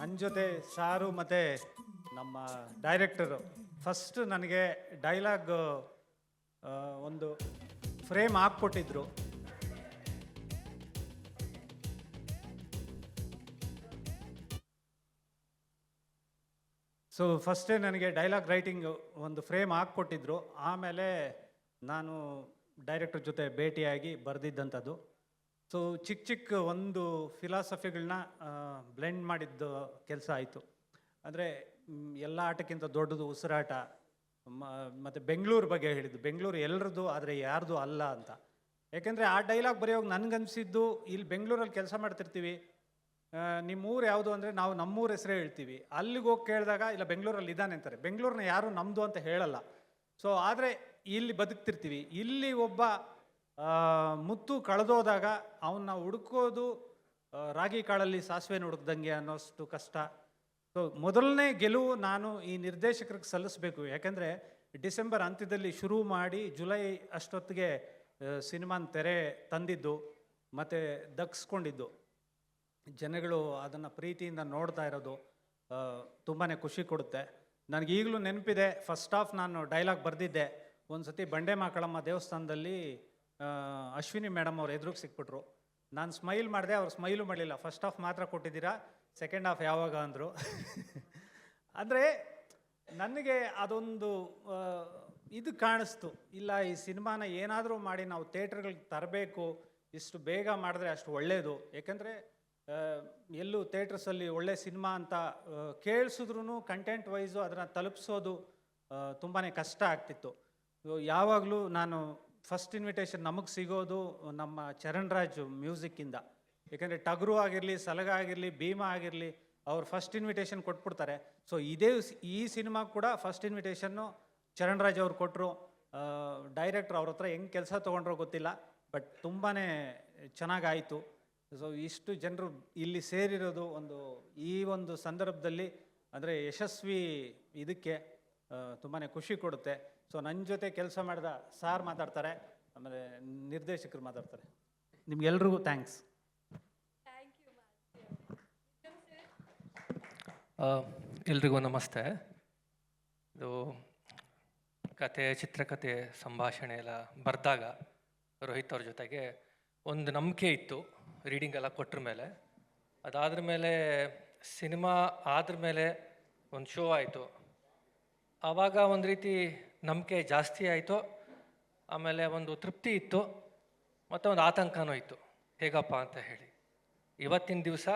ನನ್ನ ಜೊತೆ ಸಾರು ಮತ್ತು ನಮ್ಮ ಡೈರೆಕ್ಟರು ಫಸ್ಟ್ ನನಗೆ ಡೈಲಾಗ್ ಒಂದು ಫ್ರೇಮ್ ಹಾಕ್ಕೊಟ್ಟಿದ್ರು. ಸೊ ಫಸ್ಟೇ ನನಗೆ ಡೈಲಾಗ್ ರೈಟಿಂಗ್ ಒಂದು ಫ್ರೇಮ್ ಹಾಕ್ಕೊಟ್ಟಿದ್ರು. ಆಮೇಲೆ ನಾನು ಡೈರೆಕ್ಟರ್ ಜೊತೆ ಭೇಟಿಯಾಗಿ ಬರೆದಿದ್ದಂಥದ್ದು. ಸೊ ಚಿಕ್ಕ ಒಂದು ಫಿಲಾಸಫಿಗಳನ್ನ ಬ್ಲೆಂಡ್ ಮಾಡಿದ್ದು ಕೆಲಸ ಆಯಿತು. ಅಂದರೆ ಎಲ್ಲ ಆಟಕ್ಕಿಂತ ದೊಡ್ಡದು ಉಸಿರಾಟ, ಮತ್ತು ಬೆಂಗಳೂರು ಬಗ್ಗೆ ಹೇಳಿದ್ದು. ಬೆಂಗಳೂರು ಎಲ್ಲರದ್ದು ಆದರೆ ಯಾರ್ದು ಅಲ್ಲ ಅಂತ. ಯಾಕೆಂದರೆ ಆ ಡೈಲಾಗ್ ಬರೆಯೋವಾಗ ನನಗನ್ಸಿದ್ದು, ಇಲ್ಲಿ ಬೆಂಗಳೂರಲ್ಲಿ ಕೆಲಸ ಮಾಡ್ತಿರ್ತೀವಿ, ನಿಮ್ಮೂರು ಯಾವುದು ಅಂದರೆ ನಾವು ನಮ್ಮೂರ ಹೆಸರೇ ಹೇಳ್ತೀವಿ. ಅಲ್ಲಿಗೆ ಹೋಗಿ ಕೇಳಿದಾಗ ಇಲ್ಲ ಬೆಂಗಳೂರಲ್ಲಿ ಇದ್ದಾನೆ ಅಂತಾರೆ. ಬೆಂಗಳೂರನ್ನ ಯಾರು ನಮ್ಮದು ಅಂತ ಹೇಳಲ್ಲ. ಸೊ ಆದರೆ ಇಲ್ಲಿ ಬದುಕ್ತಿರ್ತೀವಿ. ಇಲ್ಲಿ ಒಬ್ಬ ಮುತ್ತು ಕಳೆದೋದಾಗ ಅವನ್ನ ಹುಡುಕೋದು ರಾಗಿ ಕಾಳಲ್ಲಿ ಸಾಸಿವೆನ ಹುಡುಕ್ದಂಗೆ ಅನ್ನೋಷ್ಟು ಕಷ್ಟ. ಸೊ ಮೊದಲನೇ ಗೆಲುವು ನಾನು ಈ ನಿರ್ದೇಶಕರಿಗೆ ಸಲ್ಲಿಸಬೇಕು. ಯಾಕೆಂದರೆ ಡಿಸೆಂಬರ್ ಅಂತ್ಯದಲ್ಲಿ ಶುರು ಮಾಡಿ ಜುಲೈ ಅಷ್ಟೊತ್ತಿಗೆ ಸಿನಿಮಾನ ತೆರೆ ತಂದಿದ್ದು ಮತ್ತು ದಕ್ಸ್ಕೊಂಡಿದ್ದು, ಜನಗಳು ಅದನ್ನು ಪ್ರೀತಿಯಿಂದ ನೋಡ್ತಾ ಇರೋದು ತುಂಬಾ ಖುಷಿ ಕೊಡುತ್ತೆ. ನನಗೀಗಲೂ ನೆನಪಿದೆ, ಫಸ್ಟ್ ಹಾಫ್ ನಾನು ಡೈಲಾಗ್ ಬರೆದಿದ್ದೆ. ಒಂದು ಸತಿ ಬಂಡೆ ಮಾಕಳಮ್ಮ ದೇವಸ್ಥಾನದಲ್ಲಿ ಅಶ್ವಿನಿ ಮೇಡಮ್ ಅವ್ರು ಎದುರಿಗೆ ಸಿಕ್ಬಿಟ್ರು. ನಾನು ಸ್ಮೈಲ್ ಮಾಡಿದೆ, ಅವ್ರು ಸ್ಮೈಲು ಮಾಡಲಿಲ್ಲ. ಫಸ್ಟ್ ಹಾಫ್ ಮಾತ್ರ ಕೊಟ್ಟಿದ್ದೀರಾ, ಸೆಕೆಂಡ್ ಹಾಫ್ ಯಾವಾಗ ಅಂದರು. ಅಂದರೆ ನನಗೆ ಅದೊಂದು ಇದು ಕಾಣಿಸ್ತು, ಇಲ್ಲ ಈ ಸಿನಿಮಾನ ಏನಾದರೂ ಮಾಡಿ ನಾವು ಥಿಯೇಟ್ರ್ಗಳಿಗೆ ತರಬೇಕು, ಇಷ್ಟು ಬೇಗ ಮಾಡಿದ್ರೆ ಅಷ್ಟು ಒಳ್ಳೆಯದು. ಏಕೆಂದರೆ ಎಲ್ಲೂ ಥಿಯೇಟ್ರಸಲ್ಲಿ ಒಳ್ಳೆ ಸಿನಿಮಾ ಅಂತ ಕೇಳಿಸಿದ್ರೂ ಕಂಟೆಂಟ್ ವೈಸು ಅದನ್ನು ತಲುಪಿಸೋದು ತುಂಬಾ ಕಷ್ಟ ಆಗ್ತಿತ್ತು. ಯಾವಾಗಲೂ ನಾನು ಫಸ್ಟ್ ಇನ್ವಿಟೇಷನ್ ನಮಗೆ ಸಿಗೋದು ನಮ್ಮ ಚರಣ್ ರಾಜ್ ಮ್ಯೂಸಿಕ್ಕಿಂದ. ಏಕೆಂದರೆ ಟಗರು ಆಗಿರಲಿ, ಸಲಗ ಆಗಿರಲಿ, ಭೀಮಾ ಆಗಿರಲಿ, ಅವ್ರು ಫಸ್ಟ್ ಇನ್ವಿಟೇಷನ್ ಕೊಟ್ಬಿಡ್ತಾರೆ. ಸೊ ಈ ಸಿನಿಮಾ ಕೂಡ ಫಸ್ಟ್ ಇನ್ವಿಟೇಷನ್ನು ಚರಣ್ ರಾಜ್ ಅವ್ರು ಕೊಟ್ಟರು. ಡೈರೆಕ್ಟ್ರ್ ಅವ್ರ ಹತ್ರ ಹೆಂಗೆ ಕೆಲಸ ತೊಗೊಂಡ್ರೋ ಗೊತ್ತಿಲ್ಲ, ಬಟ್ ತುಂಬಾ ಚೆನ್ನಾಗಾಯಿತು. ಸೊ ಇಷ್ಟು ಜನರು ಇಲ್ಲಿ ಸೇರಿರೋದು ಈ ಒಂದು ಸಂದರ್ಭದಲ್ಲಿ ಅಂದರೆ ಯಶಸ್ವಿ ಇದಕ್ಕೆ ತುಂಬಾ ಖುಷಿ ಕೊಡುತ್ತೆ. ಸೊ ನನ್ನ ಜೊತೆ ಕೆಲಸ ಮಾಡಿದ ಸಾರ್ ಮಾತಾಡ್ತಾರೆ, ಆಮೇಲೆ ನಿರ್ದೇಶಕರು ಮಾತಾಡ್ತಾರೆ. ನಿಮ್ಗೆಲ್ರಿಗೂ ಥ್ಯಾಂಕ್ಸ್. ಎಲ್ರಿಗೂ ನಮಸ್ತೆ. ಇದು ಕತೆ, ಚಿತ್ರಕಥೆ, ಸಂಭಾಷಣೆ ಎಲ್ಲ ಬರೆದಾಗ ರೋಹಿತ್ ಅವ್ರ ಜೊತೆಗೆ ಒಂದು ನಂಬಿಕೆ ಇತ್ತು, ರೀಡಿಂಗ್ ಎಲ್ಲ ಕೊಟ್ಟರ ಮೇಲೆ. ಅದಾದ್ರ ಮೇಲೆ ಸಿನಿಮಾ ಆದ್ರ ಮೇಲೆ ಒಂದು ಶೋ ಆಯಿತು. ಆವಾಗ ಒಂದು ರೀತಿ ನಂಬಿಕೆ ಜಾಸ್ತಿ ಆಯಿತು. ಆಮೇಲೆ ಒಂದು ತೃಪ್ತಿ ಇತ್ತು, ಮತ್ತು ಒಂದು ಆತಂಕನೂ ಇತ್ತು, ಹೇಗಪ್ಪ ಅಂತ ಹೇಳಿ. ಇವತ್ತಿನ ದಿವಸ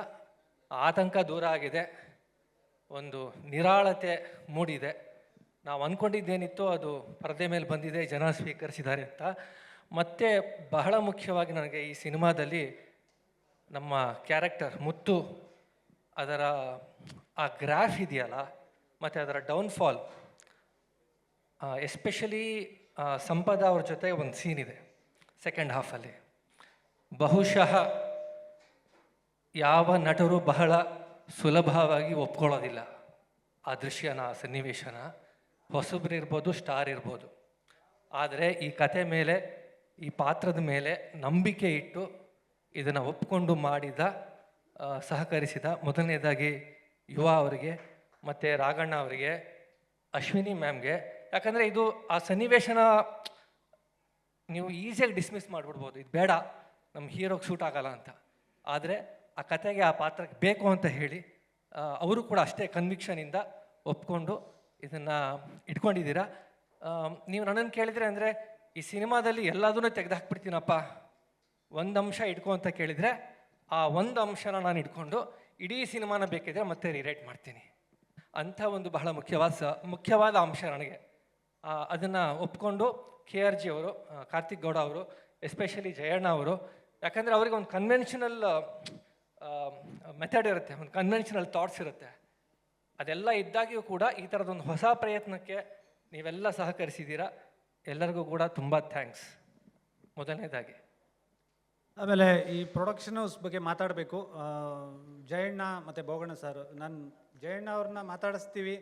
ಆತಂಕ ದೂರ ಆಗಿದೆ, ಒಂದು ನಿರಾಳತೆ ಮೂಡಿದೆ. ನಾವು ಅಂದ್ಕೊಂಡಿದ್ದೇನಿತ್ತು ಅದು ಪರದೆ ಮೇಲೆ ಬಂದಿದೆ, ಜನ ಸ್ವೀಕರಿಸಿದ್ದಾರೆ ಅಂತ. ಮತ್ತು ಬಹಳ ಮುಖ್ಯವಾಗಿ ನನಗೆ ಈ ಸಿನಿಮಾದಲ್ಲಿ ನಮ್ಮ ಕ್ಯಾರೆಕ್ಟರ್ ಮುತ್ತು, ಅದರ ಆ ಗ್ರಾಫ್ ಇದೆಯಲ್ಲ, ಮತ್ತು ಅದರ ಡೌನ್ಫಾಲ್, ಎಸ್ಪೆಷಲಿ ಸಂಪದ ಅವ್ರ ಜೊತೆ ಒಂದು ಸೀನ್ ಇದೆ ಸೆಕೆಂಡ್ ಹಾಫಲ್ಲಿ. ಬಹುಶಃ ಯಾವ ನಟರು ಬಹಳ ಸುಲಭವಾಗಿ ಒಪ್ಕೊಳ್ಳೋದಿಲ್ಲ ಆ ದೃಶ್ಯನ, ಆ ಸನ್ನಿವೇಶನ. ಹೊಸಬ್ರು ಇರ್ಬೋದು, ಸ್ಟಾರ್ ಇರ್ಬೋದು. ಆದರೆ ಈ ಕತೆ ಮೇಲೆ, ಈ ಪಾತ್ರದ ಮೇಲೆ ನಂಬಿಕೆ ಇಟ್ಟು ಇದನ್ನು ಒಪ್ಕೊಂಡು ಮಾಡಿದ, ಸಹಕರಿಸಿದ ಮೊದಲನೇದಾಗಿ ಯುವ ಅವರಿಗೆ, ಮತ್ತು ರಾಘಣ್ಣ ಅವರಿಗೆ, ಅಶ್ವಿನಿ ಮ್ಯಾಮ್ಗೆ. ಯಾಕಂದರೆ ಇದು ಆ ಸನ್ನಿವೇಶನ ನೀವು ಈಸಿಯಾಗಿ ಡಿಸ್ಮಿಸ್ ಮಾಡಿಬಿಡ್ಬೋದು, ಇದು ಬೇಡ, ನಮ್ಮ ಹೀರೋಗೆ ಸೂಟ್ ಆಗಲ್ಲ ಅಂತ. ಆದರೆ ಆ ಕತೆಗೆ, ಆ ಪಾತ್ರಕ್ಕೆ ಬೇಕು ಅಂತ ಹೇಳಿ ಅವರು ಕೂಡ ಅಷ್ಟೇ ಕನ್ವಿಕ್ಷನಿಂದ ಒಪ್ಕೊಂಡು ಇದನ್ನು ಇಟ್ಕೊಂಡಿದ್ದೀರಾ. ನೀವು ನನ್ನನ್ನು ಕೇಳಿದರೆ ಅಂದರೆ ಈ ಸಿನಿಮಾದಲ್ಲಿ ಎಲ್ಲದನ್ನೂ ತೆಗೆದುಹಾಕ್ಬಿಡ್ತೀನಪ್ಪ, ಒಂದು ಅಂಶ ಇಟ್ಕೊ ಅಂತ ಕೇಳಿದರೆ ಆ ಒಂದು ಅಂಶನ ನಾನು ಇಟ್ಕೊಂಡು ಇಡೀ ಸಿನಿಮಾನ ಬೇಕಿದ್ರೆ ಮತ್ತೆ ರಿರೈಟ್ ಮಾಡ್ತೀನಿ ಅಂಥ ಒಂದು ಬಹಳ ಮುಖ್ಯವಾದ ಅಂಶ ನನಗೆ. ಅದನ್ನು ಒಪ್ಕೊಂಡು KRG ಅವರು, ಕಾರ್ತಿಕ್ ಗೌಡ ಅವರು, ಎಸ್ಪೆಷಲಿ ಜಯಣ್ಣ ಅವರು, ಯಾಕಂದರೆ ಅವರಿಗೆ ಒಂದು ಕನ್ವೆನ್ಷನಲ್ ಮೆಥಡ್ ಇರುತ್ತೆ, ಒಂದು ಕನ್ವೆನ್ಷನಲ್ ಥಾಟ್ಸ್ ಇರುತ್ತೆ. ಅದೆಲ್ಲ ಇದ್ದಾಗಿಯೂ ಕೂಡ ಈ ಥರದೊಂದು ಹೊಸ ಪ್ರಯತ್ನಕ್ಕೆ ನೀವೆಲ್ಲ ಸಹಕರಿಸಿದ್ದೀರಾ. ಎಲ್ಲರಿಗೂ ಕೂಡ ತುಂಬ ಥ್ಯಾಂಕ್ಸ್ ಮೊದಲನೇದಾಗಿ. ಆಮೇಲೆ ಈ ಪ್ರೊಡಕ್ಷನ್ ಹೌಸ್ ಬಗ್ಗೆ ಮಾತಾಡಬೇಕು. ಜಯಣ್ಣ ಮತ್ತು ಬೋಗಣ್ಣ ಸರ್, ನಾನು ಜಯಣ್ಣ ಅವ್ರನ್ನ ಮಾತಾಡಿಸ್ತೀವಿ.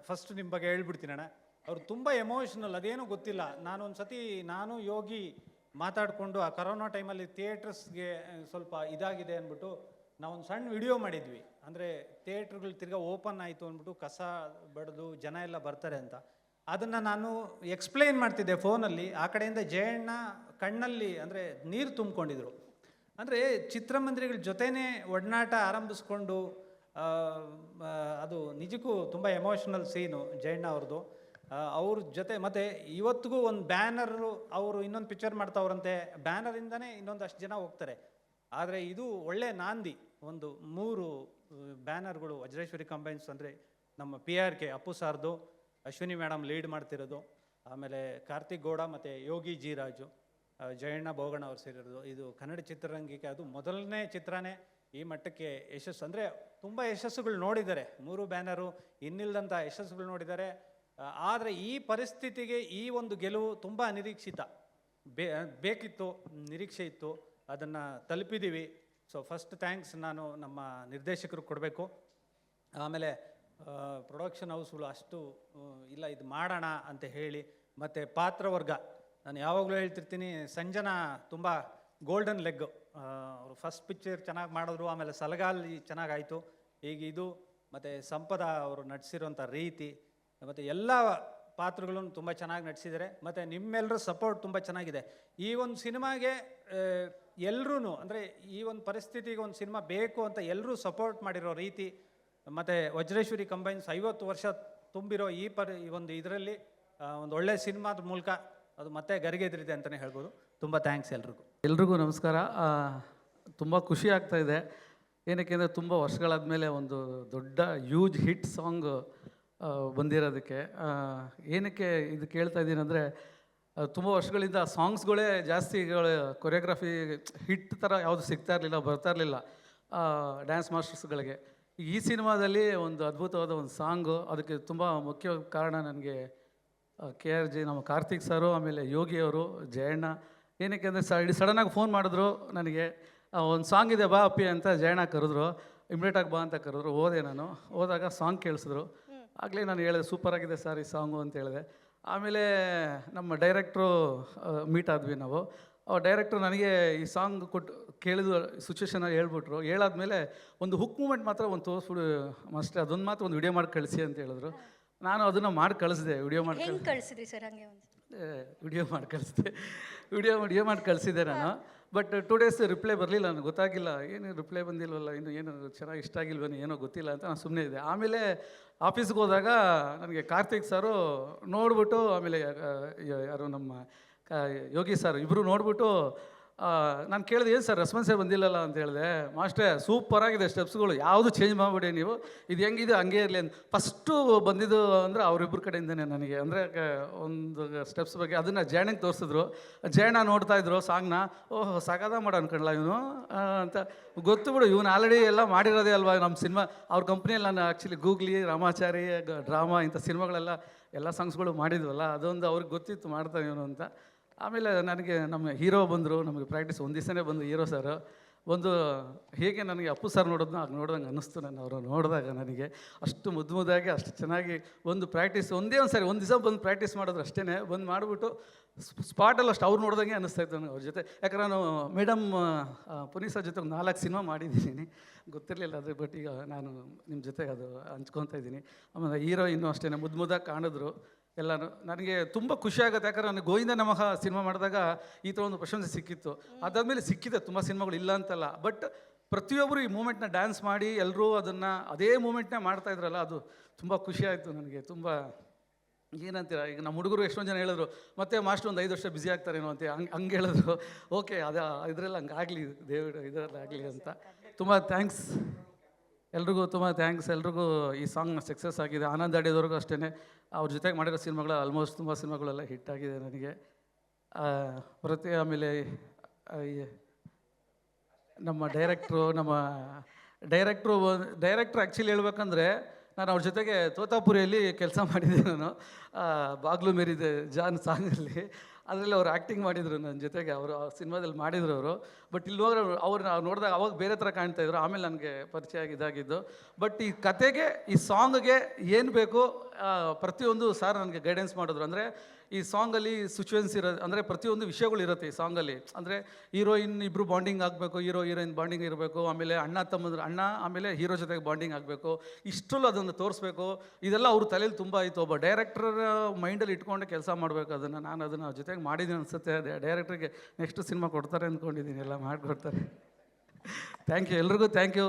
ಫಸ್ಟ್ ನಿಮ್ಮ ಬಗ್ಗೆ ಹೇಳ್ಬಿಡ್ತೀನಿ ಅಣ್ಣ. ಅವ್ರು ತುಂಬ ಎಮೋಷ್ನಲ್, ಅದೇನೂ ಗೊತ್ತಿಲ್ಲ. ನಾನೊಂದು ಸತಿ ನಾನು ಯೋಗಿ ಮಾತಾಡಿಕೊಂಡು ಆ ಕರೋನಾ ಟೈಮಲ್ಲಿ ಥಿಯೇಟರ್ಸ್ಗೆ ಸ್ವಲ್ಪ ಇದಾಗಿದೆ ಅಂದ್ಬಿಟ್ಟು ನಾವೊಂದು ಸಣ್ಣ ವಿಡಿಯೋ ಮಾಡಿದ್ವಿ. ಅಂದರೆ ಥಿಯೇಟ್ರ್ಗಳು ತಿರ್ಗಾ ಓಪನ್ ಆಯಿತು ಅಂದ್ಬಿಟ್ಟು ಕಸ ಬಡ್ದು ಜನ ಎಲ್ಲ ಬರ್ತಾರೆ ಅಂತ. ಅದನ್ನು ನಾನು ಎಕ್ಸ್ಪ್ಲೈನ್ ಮಾಡ್ತಿದ್ದೆ ಫೋನಲ್ಲಿ. ಆ ಕಡೆಯಿಂದ ಜಯಣ್ಣ ಕಣ್ಣಲ್ಲಿ ಅಂದರೆ ನೀರು ತುಂಬಿಕೊಂಡಿದ್ರು. ಅಂದರೆ ಚಿತ್ರಮಂದಿರಗಳ ಜೊತೆನೇ ಒಡನಾಟ ಆರಂಭಿಸ್ಕೊಂಡು ಅದು ನಿಜಕ್ಕೂ ತುಂಬ ಎಮೋಷ್ನಲ್ ಸೀನು ಜಯಣ್ಣ ಅವ್ರದ್ದು. ಅವ್ರ ಜೊತೆ ಮತ್ತು ಇವತ್ತಿಗೂ ಒಂದು ಬ್ಯಾನರು, ಅವರು ಇನ್ನೊಂದು ಪಿಕ್ಚರ್ ಮಾಡ್ತಾವ್ರಂತೆ, ಬ್ಯಾನರಿಂದನೇ ಇನ್ನೊಂದಷ್ಟು ಜನ ಹೋಗ್ತಾರೆ. ಆದರೆ ಇದು ಒಳ್ಳೆ ನಾಂದಿ. ಒಂದು 3 ಬ್ಯಾನರ್ಗಳು ವಜ್ರೇಶ್ವರಿ ಕಂಬೈನ್ಸ್, ಅಂದರೆ ನಮ್ಮ PRK ಅಪ್ಪು ಸಾರ್ದು, ಅಶ್ವಿನಿ ಮೇಡಮ್ ಲೀಡ್ ಮಾಡ್ತಿರೋದು, ಆಮೇಲೆ ಕಾರ್ತಿಕ್ ಗೌಡ ಮತ್ತು ಯೋಗಿ ಜಿ ರಾಜು, ಜಯಣ್ಣ ಬೋಗಣ್ಣ ಅವ್ರು ಸೇರಿರೋದು. ಇದು ಕನ್ನಡ ಚಿತ್ರರಂಗಕ್ಕೆ ಅದು ಮೊದಲನೇ ಚಿತ್ರನೇ ಈ ಮಟ್ಟಕ್ಕೆ ಯಶಸ್ಸು. ಅಂದರೆ ತುಂಬ ಯಶಸ್ಸುಗಳು ನೋಡಿದ್ದಾರೆ, 3 ಬ್ಯಾನರು ಇನ್ನಿಲ್ದಂಥ ಯಶಸ್ಸುಗಳು ನೋಡಿದ್ದಾರೆ. ಆದರೆ ಈ ಪರಿಸ್ಥಿತಿಗೆ ಈ ಒಂದು ಗೆಲುವು ತುಂಬ ಅನಿರೀಕ್ಷಿತ, ಬೇಕಿತ್ತು, ನಿರೀಕ್ಷೆ ಇತ್ತು, ಅದನ್ನು ತಲುಪಿದ್ದೀವಿ. ಸೊ ಫಸ್ಟ್ ಥ್ಯಾಂಕ್ಸ್ ನಾನು ನಮ್ಮ ನಿರ್ದೇಶಕರು ಕೊಡಬೇಕು. ಆಮೇಲೆ ಪ್ರೊಡಕ್ಷನ್ ಹೌಸ್ಗಳು ಅಷ್ಟು ಇಲ್ಲ ಇದು ಮಾಡೋಣ ಅಂತ ಹೇಳಿ, ಮತ್ತು ಪಾತ್ರವರ್ಗ ನಾನು ಯಾವಾಗಲೂ ಹೇಳ್ತಿರ್ತೀನಿ, ಸಂಜನಾ ತುಂಬ ಗೋಲ್ಡನ್ ಲೆಗ್. ಅವರು ಫಸ್ಟ್ ಪಿಕ್ಚರ್ ಚೆನ್ನಾಗಿ ಮಾಡಿದ್ರು, ಆಮೇಲೆ ಸಲಗಾಲಿ ಚೆನ್ನಾಗಾಯಿತು, ಈಗ ಇದು, ಮತ್ತು ಸಂಪದ ಅವರು ನಟಿಸಿರೋಂಥ ರೀತಿ, ಮತ್ತು ಎಲ್ಲ ಪಾತ್ರಗಳನ್ನು ತುಂಬ ಚೆನ್ನಾಗಿ ನಟಿಸಿದ್ದಾರೆ. ಮತ್ತು ನಿಮ್ಮೆಲ್ಲರ ಸಪೋರ್ಟ್ ತುಂಬ ಚೆನ್ನಾಗಿದೆ. ಈ ಒಂದು ಸಿನಿಮಾಗೆ ಎಲ್ಲರೂ, ಅಂದರೆ ಈ ಒಂದು ಪರಿಸ್ಥಿತಿಗೆ ಒಂದು ಸಿನಿಮಾ ಬೇಕು ಅಂತ ಎಲ್ಲರೂ ಸಪೋರ್ಟ್ ಮಾಡಿರೋ ರೀತಿ, ಮತ್ತು ವಜ್ರೇಶ್ವರಿ ಕಂಬೈನ್ಸ್ 50 ವರ್ಷ ತುಂಬಿರೋ ಈ ಒಂದು ಇದರಲ್ಲಿ ಒಂದು ಒಳ್ಳೆಯ ಸಿನಿಮಾದ ಮೂಲಕ ಅದು ಮತ್ತೆ ಗರಿಗೆದ್ರಿದೆ ಅಂತಲೇ ಹೇಳ್ಬೋದು. ತುಂಬ ಥ್ಯಾಂಕ್ಸ್ ಎಲ್ರಿಗೂ ನಮಸ್ಕಾರ. ತುಂಬ ಖುಷಿ ಆಗ್ತಾ ಇದೆ. ಏನಕ್ಕೆ ಅಂದರೆ ತುಂಬ ವರ್ಷಗಳಾದಮೇಲೆ ಒಂದು ದೊಡ್ಡ ಹ್ಯೂಜ್ ಹಿಟ್ ಸಾಂಗ್ ಬಂದಿರೋದಕ್ಕೆ. ಏನಕ್ಕೆ ಇದು ಕೇಳ್ತಾ ಇದ್ದೀನಿ ಅಂದರೆ, ತುಂಬ ವರ್ಷಗಳಿಂದ ಸಾಂಗ್ಸ್ಗಳೇ ಜಾಸ್ತಿ ಕೊರಿಯೋಗ್ರಫಿ ಹಿಟ್ ಥರ ಯಾವುದು ಸಿಗ್ತಾ ಇರಲಿಲ್ಲ, ಬರ್ತಾ ಇರಲಿಲ್ಲ ಡ್ಯಾನ್ಸ್ ಮಾಸ್ಟರ್ಸ್ಗಳಿಗೆ. ಈ ಸಿನಿಮಾದಲ್ಲಿ ಒಂದು ಅದ್ಭುತವಾದ ಒಂದು ಸಾಂಗು, ಅದಕ್ಕೆ ತುಂಬ ಮುಖ್ಯ ಕಾರಣ ನನಗೆ KRJ ನಮ್ಮ ಕಾರ್ತಿಕ್ ಸರು, ಆಮೇಲೆ ಯೋಗಿ ಅವರು, ಜಯಣ್ಣ. ಏನಕ್ಕೆ ಅಂದರೆ ಸಡನ್ನಾಗಿ ಫೋನ್ ಮಾಡಿದ್ರು ನನಗೆ, ಒಂದು ಸಾಂಗ್ ಇದೆ ಬಾ ಅಪ್ಪಿ ಅಂತ ಜಯಣ್ಣ ಕರೆದ್ರು, ಇಮ್ಮಿಡಿಯೇಟಾಗಿ ಬಾ ಅಂತ ಕರೆದ್ರು. ಹೋದೆ, ನಾನು ಹೋದಾಗ ಸಾಂಗ್ ಕೇಳಿಸಿದ್ರು. ಆಗಲೇ ನಾನು ಹೇಳಿದೆ ಸೂಪರಾಗಿದೆ ಸರ್ ಈ ಸಾಂಗು ಅಂತ ಹೇಳಿದೆ. ಆಮೇಲೆ ನಮ್ಮ ಡೈರೆಕ್ಟ್ರು ಮೀಟ್ ಆದ್ವಿ ನಾವು. ಡೈರೆಕ್ಟ್ರು ನನಗೆ ಈ ಸಾಂಗ್ ಕೊಟ್ಟು ಕೇಳಿದ್ರು, ಸಿಚುವೇಶನ್ ಹೇಳ್ಬಿಟ್ರು. ಹೇಳಾದ್ಮೇಲೆ ಒಂದು ಹುಕ್ ಮೂಮೆಂಟ್ ಮಾತ್ರ ಒಂದು ತೋರಿಸ್ಬಿಡು ಮಾಸ್ಟರ್, ಅದೊಂದು ಮಾತ್ರ ಒಂದು ವಿಡಿಯೋ ಮಾಡಿ ಕಳಿಸಿ ಅಂತ ಹೇಳಿದ್ರು. ನಾನು ಅದನ್ನು ಮಾಡಿ ಕಳಿಸಿದೆ, ವಿಡಿಯೋ ಮಾಡಿ ಕಳಿಸಿದ್ರಿ ಸರ್? ಹಂಗೆ ವಿಡಿಯೋ ಮಾಡಿ ಕಳಿಸಿದೆ, ವಿಡಿಯೋ ಮಾಡಿ ಕಳಿಸಿದ್ದೆ ನಾನು. ಬಟ್ 2 ಡೇಸ್ ರಿಪ್ಲೈ ಬರಲಿಲ್ಲ, ನನಗೆ ಗೊತ್ತಾಗಿಲ್ಲ, ಏನು ರಿಪ್ಲೈ ಬಂದಿಲ್ವಲ್ಲ, ಇನ್ನು ಏನು ಚೆನ್ನಾಗಿ ಇಷ್ಟ ಆಗಿಲ್ವೇನೋ, ಏನೋ ಗೊತ್ತಿಲ್ಲ ಅಂತ ನಾನು ಸುಮ್ಮನೆ ಇದ್ದೆ. ಆಮೇಲೆ ಆಫೀಸ್ಗೆ ಹೋದಾಗ ನನಗೆ ಕಾರ್ತಿಕ್ ಸರು ನೋಡ್ಬಿಟ್ಟು, ಆಮೇಲೆ ಯಾರು ನಮ್ಮ ಯೋಗಿ ಸರ್ ಇಬ್ಬರು ನೋಡ್ಬಿಟ್ಟು ನಾನು ಕೇಳಿದೆ, ಏನು ಸರ್ ರೆಸ್ಪಾನ್ಸೇ ಬಂದಿಲ್ಲಲ್ಲ ಅಂತ ಹೇಳಿದೆ. ಮಾಸ್ಟ್ರೇ ಸೂಪರಾಗಿದೆ ಸ್ಟೆಪ್ಸ್ಗಳು, ಯಾವುದು ಚೇಂಜ್ ಮಾಡಿಬಿಡಿ ನೀವು, ಇದು ಹೆಂಗಿದೆ ಹಂಗೆ ಇರಲಿ ಅಂತ. ಫಸ್ಟು ಬಂದಿದ್ದು ಅಂದರೆ ಅವರಿಬ್ಬರ ಕಡೆಯಿಂದನೇ ನನಗೆ, ಅಂದರೆ ಒಂದು ಸ್ಟೆಪ್ಸ್ ಬಗ್ಗೆ ಅದನ್ನು ಜಯಣ್ಣಂಗೆ ತೋರಿಸಿದ್ರು. ಜಯಣ್ಣ ನೋಡ್ತಾಯಿದ್ರು ಸಾಂಗ್ನ, ಓಹ್ ಸಗದ ಮಾಡೋ ಅನ್ಕೊಂಡ್ಲ ಇವನು ಅಂತ. ಗೊತ್ತು ಬಿಡು, ಇವನು ಆಲ್ರೆಡಿ ಎಲ್ಲ ಮಾಡಿರೋದೇ ಅಲ್ವಾ ನಮ್ಮ ಸಿನಿಮಾ. ಅವ್ರ ಕಂಪ್ನಿಯಲ್ಲಿ ನಾನು ಆ್ಯಕ್ಚುಲಿ ಗೂಗ್ಲಿ, ರಾಮಾಚಾರಿ, ಡ್ರಾಮಾ ಇಂಥ ಸಿನಿಮಾಗಳೆಲ್ಲ ಎಲ್ಲ ಸಾಂಗ್ಸ್ಗಳು ಮಾಡಿದ್ವಲ್ಲ, ಅದೊಂದು ಅವ್ರಿಗೆ ಗೊತ್ತಿತ್ತು ಮಾಡ್ತಾನೆ ಇವನು ಅಂತ. ಆಮೇಲೆ ನನಗೆ ನಮ್ಮ ಹೀರೋ ಬಂದರು, ನಮಗೆ ಪ್ರಾಕ್ಟೀಸ್ ಒಂದು ದಿವಸನೇ ಬಂದು ಹೀರೋ ಸರ್ ಒಂದು ಹೇಗೆ ನನಗೆ ಅಪ್ಪು ಸರ್ ನೋಡೋದನ್ನ ಆಗ ನೋಡ್ದಂಗೆ ಅನ್ನಿಸ್ತು. ನಾನು ಅವರು ನೋಡಿದಾಗ ನನಗೆ ಅಷ್ಟು ಮುದ್ದಾಗಿ ಅಷ್ಟು ಚೆನ್ನಾಗಿ ಒಂದು ಪ್ರಾಕ್ಟೀಸ್ ಒಂದೇ ಒಂದು ಸರಿ ಒಂದು ದಿವಸ ಬಂದು ಪ್ರಾಕ್ಟೀಸ್ ಮಾಡಿದ್ರು ಅಷ್ಟೇ. ಬಂದು ಮಾಡಿಬಿಟ್ಟು ಸ್ಪಾಟಲ್ಲಿ ಅಷ್ಟು ಅವ್ರು ನೋಡ್ದಂಗೆ ಅನ್ನಿಸ್ತಾಯಿತ್ತು ನನಗೆ ಅವ್ರ ಜೊತೆ. ಯಾಕಂದ್ರೆ ನಾನು ಮೇಡಮ್ ಪುನೀತ್ ಸರ್ ಜೊತೆ ಒಂದು 4 ಸಿನಿಮಾ ಮಾಡಿದ್ದೀನಿ, ಗೊತ್ತಿರಲಿಲ್ಲ ಅದು. ಬಟ್ ಈಗ ನಾನು ನಿಮ್ಮ ಜೊತೆಗೆ ಅದು ಹಂಚ್ಕೊತಾ ಇದ್ದೀನಿ. ಆಮೇಲೆ ಹೀರೋ ಇನ್ನೂ ಅಷ್ಟೇ ಮುದ್ದಾಗಿ ಕಾಣಿದ್ರು ಎಲ್ಲನೂ. ನನಗೆ ತುಂಬ ಖುಷಿ ಆಗುತ್ತೆ, ಯಾಕಂದ್ರೆ ನನಗೆ ಗೋವಿಂದ ನಮಃ ಸಿನಿಮಾ ಮಾಡಿದಾಗ ಈ ಥರ ಒಂದು ಪ್ರಶಂಸೆ ಸಿಕ್ಕಿತ್ತು. ಅದಾದಮೇಲೆ ಸಿಕ್ಕಿದೆ ತುಂಬ ಸಿನಿಮಾಗಳು, ಇಲ್ಲ ಅಂತಲ್ಲ. ಬಟ್ ಪ್ರತಿಯೊಬ್ಬರು ಈ ಮೂಮೆಂಟ್ನ ಡ್ಯಾನ್ಸ್ ಮಾಡಿ ಎಲ್ಲರೂ ಅದನ್ನು ಅದೇ ಮೂಮೆಂಟ್ನೇ ಮಾಡ್ತಾಯಿದ್ರಲ್ಲ, ಅದು ತುಂಬ ಖುಷಿ ಆಯಿತು ನನಗೆ. ತುಂಬ ಏನಂತೀರ, ಈಗ ನಮ್ಮ ಹುಡುಗರು ಎಷ್ಟೊಂದು ಜನ ಹೇಳಿದ್ರು, ಮತ್ತೆ ಮಾಸ್ಟರ್ ಒಂದು 5 ವರ್ಷ ಬ್ಯುಸಿ ಆಗ್ತಾರೇನೋ ಅಂತ ಹಂಗೆ ಹೇಳಿದ್ರು. ಓಕೆ, ಅದು ಇದರಲ್ಲಿ ಹಂಗಾಗಲಿ, ದೇವರು ಇದರಲ್ಲಾಗಲಿ ಅಂತ. ತುಂಬ ಥ್ಯಾಂಕ್ಸ್ ಎಲ್ರಿಗೂ, ತುಂಬ ಥ್ಯಾಂಕ್ಸ್ ಎಲ್ರಿಗೂ. ಈ ಸಾಂಗ್ ಸಕ್ಸಸ್ ಆಗಿದೆ. ಆನಂದ್ ಅಡಿದವ್ರಿಗೂ ಅಷ್ಟೇ, ಅವ್ರ ಜೊತೆಗೆ ಮಾಡಿರೋ ಸಿನಿಮಾಗಳು ಆಲ್ಮೋಸ್ಟ್ ತುಂಬ ಸಿನಿಮಾಗಳೆಲ್ಲ ಹಿಟ್ ಆಗಿದೆ ನನಗೆ. ಆಮೇಲೆ ನಮ್ಮ ಡೈರೆಕ್ಟ್ರು ಆ್ಯಕ್ಚುಲಿ ಹೇಳ್ಬೇಕಂದ್ರೆ, ನಾನು ಅವ್ರ ಜೊತೆಗೆ ತೋತಾಪುರಿಯಲ್ಲಿ ಕೆಲಸ ಮಾಡಿದ್ದೆ ನಾನು, ಬಾಗ್ಲು ಮೇರಿದೆ ಜಾನ್ ಸಾಂಗಲ್ಲಿ. ಅದರಲ್ಲಿ ಅವ್ರು ಆ್ಯಕ್ಟಿಂಗ್ ಮಾಡಿದರು ನನ್ನ ಜೊತೆಗೆ, ಅವರು ಆ ಸಿನಿಮಾದಲ್ಲಿ ಮಾಡಿದರು ಅವರು. ಬಟ್ ಇಲ್ಲಿ ಹೋದ್ರೆ ಅವ್ರನ್ನ ನೋಡಿದಾಗ ಅವಾಗ ಬೇರೆ ಥರ ಕಾಣ್ತಾಯಿದ್ರು, ಆಮೇಲೆ ನನಗೆ ಪರಿಚಯ ಇದಾಗಿದ್ದು. ಬಟ್ ಈ ಕತೆಗೆ, ಈ ಸಾಂಗ್ಗೆ ಏನು ಬೇಕು ಪ್ರತಿಯೊಂದು ಸಾರ್ ನನಗೆ ಗೈಡೆನ್ಸ್ ಮಾಡಿದ್ರು. ಅಂದರೆ ಈ ಸಾಂಗಲ್ಲಿ ಸಿಚುವೆನ್ಸ್ ಇರೋದು ಅಂದರೆ ಪ್ರತಿಯೊಂದು ವಿಷಯಗಳು ಇರುತ್ತೆ ಈ ಸಾಂಗಲ್ಲಿ. ಅಂದರೆ ಹೀರೋಯಿನ್ ಇಬ್ಬರು ಬಾಂಡಿಂಗ್ ಆಗಬೇಕು, ಹೀರೋಯಿನ್ ಬಾಂಡಿಂಗ್ ಇರಬೇಕು, ಆಮೇಲೆ ಅಣ್ಣ ಆಮೇಲೆ ಹೀರೋ ಜೊತೆಗೆ ಬಾಂಡಿಂಗ್ ಆಗಬೇಕು, ಇಷ್ಟರಲ್ಲೂ ಅದನ್ನು ತೋರಿಸ್ಬೇಕು. ಇದೆಲ್ಲ ಅವ್ರ ತಲೆಯಲ್ಲಿ ತುಂಬ ಆಯಿತು. ಒಬ್ಬ ಡೈರೆಕ್ಟರ್ ಮೈಂಡಲ್ಲಿ ಇಟ್ಕೊಂಡೆ ಕೆಲಸ ಮಾಡಬೇಕು ಅದನ್ನು. ನಾನು ಅದನ್ನು ಜೊತೆಗೆ ಮಾಡಿದ್ದೀನಿ ಅನಿಸುತ್ತೆ. ಡೈರೆಕ್ಟ್ರಿಗೆ ನೆಕ್ಸ್ಟ್ ಸಿನಿಮಾ ಕೊಡ್ತಾರೆ ಅಂದ್ಕೊಂಡಿದ್ದೀನಿ, ಎಲ್ಲ ಮಾಡಿಕೊಡ್ತಾರೆ. ಥ್ಯಾಂಕ್ ಯು, ಎಲ್ರಿಗೂ ಥ್ಯಾಂಕ್ ಯು.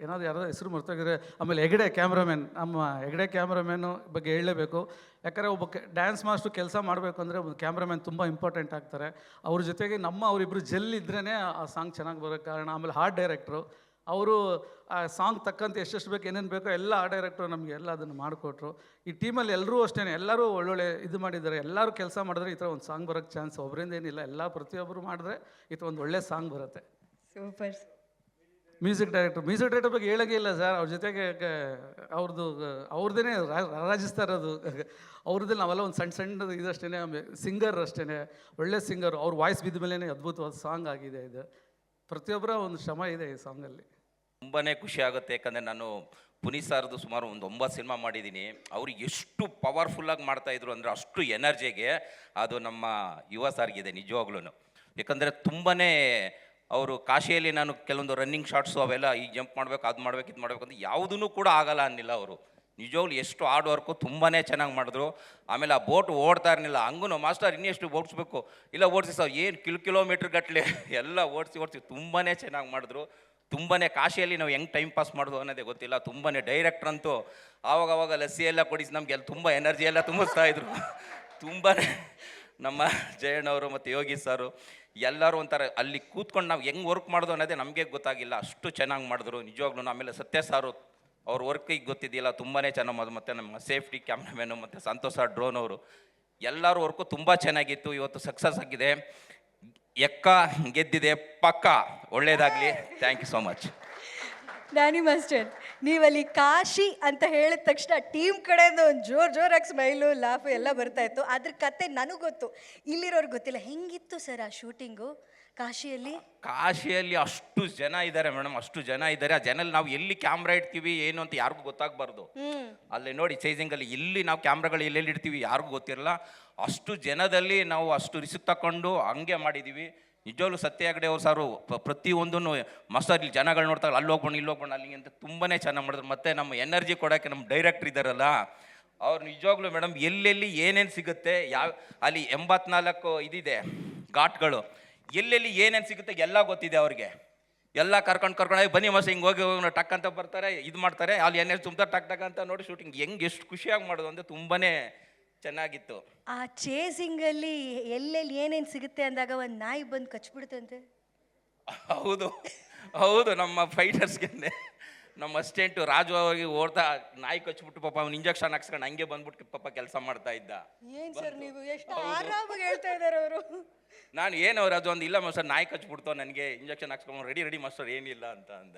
ಏನಾದರೂ ಯಾರೋ ಹೆಸರು ಮರ್ತೋಗಿದ್ರೆ. ಆಮೇಲೆ ಹೆಗ್ಡೆ ಕ್ಯಾಮ್ರಾಮ್ಯಾನ್, ನಮ್ಮ ಹೆಗ್ಡೆ ಕ್ಯಾಮ್ರಾಮ್ಯಾನು ಬಗ್ಗೆ ಹೇಳಲೇಬೇಕು. ಯಾಕಂದರೆ ಒಬ್ಬ ಡ್ಯಾನ್ಸ್ ಮಾಸ್ಟ್ರು ಕೆಲಸ ಮಾಡಬೇಕು ಅಂದರೆ ಒಂದು ಕ್ಯಾಮ್ರಾಮ್ಯಾನ್ ತುಂಬ ಇಂಪಾರ್ಟೆಂಟ್ ಆಗ್ತಾರೆ. ಅವ್ರ ಜೊತೆಗೆ ಅವರಿಬ್ಬರು ಜೆಲ್ ಇದ್ರೇ ಆ ಸಾಂಗ್ ಚೆನ್ನಾಗಿ ಬರೋಕ್ಕೆ ಕಾರಣ. ಆಮೇಲೆ ಹಾರ್ಟ್ ಡೈರೆಕ್ಟ್ರು, ಅವರು ಆ ಸಾಂಗ್ ತಕ್ಕಂತೆ ಎಷ್ಟೆಷ್ಟು ಬೇಕು, ಏನೇನು ಬೇಕೋ ಎಲ್ಲ ಆ ಡೈರೆಕ್ಟ್ರು ನಮಗೆ ಎಲ್ಲ ಅದನ್ನು ಮಾಡಿಕೊಟ್ರು. ಈ ಟೀಮಲ್ಲಿ ಎಲ್ಲರೂ ಅಷ್ಟೇ, ಎಲ್ಲರೂ ಒಳ್ಳೊಳ್ಳೆ ಇದು ಮಾಡಿದ್ದಾರೆ. ಎಲ್ಲರೂ ಕೆಲಸ ಮಾಡಿದ್ರೆ ಈ ಥರ ಒಂದು ಸಾಂಗ್ ಬರೋಕ್ಕೆ ಚಾನ್ಸ್ ಒಬ್ಬರಿಂದ ಏನಿಲ್ಲ, ಎಲ್ಲ ಪ್ರತಿಯೊಬ್ಬರು ಮಾಡಿದ್ರೆ ಈ ಥರ ಒಂದು ಒಳ್ಳೆ ಸಾಂಗ್ ಬರುತ್ತೆ. ಸೂಪರ್. ಮ್ಯೂಸಿಕ್ ಡೈರೆಕ್ಟರ್ ಬಗ್ಗೆ ಹೇಳೋಂಗೇ ಇಲ್ಲ ಸರ್. ಅವ್ರ ಜೊತೆಗೆ ಅವ್ರದ್ದೇ ರಾಜಿಸ್ತಾ ಇರೋದು. ಅವ್ರದ್ದೇ ನಾವೆಲ್ಲ ಒಂದು ಸಣ್ಣ ಇದಷ್ಟೇ. ಸಿಂಗರ್ ಅಷ್ಟೇ, ಒಳ್ಳೆ ಸಿಂಗರ್. ಅವ್ರ ವಾಯ್ಸ್ ಬಿದ್ದ ಮೇಲೆ ಅದ್ಭುತವಾದ ಸಾಂಗ್ ಆಗಿದೆ ಇದು. ಪ್ರತಿಯೊಬ್ಬರ ಒಂದು ಶ್ರಮ ಇದೆ ಈ ಸಾಂಗಲ್ಲಿ. ತುಂಬಾ ಖುಷಿ ಆಗುತ್ತೆ. ಯಾಕಂದರೆ ನಾನು ಪುನೀತ್ ಸರ್ದು ಸುಮಾರು ಒಂದು 9 ಸಿನಿಮಾ ಮಾಡಿದ್ದೀನಿ. ಅವರು ಎಷ್ಟು ಪವರ್ಫುಲ್ಲಾಗಿ ಮಾಡ್ತಾಯಿದ್ರು ಅಂದರೆ ಅಷ್ಟು ಎನರ್ಜಿಗೆ ಅದು ನಮ್ಮ ಯುವ ಸಾರ್ಗಿದೆ ನಿಜವಾಗ್ಲೂ. ಯಾಕಂದರೆ ತುಂಬಾ ಅವರು ಕಾಶಿಯಲ್ಲಿ ನಾನು ಕೆಲವೊಂದು ರನ್ನಿಂಗ್ ಶಾಟ್ಸು ಅವೆಲ್ಲ ಈಗ ಜಂಪ್ ಮಾಡಬೇಕು, ಅದು ಮಾಡಬೇಕು, ಇದು ಮಾಡಬೇಕು ಅಂತ ಯಾವುದೂ ಕೂಡ ಆಗಲ್ಲ ಅನ್ನಿಲ್ಲ. ಅವರು ನಿಜವಾಗ್ಲೂ ಎಷ್ಟು ಹಾರ್ಡ್ ವರ್ಕು ತುಂಬಾ ಚೆನ್ನಾಗಿ ಮಾಡಿದ್ರು. ಆಮೇಲೆ ಆ ಬೋಟ್ ಓಡ್ತಾ ಇರಲಿಲ್ಲ. ಹಂಗೂ ಮಾಸ್ಟರ್ ಇನ್ನೆಷ್ಟು ಓಡಿಸ್ಬೇಕು, ಇಲ್ಲ ಓಡಿಸಿ ಸರ್, ಏನು ಕಿಲೋಮೀಟ್ರ್ ಗಟ್ಟಲೆ ಎಲ್ಲ ಓಡಿಸಿ ತುಂಬಾ ಚೆನ್ನಾಗಿ ಮಾಡಿದ್ರು. ತುಂಬಾ ಕಾಶಿಯಲ್ಲಿ ನಾವು ಹೆಂಗೆ ಟೈಮ್ ಪಾಸ್ ಮಾಡೋದು ಅನ್ನೋದೇ ಗೊತ್ತಿಲ್ಲ. ತುಂಬಾ ಡೈರೆಕ್ಟ್ರ್ ಅಂತೂ ಆವಾಗವಾಗ ಲಸ್ಸಿ ಎಲ್ಲ ಕೊಡಿಸಿ ನಮಗೆಲ್ಲ ತುಂಬ ಎನರ್ಜಿ ಎಲ್ಲ ತುಂಬಿಸ್ತಾಯಿದ್ರು. ತುಂಬಾ ನಮ್ಮ ಜಯಣ್ಣವರು ಮತ್ತು ಯೋಗಿ ಸರು ಎಲ್ಲರೂ ಒಂಥರ ಅಲ್ಲಿ ಕೂತ್ಕೊಂಡು ನಾವು ಹೆಂಗೆ ವರ್ಕ್ ಮಾಡೋದು ಅನ್ನೋದೇ ನಮಗೆ ಗೊತ್ತಾಗಿಲ್ಲ, ಅಷ್ಟು ಚೆನ್ನಾಗಿ ಮಾಡಿದ್ರು ನಿಜವಾಗ್ಲೂ. ಆಮೇಲೆ ಸತ್ಯ ಸಾರು ಅವ್ರ ವರ್ಕಿಗೆ ಗೊತ್ತಿದ್ದಿಲ್ಲ, ತುಂಬಾ ಚೆನ್ನಾಗಿ ಮಾಡೋದು. ಮತ್ತು ನಮ್ಮ ಸೇಫ್ಟಿ ಕ್ಯಾಮ್ರಾಮ್ಯಾನು ಮತ್ತು ಸಂತೋಷ್ ಸರ್ ಡ್ರೋನ್ ಅವರು ಎಲ್ಲರೂ ವರ್ಕು ತುಂಬ ಚೆನ್ನಾಗಿತ್ತು. ಇವತ್ತು ಸಕ್ಸಸ್ ಆಗಿದೆ, ಎಕ್ಕ ಗೆದ್ದಿದೆ ಪಕ್ಕ. ಒಳ್ಳೇದಾಗಲಿ. Thank you so much. Danny master, ನೀವಲ್ಲಿ ಕಾಶಿ ಅಂತ ಹೇಳಿದ ತಕ್ಷಣ ಟೀಮ್ ಕಡೆಯಿಂದ ಒಂದು ಜೋರಾಗಿ ಸ್ಮೈಲು ಲಾಫು ಎಲ್ಲ ಬರ್ತಾ ಇತ್ತು. ಅದ್ರ ಕತೆ ನನಗೆ ಗೊತ್ತು, ಇಲ್ಲಿರೋರ್ಗೆ ಗೊತ್ತಿಲ್ಲ. ಹೆಂಗಿತ್ತು ಸರ್ ಆ ಶೂಟಿಂಗು ಕಾಶಿಯಲ್ಲಿ? ಅಷ್ಟು ಜನ ಇದ್ದಾರೆ ಮೇಡಮ್, ಅಷ್ಟು ಜನ ಇದ್ದಾರೆ. ಆ ಜನಲ್ಲಿ ನಾವು ಎಲ್ಲಿ ಕ್ಯಾಮ್ರಾ ಇಡ್ತೀವಿ ಏನು ಅಂತ ಯಾರಿಗೂ ಗೊತ್ತಾಗಬಾರ್ದು. ಅಲ್ಲಿ ನೋಡಿ ಚೇಸಿಂಗಲ್ಲಿ ಎಲ್ಲಿ ನಾವು ಕ್ಯಾಮ್ರಾಗಳು ಎಲ್ಲೆಲ್ಲಿ ಇಡ್ತೀವಿ ಯಾರಿಗೂ ಗೊತ್ತಿರಲ್ಲ. ಅಷ್ಟು ಜನದಲ್ಲಿ ನಾವು ಅಷ್ಟು ರಿಸ್ಕ್ ತಗೊಂಡು ಹಂಗೆ ಮಾಡಿದ್ದೀವಿ. ನಿಜವಾಗ್ಲೂ ಸತ್ಯ ಹೆಗ್ಡೆ ಅವ್ರು ಸಾರು ಪ್ರತಿಯೊಂದನ್ನು ಮಾಸ್ಟರ್ ಇಲ್ಲಿ ಜನಗಳು ನೋಡ್ತಾರೆ, ಅಲ್ಲಿ ಹೋಗ್ಬೋಣ ಇಲ್ಲಿ ಹೋಗ್ಬೋಣ ಅಲ್ಲಿ ಅಂತ ತುಂಬಾ ಚೆನ್ನಾಗಿ ಮಾಡಿದ್ರು. ಮತ್ತು ನಮ್ಮ ಎನರ್ಜಿ ಕೊಡೋಕ್ಕೆ ನಮ್ಮ ಡೈರೆಕ್ಟ್ರ್ ಇದ್ದಾರಲ್ಲ ಅವ್ರು ನಿಜವಾಗ್ಲೂ ಮೇಡಮ್ ಎಲ್ಲೆಲ್ಲಿ ಏನೇನು ಸಿಗುತ್ತೆ, ಅಲ್ಲಿ 84 ಇದಿದೆ ಘಾಟ್ಗಳು, ಎಲ್ಲೆಲ್ಲಿ ಏನೇನು ಸಿಗುತ್ತೆ ಎಲ್ಲ ಗೊತ್ತಿದೆ ಅವ್ರಿಗೆ. ಎಲ್ಲ ಕರ್ಕೊಂಡು ಬನ್ನಿ ಮಾಸ್ಟರ್ ಹಿಂಗೆ ಹೋಗಿ ಟಕ್ ಅಂತ ಬರ್ತಾರೆ, ಇದು ಮಾಡ್ತಾರೆ, ಅಲ್ಲಿ ಏನೇನು ತುಂಬ್ತಾರೆ ಟಕ್ ಅಂತ ನೋಡಿ ಶೂಟಿಂಗ್ ಹೆಂಗೆ ಎಷ್ಟು ಖುಷಿಯಾಗಿ ಮಾಡೋದು ಅಂದರೆ ತುಂಬಾ ಚೆನ್ನಾಗಿತ್ತು. ಆ ಚೇಸಿಂಗಲ್ಲಿ ಎಲ್ಲೆಲ್ಲಿ ಏನೇನು ಸಿಗುತ್ತೆ ಅಂದಾಗ ಒಂದು ನಾಯಿ ಬಂದು ಕಚ್ಬಿಡುತ್ತಂತೆ. ಹೌದು ನಮ್ಮ ಫೈಟರ್ಸ್ಗೆ ನಮ್ಮ ಅಸಿಸ್ಟೆಂಟು ರಾಜು ಅವ್ರಿಗೆ ಓಡ್ತಾ ನಾಯಿ ಕಚ್ಬಿಟ್ಟು ಪಾಪ ಅವ್ನು ಇಂಜೆಕ್ಷನ್ ಹಾಕ್ಸ್ಕೊಂಡು ಹಂಗೆ ಬಂದ್ಬಿಟ್ಟು ಪಾಪ ಕೆಲಸ ಮಾಡ್ತಾ ಇದ್ದ. ಏನು ಸರ್ ನೀವು ಎಷ್ಟು ಆರಾಮಾಗಿ ಹೇಳ್ತಾ ಇದ್ದಾರೆ ಅವರು. ನಾನು ಏನು ರಾಜು ಒಂದು ಇಲ್ಲ ಮಾಸ್ಟರ್ ನಾಯಿ ಕಚ್ಬಿಡ್ತು ನನಗೆ ಇಂಜೆಕ್ಷನ್ ಹಾಕ್ಸ್ಕೊಂಡು ರೆಡಿ ಮಾಸ್ಟರ್ ಏನಿಲ್ಲ ಅಂತ ಅಂದ.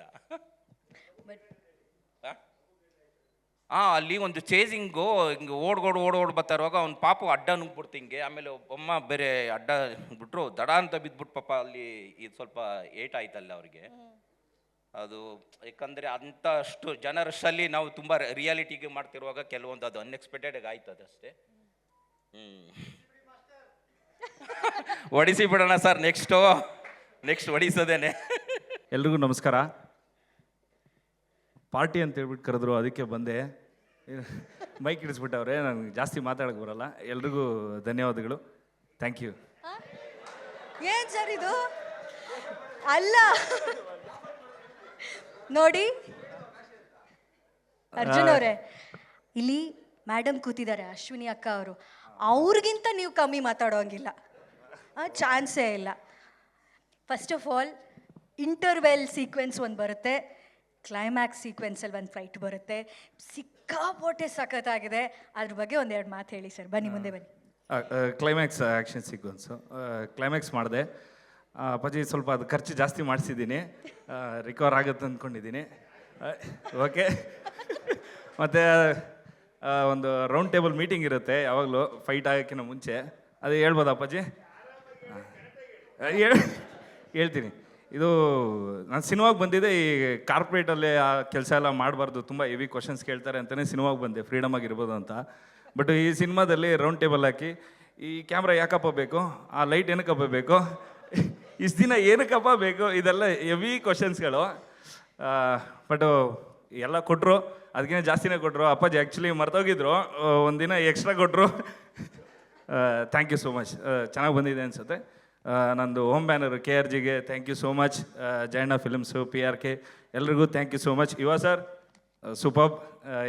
ಅಲ್ಲಿ ಒಂದು ಚೇಸಿಂಗು ಹಿಂಗೆ ಓಡ್ ಬರ್ತಾ ಇರುವಾಗ ಅವ್ನು ಪಾಪ ಅಡ್ಡ ನುಗ್ಬಿಡ್ತು ಹಿಂಗೆ. ಆಮೇಲೆ ಒಬ್ಬಮ್ಮ ಬೇರೆ ಅಡ್ಡ ಬಿಟ್ರು, ದಡ ಅಂತ ಬಿದ್ಬಿಟ್ಟು ಪಾಪ ಅಲ್ಲಿ ಇದು ಸ್ವಲ್ಪ ಏಟ್ ಆಯ್ತಲ್ಲ ಅವ್ರಿಗೆ. ಅದು ಯಾಕಂದರೆ ಅಂಥ ಅಷ್ಟು ಜನರಷ್ಟಲ್ಲಿ ನಾವು ತುಂಬ ರಿಯಾಲಿಟಿಗೆ ಮಾಡ್ತಿರುವಾಗ ಕೆಲವೊಂದು ಅದು ಅನ್ಎಕ್ಸ್ಪೆಕ್ಟೆಡ್ ಆಯ್ತು ಅದಷ್ಟೇ. ಹೊಡಿಸಿ ಬಿಡೋಣ ಸರ್, ನೆಕ್ಸ್ಟ್ ಹೊಡಿಸೋದೇನೆ. ಎಲ್ರಿಗೂ ನಮಸ್ಕಾರ. ಪಾರ್ಟಿ ಅಂತ ಹೇಳ್ಬಿಟ್ಟು ಕರೆದ್ರು, ಅದಕ್ಕೆ ಬಂದೆ. ಮೈಕ್ ಇಡಿಸ್ಬಿಟ್ಟವ್ರೆ, ನನಗೆ ಜಾಸ್ತಿ ಮಾತಾಡೋಕೆ ಬರಲ್ಲ. ಎಲ್ರಿಗೂ ಧನ್ಯವಾದಗಳು. Thank you. ಏನು ಸರ್ ಇದು? ಅಲ್ಲ ನೋಡಿ ಅರ್ಜುನ್ ಅವರೇ, ಇಲ್ಲಿ ಮೇಡಮ್ ಕೂತಿದ್ದಾರೆ ಅಶ್ವಿನಿ ಅಕ್ಕ ಅವರು, ಅವ್ರಿಗಿಂತ ನೀವು ಕಮ್ಮಿ ಮಾತಾಡೋಂಗಿಲ್ಲ, ಚಾನ್ಸೇ ಇಲ್ಲ. First of all interval sequence ಒಂದು ಬರುತ್ತೆ, ಕ್ಲೈಮ್ಯಾಕ್ಸ್ ಸೀಕ್ವೆನ್ಸಲ್ಲಿ ಒಂದು ಫೈಟ್ ಬರುತ್ತೆ, ಸಿಕ್ಕಾಪಟ್ಟೆ ಸಖತ್ತಾಗಿದೆ. ಅದ್ರ ಬಗ್ಗೆ ಒಂದೆರಡು ಮಾತು ಹೇಳಿ ಸರ್. ಬನ್ನಿ ಮುಂದೆ ಬನ್ನಿ. ಕ್ಲೈಮ್ಯಾಕ್ಸ್ ಆ್ಯಕ್ಷನ್ ಸೀಕ್ವೆನ್ಸು ಕ್ಲೈಮ್ಯಾಕ್ಸ್ ಮಾಡಿದೆ. ಅಪ್ಪಾಜಿ ಸ್ವಲ್ಪ ಅದು ಖರ್ಚು ಜಾಸ್ತಿ ಮಾಡಿಸಿದ್ದೀನಿ, ರಿಕವರ್ ಆಗುತ್ತೆ ಅಂದ್ಕೊಂಡಿದ್ದೀನಿ. ಓಕೆ. ಮತ್ತು ಒಂದು ರೌಂಡ್ ಟೇಬಲ್ ಮೀಟಿಂಗ್ ಇರುತ್ತೆ ಯಾವಾಗಲೂ ಫೈಟ್ ಆಗೋಕ್ಕಿಂತ ಮುಂಚೆ. ಅದು ಹೇಳ್ಬೋದಾ ಅಪ್ಪಾಜಿ? ಹೇಳ್ತೀನಿ. ಇದು ನಾನು ಸಿನಿಮಾಗೆ ಬಂದಿದ್ದೆ, ಈ ಕಾರ್ಪೊರೇಟಲ್ಲಿ ಆ ಕೆಲಸ ಎಲ್ಲ ಮಾಡಬಾರ್ದು, ತುಂಬ ಹೆವಿ ಕ್ವಶನ್ಸ್ ಕೇಳ್ತಾರೆ ಅಂತಲೇ ಸಿನಿಮಾಗೆ ಬಂದೆ, ಫ್ರೀಡಮ್ ಆಗಿರ್ಬೋದು ಅಂತ. ಬಟ್ ಈ ಸಿನಿಮಾದಲ್ಲಿ ರೌಂಡ್ ಟೇಬಲ್ ಹಾಕಿ ಈ ಕ್ಯಾಮ್ರಾ ಯಾಕಪ್ಪ ಬೇಕು, ಆ ಲೈಟ್ ಏನಕ್ಕಪ್ಪ ಬೇಕು, ಇಷ್ಟು ದಿನ ಏನಕ್ಕಪ್ಪ ಬೇಕು, ಇದೆಲ್ಲ ಹೆವಿ ಕ್ವಶನ್ಸ್ಗಳು. ಬಟ್ ಎಲ್ಲ ಕೊಟ್ಟರು, ಅದಕ್ಕಿಂತ ಜಾಸ್ತಿನೇ ಕೊಟ್ಟರು. ಅಪ್ಪಾಜಿ ಆ್ಯಕ್ಚುಲಿ ಮರ್ತೋಗಿದ್ರು, ಒಂದಿನ ಎಕ್ಸ್ಟ್ರಾ ಕೊಟ್ಟರು. Thank you so much. ಚೆನ್ನಾಗಿ ಬಂದಿದೆ ಅನಿಸುತ್ತೆ. ನಂದು ಹೋಮ್ ಬ್ಯಾನರ್ KRGಗೆ thank you so much. Jayanna films, PRK ಎಲ್ರಿಗೂ thank you so much. Yuva sir super,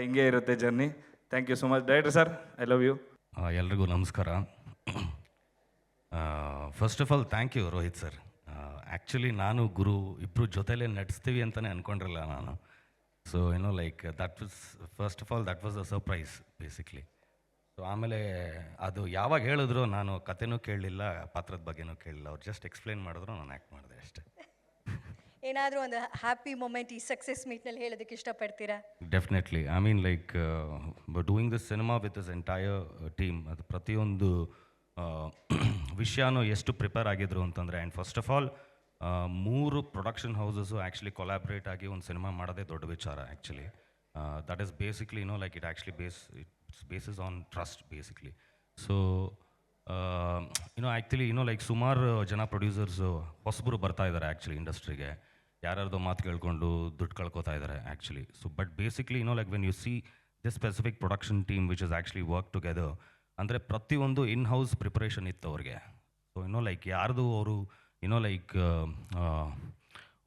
ಹಿಂಗೆ ಇರುತ್ತೆ journey. Thank you so much. Director sir, I love you. ಎಲ್ರಿಗೂ ನಮಸ್ಕಾರ. First of all thank you Rohit sir. Actually ನಾನು ಗುರು ಇಬ್ಬರು ಜೊತೆಲೇ ನಟಿಸ್ತೀವಿ ಅಂತಲೇ ಅಂದ್ಕೊಂಡಿರಲಿಲ್ಲ ನಾನು. So like that was first of all that was a surprise basically. So ಆಮೇಲೆ ಅದು ಯಾವಾಗ ಹೇಳಿದ್ರು ನಾನು ಕತೆನೂ ಕೇಳಲಿಲ್ಲ, ಪಾತ್ರದ ಬಗ್ಗೆನೂ ಕೇಳಲಿಲ್ಲ. ಅವ್ರು ಜಸ್ಟ್ ಎಕ್ಸ್ಪ್ಲೈನ್ ಮಾಡಿದ್ರು, ನಾನು ಆ್ಯಕ್ಟ್ ಮಾಡಿದೆ ಅಷ್ಟೇ. ಏನಾದರೂ ಒಂದು ಹ್ಯಾಪಿ ಮೂಮೆಂಟ್ ಈ ಸಕ್ಸಸ್ ಮೀಟ್ನಲ್ಲಿ ಹೇಳೋದಕ್ಕೆ ಇಷ್ಟಪಡ್ತೀರಾ? Definitely. I mean like doing this cinema with this entire team, ಅದು ಪ್ರತಿಯೊಂದು ವಿಷಯನೂ ಎಷ್ಟು ಪ್ರಿಪೇರ್ ಆಗಿದ್ರು ಅಂತಂದರೆ, and first of all 3 production houses actually collaborate ಆಗಿ ಒಂದು ಸಿನಿಮಾ ಮಾಡೋದೇ ದೊಡ್ಡ ವಿಚಾರ actually. That is basically like it actually it's basis on trust basically. So actually like ಸುಮಾರು ಜನ ಪ್ರೊಡ್ಯೂಸರ್ಸು ಹೊಸಬರು ಬರ್ತಾ ಇದ್ದಾರೆ ಆ್ಯಕ್ಚುಲಿ ಇಂಡಸ್ಟ್ರಿಗೆ. ಯಾರ್ಯಾರ್ದೋ ಮಾತು ಕೇಳ್ಕೊಂಡು ದುಡ್ಡು ಕಳ್ಕೊತಾ ಇದ್ದಾರೆ actually. So but basically like when U see this specific production team which is actually work together, ಅಂದರೆ ಪ್ರತಿಯೊಂದು ಇನ್ ಹೌಸ್ ಪ್ರಿಪ್ರೇಷನ್ ಇತ್ತು ಅವ್ರಿಗೆ. ಸೊ ಲೈಕ್ ಯಾರ್ದು ಅವರು ಲೈಕ್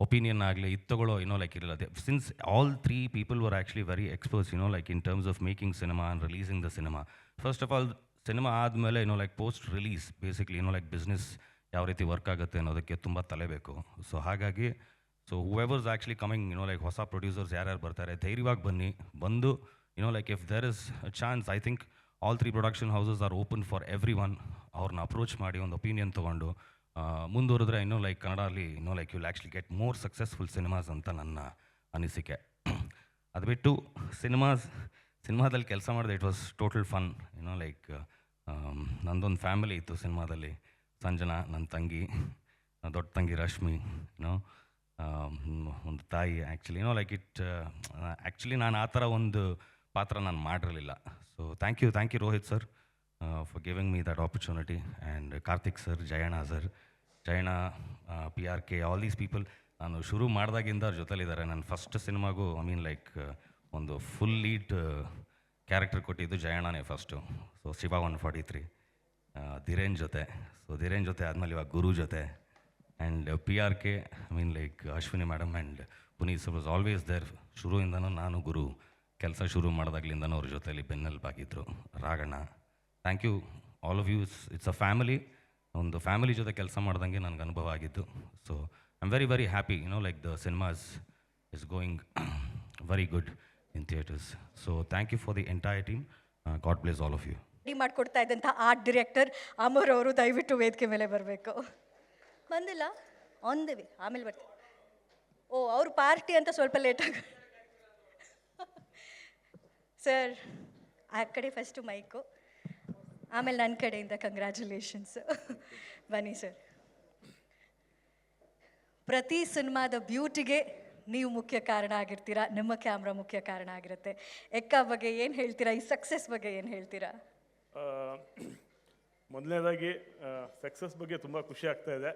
ಒಪಿನಿಯನ್ ಆಗಲಿ ಇದು ತಗೊಳ್ಳೋ ಲೈಕ್ ಇರಲ್ಲ. Since all 3 people were actually very experts like in terms of making cinema and releasing the cinema. First of all cinema ಆದಮೇಲೆ like post release basically like business ಯಾವ ರೀತಿ work ಆಗುತ್ತೆ ಅನ್ನೋದಕ್ಕೆ ತುಂಬ ತಲೆಬೇಕು. ಸೊ ಹಾಗಾಗಿ ಹೂಎವರ್ಸ್ ಆ್ಯಕ್ಚುಲಿ ಕಮಿಂಗ್ ಲೈಕ್ ಹೊಸ producers ಯಾರ್ಯಾರು ಬರ್ತಾರೆ, ಧೈರ್ಯವಾಗಿ ಬಂದು like if there is a chance, I think all 3 production houses are open for everyone. ಅವ್ರನ್ನ ಅಪ್ರೋಚ್ ಮಾಡಿ ಒಂದು ಒಪಿನಿಯನ್ ತೊಗೊಂಡು ಮುಂದುವರೆದ್ರೆ ಲೈಕ್ ಕನ್ನಡಲ್ಲಿ like you will actually get more successful cinemas ಅಂತ ನನ್ನ ಅನಿಸಿಕೆ. ಅದು ಬಿಟ್ಟು ಸಿನಿಮಾದಲ್ಲಿ ಕೆಲಸ ಮಾಡಿದೆ, it was total fun. Like ನಂದೊಂದು ಫ್ಯಾಮಿಲಿ ಇತ್ತು ಸಿನಿಮಾದಲ್ಲಿ. ಸಂಜನಾ ನನ್ನ ತಂಗಿ, ದೊಡ್ಡ ತಂಗಿ ರಶ್ಮಿ, ಒಂದು ತಾಯಿ. ಆ್ಯಕ್ಚುಲಿ ಲೈಕ್ ಇಟ್ ಆ್ಯಕ್ಚುಲಿ ನಾನು ಆ ಥರ ಒಂದು ಪಾತ್ರ ನಾನು ಮಾಡಿರಲಿಲ್ಲ. So thank you Rohit sir for giving me that opportunity, and Karthik sir, Jayanna PRK, all these people. ನಾನು ಶುರು ಮಾಡಿದಾಗಿಂದ ಅವ್ರ ಜೊತೆಲಿದ್ದಾರೆ. ನನ್ನ ಫಸ್ಟ್ ಸಿನಿಮಾಗೂ ಐ ಮೀನ್ ಲೈಕ್ ಒಂದು ಫುಲ್ ಲೀಡ್ ಕ್ಯಾರೆಕ್ಟರ್ ಕೊಟ್ಟಿದ್ದು ಜಯಣ್ಣನೇ ಫಸ್ಟು. ಸೊ ಶಿವ 143, ಧೀರೇನ್ ಜೊತೆ. ಸೊ ಧೀರೇನ್ ಜೊತೆ ಆದಮೇಲೆ ಇವಾಗ ಗುರು ಜೊತೆ, and PRK I mean like Ashwini madam and Puneeth sir was always there. ಶುರುವಿಂದನೂ ನಾನು ಗುರು ಕೆಲಸ ಶುರು ಮಾಡಿದಾಗ್ಲಿಂದನೂ ಅವ್ರ ಜೊತೆಲಿ ಬೆನ್ನೆಲುಬಾಗಿದ್ದರು. Raghanna, thank you all of you. It's a family. ಒಂದು ಫ್ಯಾಮಿಲಿ ಜೊತೆ ಕೆಲಸ ಮಾಡ್ದಂಗೆ ನನಗೆ ಅನುಭವ ಆಗಿದ್ದು. So I am very very happy like the cinemas is going very good in theatres. So thank you for the entire team. God bless all of you. Ready ಮಾಡಿಕೊಡ್ತಾ ಇದ್ದಂಥ art director Amar ಅವರು ದಯವಿಟ್ಟು ವೇದಿಕೆ ಮೇಲೆ ಬರಬೇಕು. ಬಂದಿಲ್ಲ, ಆನ್ ದ ವೇ, ಆಮೇಲೆ ಬರ್ತೀವಿ. ಅವ್ರ ಪಾರ್ಟಿ ಅಂತ ಸ್ವಲ್ಪ ಲೇಟಾಗಿ. ಸರ್ ಆ ಕಡೆ ಫಸ್ಟು ಮೈಕು, ಆಮೇಲೆ ನನ್ನ ಕಡೆಯಿಂದ ಕಂಗ್ರ್ಯಾಚುಲೇಷನ್ಸ್. ಬನ್ನಿ ಸರ್. ಪ್ರತಿ ಸಿನಿಮಾದ ಬ್ಯೂಟಿಗೆ ನೀವು ಮುಖ್ಯ ಕಾರಣ ಆಗಿರ್ತೀರಾ, ನಿಮ್ಮ ಕ್ಯಾಮ್ರಾ ಮುಖ್ಯ ಕಾರಣ ಆಗಿರುತ್ತೆ. ಎಕ್ಕ ಬಗ್ಗೆ ಏನು ಹೇಳ್ತೀರಾ, ಈ ಸಕ್ಸಸ್ ಬಗ್ಗೆ ಏನು ಹೇಳ್ತೀರಾ? ಮೊದಲನೇದಾಗಿ ಸಕ್ಸಸ್ ಬಗ್ಗೆ ತುಂಬ ಖುಷಿ ಆಗ್ತಾ ಇದೆ.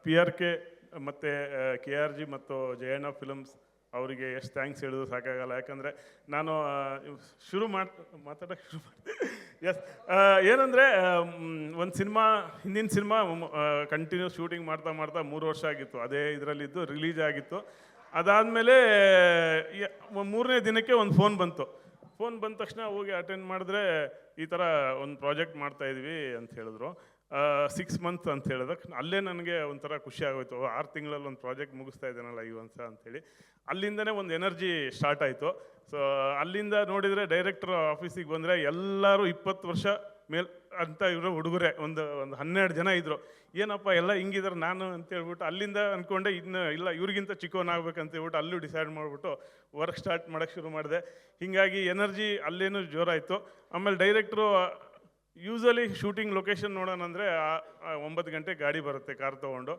PRK ಮತ್ತು KRG ಮತ್ತು ಜಯಣ್ಣ ಫಿಲಮ್ಸ್ ಅವರಿಗೆ ಎಷ್ಟು ಥ್ಯಾಂಕ್ಸ್ ಹೇಳಿದ್ರು ಸಾಕಾಗಲ್ಲ. ಯಾಕಂದರೆ ನಾನು ಮಾತಾಡೋಕ್ಕೆ ಶುರು ಮಾಡಿದೆ. ಎಸ್, ಏನಂದರೆ ಒಂದು ಹಿಂದಿನ ಸಿನಿಮಾ ಕಂಟಿನ್ಯೂಸ್ ಶೂಟಿಂಗ್ ಮಾಡ್ತಾ 3 ವರ್ಷ ಆಗಿತ್ತು. ಅದೇ ಇದರಲ್ಲಿದ್ದು ರಿಲೀಸ್ ಆಗಿತ್ತು. ಅದಾದಮೇಲೆ 3ನೇ ದಿನಕ್ಕೆ ಒಂದು ಫೋನ್ ಬಂತು. ಫೋನ್ ಬಂದ ತಕ್ಷಣ ಹೋಗಿ ಅಟೆಂಡ್ ಮಾಡಿದ್ರೆ ಈ ಥರ ಒಂದು ಪ್ರಾಜೆಕ್ಟ್ ಮಾಡ್ತಾಯಿದ್ವಿ ಅಂತ ಹೇಳಿದ್ರು. 6 ಮಂತ್ಸ್ ಅಂತ ಹೇಳಿದಾಗ ಅಲ್ಲೇ ನನಗೆ ಒಂಥರ ಖುಷಿ ಆಗೋಯ್ತು. 6 ತಿಂಗಳಲ್ಲಿ ಒಂದು ಪ್ರಾಜೆಕ್ಟ್ ಮುಗಿಸ್ತಾ ಇದ್ದೇನಲ್ಲ ಈ ವರ್ಷ ಅಂಥೇಳಿ. ಅಲ್ಲಿಂದನೇ ಒಂದು ಎನರ್ಜಿ ಸ್ಟಾರ್ಟ್ ಆಯಿತು. ಸೊ ಅಲ್ಲಿಂದ ನೋಡಿದರೆ ಡೈರೆಕ್ಟರ್ ಆಫೀಸಿಗೆ ಬಂದರೆ ಎಲ್ಲರೂ 20 ವರ್ಷ ಅಂತ ಇವರು ಹುಡುಗರೇ ಒಂದು 12 ಜನ ಇದ್ದರು. ಏನಪ್ಪ ಎಲ್ಲ ಹಿಂಗಿದ್ದಾರೆ ನಾನು ಅಂತೇಳ್ಬಿಟ್ಟು ಅಲ್ಲಿಂದ ಅಂದ್ಕೊಂಡೆ ಇನ್ನು ಇಲ್ಲ ಇವ್ರಿಗಿಂತ ಚಿಕ್ಕವನಾಗಬೇಕಂತ ಹೇಳ್ಬಿಟ್ಟು ಅಲ್ಲೂ ಡಿಸೈಡ್ ಮಾಡಿಬಿಟ್ಟು ವರ್ಕ್ ಸ್ಟಾರ್ಟ್ ಮಾಡೋಕ್ಕೆ ಶುರು ಮಾಡಿದೆ. ಹೀಗಾಗಿ ಎನರ್ಜಿ ಅಲ್ಲೇನೂ ಜೋರಾಯಿತು. ಆಮೇಲೆ ಡೈರೆಕ್ಟ್ರು ಯೂಸಲಿ ಶೂಟಿಂಗ್ ಲೊಕೇಶನ್ ನೋಡೋಣ ಅಂದರೆ 9 ಗಂಟೆ ಗಾಡಿ ಬರುತ್ತೆ ಕಾರ್ ತೊಗೊಂಡು.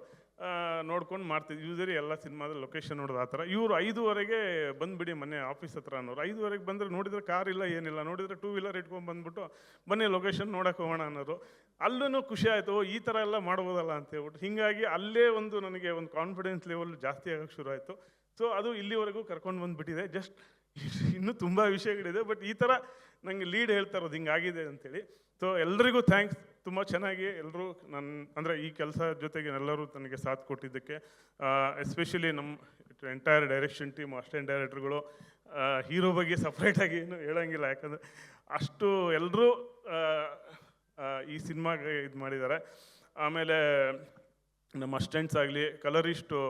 ನೋಡ್ಕೊಂಡು ಮಾಡ್ತಿದ್ವಿ. ಯೂಸಲಿ ಎಲ್ಲ ಸಿನಿಮಾದ ಲೊಕೇಶನ್ ನೋಡೋದು ಆ ಥರ. ಇವರು 5:30ಗೆ ಬಂದುಬಿಡಿ ಮನೆ ಆಫೀಸ್ ಹತ್ರ ಅನ್ನೋರು. 5:30ಗೆ ಬಂದರೆ ನೋಡಿದರೆ ಕಾರ್ ಇಲ್ಲ ಏನಿಲ್ಲ, ನೋಡಿದರೆ 2 ವೀಲರ್ ಇಟ್ಕೊಂಡು ಬಂದುಬಿಟ್ಟು ಬನ್ನಿ ಲೊಕೇಶನ್ ನೋಡೋಕೆ ಹೋಗೋಣ ಅನ್ನೋರು. ಅಲ್ಲೂ ಖುಷಿ ಆಯಿತು, ಈ ಥರ ಎಲ್ಲ ಮಾಡ್ಬೋದಲ್ಲ ಅಂತ ಹೇಳ್ಬಿಟ್ಟು. ಹೀಗಾಗಿ ಅಲ್ಲೇ ನನಗೆ ಒಂದು ಕಾನ್ಫಿಡೆನ್ಸ್ ಲೆವೆಲ್ ಜಾಸ್ತಿ ಆಗೋಕ್ಕೆ ಶುರು ಆಯಿತು. ಸೊ ಅದು ಇಲ್ಲಿವರೆಗೂ ಕರ್ಕೊಂಡು ಬಂದುಬಿಟ್ಟಿದೆ. ಜಸ್ಟ್ ಇನ್ನೂ ತುಂಬ ವಿಷಯಗಳಿದೆ, ಬಟ್ ಈ ಥರ ನನಗೆ ಲೀಡ್ ಹೇಳ್ತಾ ಇರೋದು ಹಿಂಗಾಗಿದೆ ಅಂತೇಳಿ. ಸೊ ಎಲ್ರಿಗೂ ಥ್ಯಾಂಕ್ಸ್. ತುಂಬ ಚೆನ್ನಾಗಿ ಎಲ್ಲರೂ ಅಂದರೆ ಈ ಕೆಲಸ ಜೊತೆಗೆ ಎಲ್ಲರೂ ನನಗೆ ಸಾಥ್ ಕೊಟ್ಟಿದ್ದಕ್ಕೆ, ಎಸ್ಪೆಷಲಿ ನಮ್ಮ ಎಂಟೈರ್ ಡೈರೆಕ್ಷನ್ ಟೀಮ್, ಅಸಿಸ್ಟೆಂಟ್ ಡೈರೆಕ್ಟ್ರುಗಳು, ಹೀರೋ ಬಗ್ಗೆ ಸಪ್ರೇಟಾಗಿ ಏನು ಹೇಳೋಂಗಿಲ್ಲ, ಯಾಕಂದರೆ ಅಷ್ಟು ಎಲ್ಲರೂ ಈ ಸಿನಿಮಾಗೆ ಇದು ಮಾಡಿದ್ದಾರೆ. ಆಮೇಲೆ ನಮ್ಮ ಅಸಿಸ್ಟೆಂಟ್ಸ್ ಆಗಲಿ, ಕಲರಿಸ್ಟು